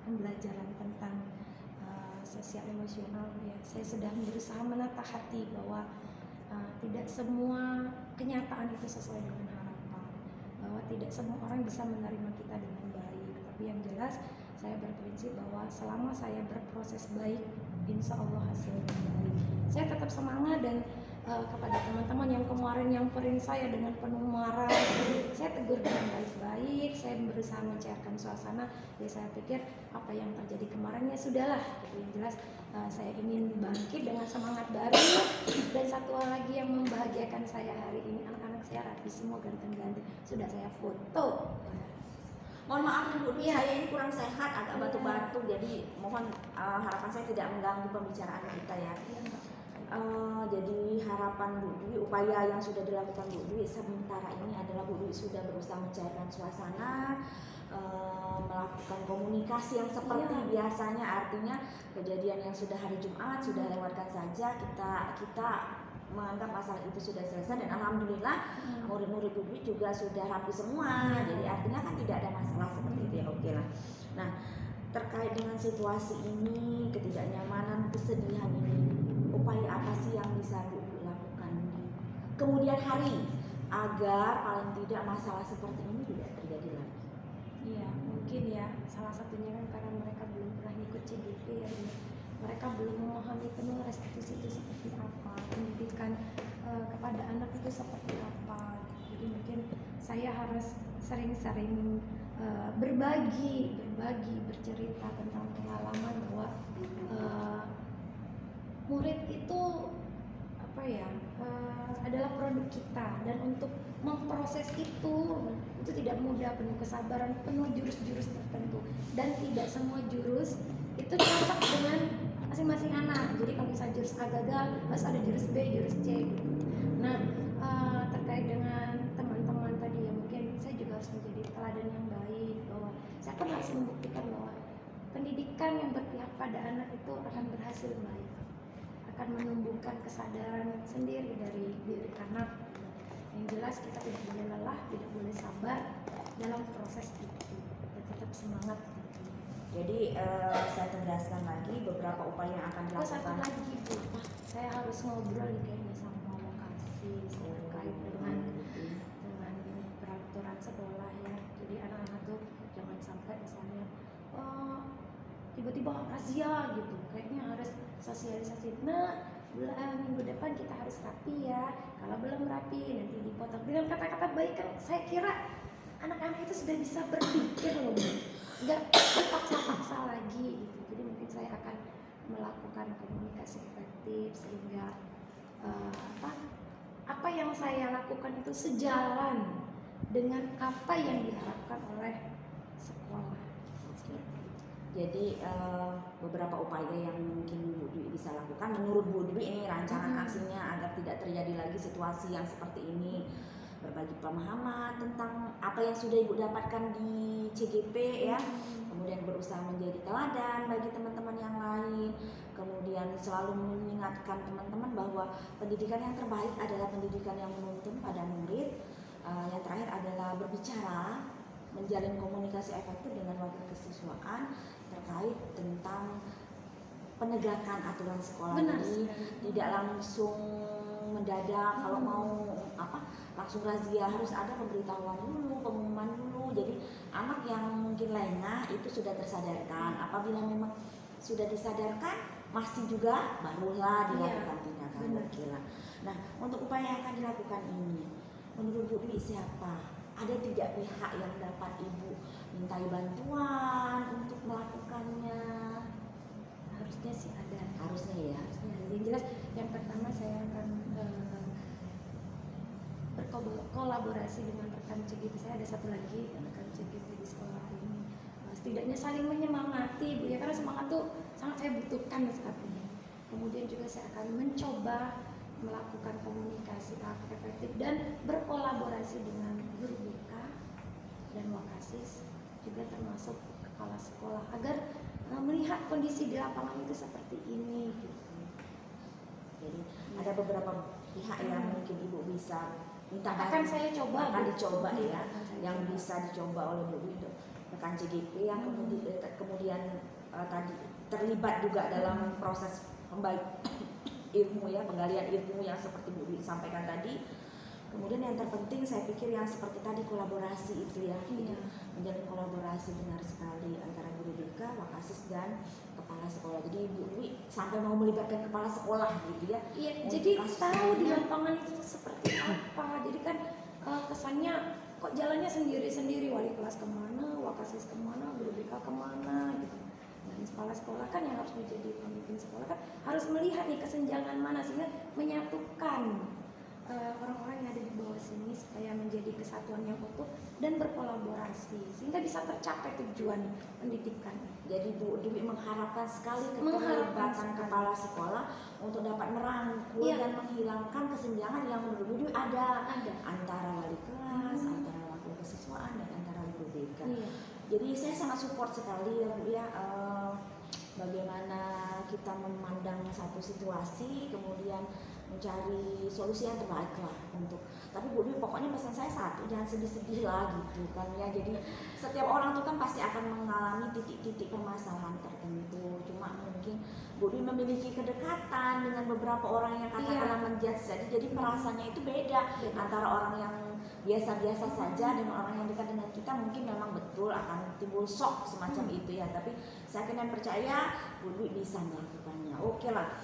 pembelajaran tentang sosial emosional, ya saya sedang berusaha menata hati bahwa tidak semua kenyataan itu sesuai dengan harapan, bahwa tidak semua orang bisa menerima kita dengan baik. Tapi yang jelas saya berprinsip bahwa selama saya berproses baik, insya Allah hasilnya baik. Saya tetap semangat dan kepada teman-teman yang kemarin nyamperin saya dengan penuh marah, saya tegur dengan baik-baik, saya berusaha mencairkan suasana. Ya saya pikir apa yang terjadi kemarin ya sudahlah. Yang jelas saya ingin bangkit dengan semangat baru. Dan satu hal lagi yang membahagiakan saya hari ini, anak-anak saya rapi semua ganteng-ganteng, sudah saya foto. Mohon maaf nih Bu, saya ini kurang sehat, agak batu-batu, jadi mohon harapan saya tidak mengganggu pembicaraan kita ya. Jadi harapan Bu Dwi, upaya yang sudah dilakukan Bu Dwi sementara ini adalah Bu Dwi sudah berusaha mencairkan suasana, melakukan komunikasi yang seperti biasanya. Artinya kejadian yang sudah hari Jumat sudah lewatkan saja, kita menganggap masalah itu sudah selesai, dan alhamdulillah murid-murid Bu Dwi juga sudah rapi semua. Jadi artinya kan tidak ada masalah seperti itu ya. Oke lah. Nah, terkait dengan situasi ini, ketidaknyamanan, kesedihan ini, upaya apa sih yang bisa Bu lakukan di kemudian hari agar paling tidak masalah seperti ini tidak terjadi lagi? Iya, mungkin ya salah satunya kan karena mereka belum pernah ikut CGP ya, mereka belum memahami penuh restitusi itu seperti apa, pendidikan kepada anak itu seperti apa. Jadi mungkin saya harus sering-sering berbagi, bercerita tentang pengalaman bahwa murid itu adalah produk kita, dan untuk memproses itu tidak mudah, penuh kesabaran, penuh jurus-jurus tertentu, dan tidak semua jurus itu cocok dengan masing-masing anak. Jadi kalau misalnya jurus A gagal, harus ada jurus B, jurus C gitu. Nah, terkait dengan teman-teman tadi ya, mungkin saya juga harus menjadi teladan yang baik, bahwa saya kan harus membuktikan bahwa pendidikan yang berpihak pada anak itu akan berhasil baik, akan menumbuhkan kesadaran sendiri dari diri anak. Yang jelas kita tidak boleh lelah, tidak boleh sabar dalam proses itu, dan tetap semangat. Jadi saya tegaskan lagi beberapa upaya yang akan dilakukan. Satu lagi Bu, saya harus ngobrol nih kayaknya sama lokasi terkait dengan peraturan sekolah ya. Jadi anak-anak tuh jangan sampai misalnya tiba-tiba razia gitu, kayaknya harus sosialisasi. Nah, minggu depan kita harus rapi ya, kalau belum rapi nanti dipotong. Dengan kata-kata baik kan saya kira anak-anak itu sudah bisa berpikir loh, nggak paksa-paksa lagi gitu. Jadi mungkin saya akan melakukan komunikasi efektif sehingga apa yang saya lakukan itu sejalan dengan apa yang diharapkan oleh sekolah. Jadi beberapa upaya yang mungkin Bu Dwi bisa lakukan menurut Bu Dwi ini rancangan aksinya agar tidak terjadi lagi situasi yang seperti ini. Berbagi pemahaman tentang apa yang sudah Ibu dapatkan di CGP ya, kemudian berusaha menjadi teladan bagi teman-teman yang lain, kemudian selalu mengingatkan teman-teman bahwa pendidikan yang terbaik adalah pendidikan yang menuntun pada murid. Yang terakhir adalah berbicara, menjalin komunikasi efektif dengan wakil kesiswaan, terkait tentang penegakan aturan sekolah. Benar Jadi sekali. tidak langsung mendadak kalau mau langsung razia, harus ada pemberitahuan dulu, pengumuman dulu. Jadi anak yang mungkin lengah itu sudah tersadarkan. Apabila memang sudah disadarkan masih juga barulah dilakukan tindakan. benar. Oke lah. Nah, untuk upaya yang akan dilakukan ini, menurut Bu Dwi siapa? Ada tidak pihak yang dapat Ibu mintai bantuan untuk melakukannya? Harusnya sih ada. Harusnya ya. Harusnya. Yang jelas yang pertama saya akan berkolaborasi dengan rekan CGP. Saya ada satu lagi rekan CGP di sekolah ini. Setidaknya saling menyemangati Bu ya, karena semangat tuh sangat saya butuhkan saat ini. Kemudian juga saya akan mencoba melakukan komunikasi efektif dan berkolaborasi dengan guru BK dan Wakasis, juga termasuk kepala sekolah, agar melihat kondisi di lapangan itu seperti ini gitu. Jadi ada beberapa pihak yang mungkin Ibu bisa minta Akan saya coba, akan Bu. dicoba ya, Akan saya yang coba. bisa dicoba oleh Bu Dwi untuk rekan CGP yang kemudian tadi terlibat juga dalam proses ilmu ya, penggalian ilmu yang seperti Bu Dwi sampaikan tadi. Kemudian yang terpenting saya pikir yang seperti tadi kolaborasi itu ya, Iya. menjalin kolaborasi benar sekali antara guru BK, Wakasis dan kepala sekolah. Jadi Bu Dwi sampai mau melibatkan kepala sekolah gitu ya. Iya, Untuk jadi kasus tahu di ini. lapangan itu seperti apa. Jadi kan kesannya kok jalannya sendiri-sendiri, wali kelas kemana, Wakasis kemana, guru BK kemana gitu. Dan kepala sekolah kan yang harus menjadi pemimpin sekolah kan harus melihat nih kesenjangan mana sehingga menyatukan orang-orang yang ada di bawah sini supaya menjadi kesatuan yang utuh dan berkolaborasi sehingga bisa tercapai tujuan pendidikan. Jadi Bu Dwi mengharapkan sekali Mengharapkan keterlibatan sekali. kepala sekolah untuk dapat merangkul Iya. dan menghilangkan kesenjangan yang menurut Bu Dwi ada antara wali kelas, antara wakil kesiswaan dan antara guru BK. Iya. Jadi saya sangat support sekali ya Bu ya, bagaimana kita memandang satu situasi kemudian mencari solusi yang terbaik lah untuk. Tapi Bu Dwi pokoknya pesan saya satu, jangan sedih-sedih lah gitu kan ya. Jadi setiap orang tuh kan pasti akan mengalami titik-titik permasalahan tertentu. Cuma mungkin Bu Dwi memiliki kedekatan dengan beberapa orang yang katakanlah menjudge. Jadi perasaannya itu beda antara orang yang biasa-biasa saja dengan orang yang dekat dengan kita. Mungkin memang betul akan timbul shock semacam itu ya. Tapi saya yakin dan percaya Bu Dwi bisa melakukannya. Oke lah.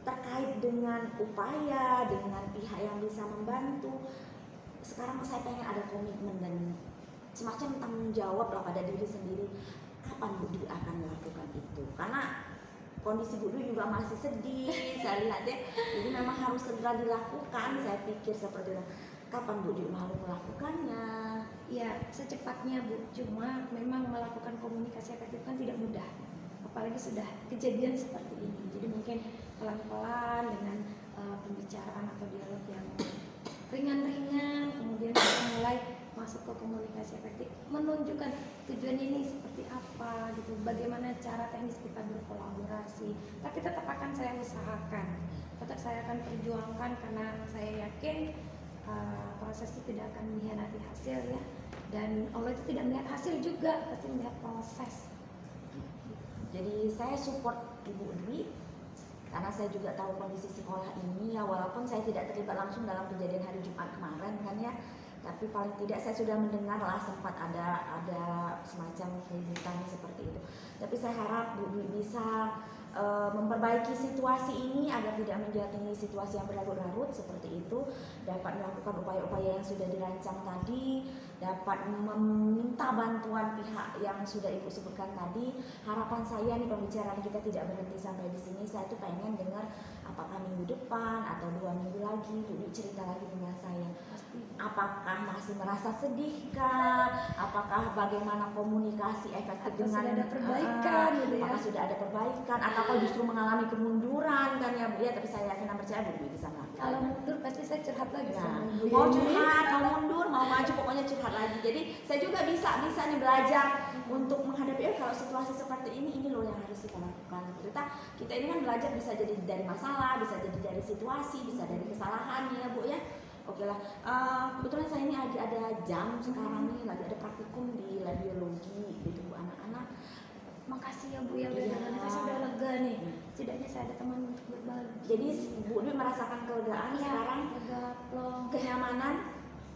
Terkait dengan upaya, dengan pihak yang bisa membantu, sekarang saya pengen ada komitmen dan semacam tanggung jawab lah pada diri sendiri. Kapan Bu Dwi akan melakukan itu? Karena kondisi Bu Dwi juga masih sedih, saya lihat ya. Jadi memang harus segera dilakukan, saya pikir seperti itu. Kapan Bu Dwi mau melakukannya? Ya, secepatnya Bu. Cuma memang melakukan komunikasi efektif kan tidak mudah. Apalagi sudah kejadian seperti ini. Jadi mungkin pelan-pelan dengan pembicaraan atau dialog yang ringan-ringan, kemudian kita mulai masuk ke komunikasi efektif, menunjukkan tujuan ini seperti apa gitu, bagaimana cara teknis kita berkolaborasi. Tapi tetap akan saya usahakan, tetap saya akan perjuangkan karena saya yakin proses itu tidak akan mengkhianati hasil ya. Dan Allah itu tidak melihat hasil juga, pasti melihat proses. Jadi saya support Ibu Dwi karena saya juga tahu kondisi sekolah ini ya, walaupun saya tidak terlibat langsung dalam kejadian hari Jumat kemarin kan ya, tapi paling tidak saya sudah mendengar lah sempat ada semacam keributan seperti itu. Tapi saya harap Bu Dwi bisa memperbaiki situasi ini agar tidak menjadi situasi yang berlarut-larut seperti itu, dapat melakukan upaya-upaya yang sudah dirancang tadi, dapat meminta bantuan pihak yang sudah Ibu sebutkan tadi. Harapan saya nih pembicaraan kita tidak berhenti sampai di sini. Saya tuh pengen dengar apakah minggu depan atau 2 minggu lagi Bu Dwi cerita lagi dengan saya. Apakah masih merasa sedih kah? Apakah bagaimana komunikasi efektif Atau dengan sudah ada perbaikan gitu ya? apakah sudah ada perbaikan atau justru mengalami kemunduran kan ya Bu ya? Tapi saya yakin dan percaya Bu Dwi bisa melakukan. Kalau mundur pasti saya curhat lagi Nah, sama Bu mau Yeni. curhat, mau mundur, mau maju, pokoknya curhat lagi. Jadi saya juga bisa nih belajar untuk menghadapi kalau situasi seperti ini loh yang harus kita lakukan. Kita ini kan belajar bisa jadi dari masalah, bisa jadi dari situasi, bisa dari kesalahan ya Bu ya. Oke lah, kebetulan saya ini lagi ada jam sekarang nih, lagi ada praktikum di lab biologi gitu Bu anak-anak. Makasih ya Bu ya, benar-benar saya sudah lega nih. Setidaknya saya ada teman untuk berbagi. Jadi Bu Dwi merasakan kelegaan Iya, sekarang, lega, plong,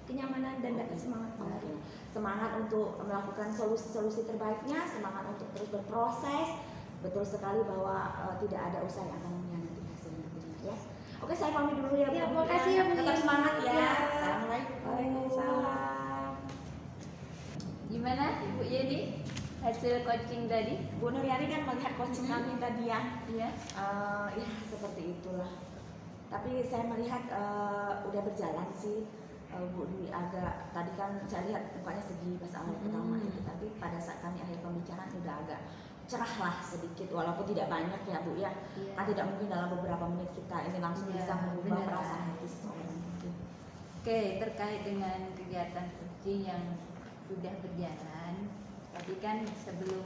kenyamanan dan dapat semangat baru. semangat untuk melakukan solusi-solusi terbaiknya, semangat untuk terus berproses. Betul sekali bahwa tidak ada usaha yang akan mengkhianati hasilnya, ya. Oke, saya pamit dulu ya Bu. Ya, makasih ya, Bu. Tetap semangat ya. Ya. Assalamualaikum. Waalaikumsalam. Gimana Ibu Yeni hasil coaching tadi? Bu Nuryani kan melihat coaching kami tadi ya. Iya. Ya seperti itulah. Tapi saya melihat udah berjalan sih. Bu Dwi agak tadi kan saya lihat mukanya sedih pas awal pertama itu, tapi pada saat kami akhir pembicaraan udah agak cerah lah sedikit, walaupun tidak banyak ya Bu ya. Iya. Kan tidak mungkin dalam beberapa menit kita ini langsung Iya, bisa mengubah benar. perasaan hati seseorang. Oke, terkait dengan kegiatan coaching yang sudah berjalan, tadi kan sebelum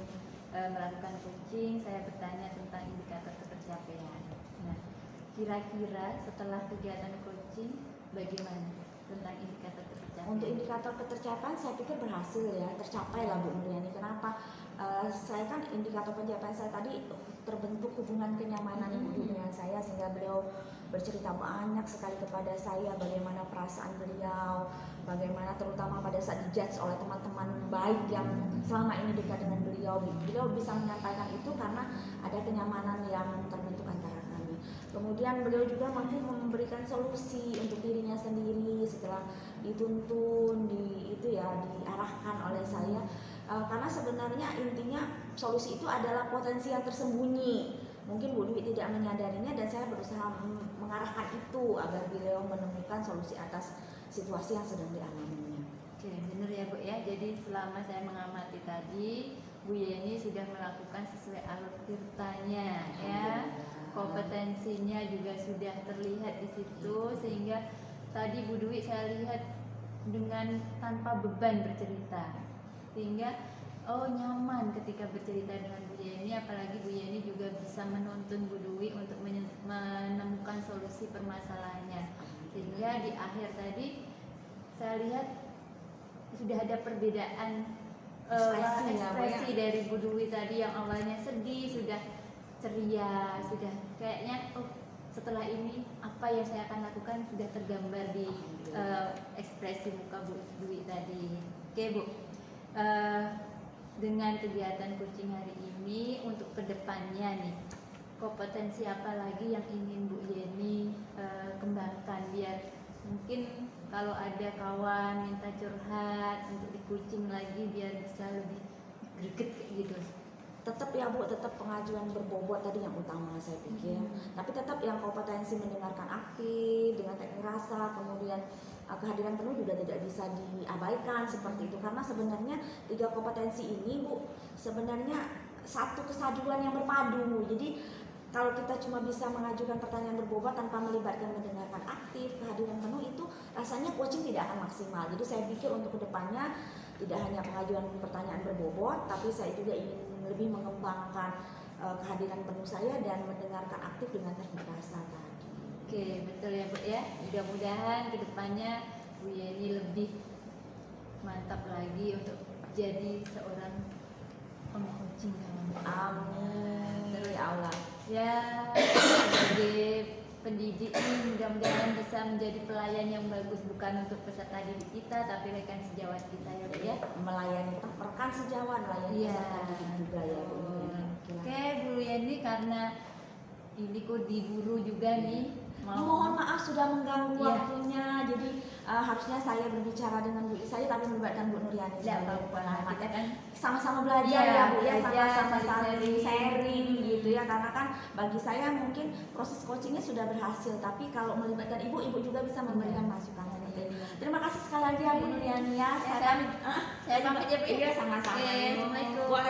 melakukan coaching saya bertanya tentang indikator ketercapaian. Nah, kira-kira setelah kegiatan coaching bagaimana tentang indikator ketercapaian? Untuk indikator ketercapaian saya pikir berhasil ya, tercapai lah Bu Nuryani. Kenapa? Saya kan indikator pencapaian saya tadi terbentuk hubungan kenyamanan Ibu Dwi dengan saya, sehingga beliau bercerita banyak sekali kepada saya bagaimana perasaan beliau, bagaimana terutama pada saat dijudge oleh teman-teman baik yang selama ini dekat dengan beliau. Beliau bisa menyampaikan itu karena ada kenyamanan yang terbentuk antara kami. Kemudian beliau juga mampu memberikan solusi untuk dirinya sendiri setelah dituntun, diarahkan oleh saya. Karena sebenarnya intinya solusi itu adalah potensi yang tersembunyi. Mungkin Bu Dwi tidak menyadarinya dan saya berusaha mengarahkan itu agar beliau menemukan solusi atas situasi yang sedang dialaminya. Oke, benar ya Bu ya. Jadi selama saya mengamati tadi, Bu Yeni sudah melakukan sesuai alur tirtanya ya. Kompetensinya juga sudah terlihat di situ, sehingga tadi Bu Dwi saya lihat dengan tanpa beban bercerita, sehingga nyaman ketika bercerita dengan Bu Yeni. Apalagi Bu Yeni juga bisa menuntun Bu Dwi untuk menemukan solusi permasalahannya, sehingga di akhir tadi saya lihat sudah ada perbedaan ekspresi dari Bu Dwi tadi, yang awalnya sedih sudah ceria, sudah kayaknya setelah ini apa yang saya akan lakukan sudah tergambar di ekspresi muka Bu Dwi tadi. Oke Bu, dengan kegiatan coaching hari ini untuk kedepannya nih, kompetensi apa lagi yang ingin Bu Yeni kembangkan, biar mungkin kalau ada kawan minta curhat untuk di coaching lagi biar bisa lebih greget kayak gitu. Tetap ya Bu, tetap pengajuan berbobot tadi yang utama saya pikir. Tapi tetap yang kompetensi mendengarkan aktif dengan teknik rasa, kemudian kehadiran penuh juga tidak bisa diabaikan seperti itu. Karena sebenarnya 3 kompetensi ini Bu sebenarnya satu kesatuan yang berpadu. Jadi kalau kita cuma bisa mengajukan pertanyaan berbobot tanpa melibatkan mendengarkan aktif, kehadiran penuh, itu rasanya coaching tidak akan maksimal. Jadi saya pikir untuk kedepannya tidak hanya pengajuan pertanyaan berbobot, tapi saya juga ingin lebih mengembangkan kehadiran penuh saya dan mendengarkan aktif dengan teknik rasa tadi. Oke, betul ya Bu ya. Mudah-mudahan kedepannya Bu Yeni lebih mantap lagi untuk jadi seorang pengcoaching. Amin. Ya Allah. Ya, sebagai pendidik ini mudah-mudahan bisa menjadi pelayan yang bagus, bukan untuk peserta didik kita tapi rekan sejawat kita ya Bu ya. Melayani rekan sejawat, melayani Iya. peserta didik juga ya Bu. Oke Bu Yeni, karena ini kok diburu juga nih, Mohon maaf sudah mengganggu Iya. waktunya. Jadi harusnya saya berbicara dengan Bu saya tapi melibatkan Bu Nuryani Tidak sebagai apa-apa, pengamat. kita kan Sama-sama belajar Iya, ya Bu ya, belajar, sama-sama saling sharing gitu ya. Karena kan bagi saya mungkin proses coachingnya sudah berhasil, tapi kalau melibatkan ibu juga bisa memberikan masukan. Terima kasih sekali lagi ya Bu Nuryani ya. Saya pamit ya Bu. Iya, sama-sama. Oke, Assalamualaikum. Waalaikumsalam.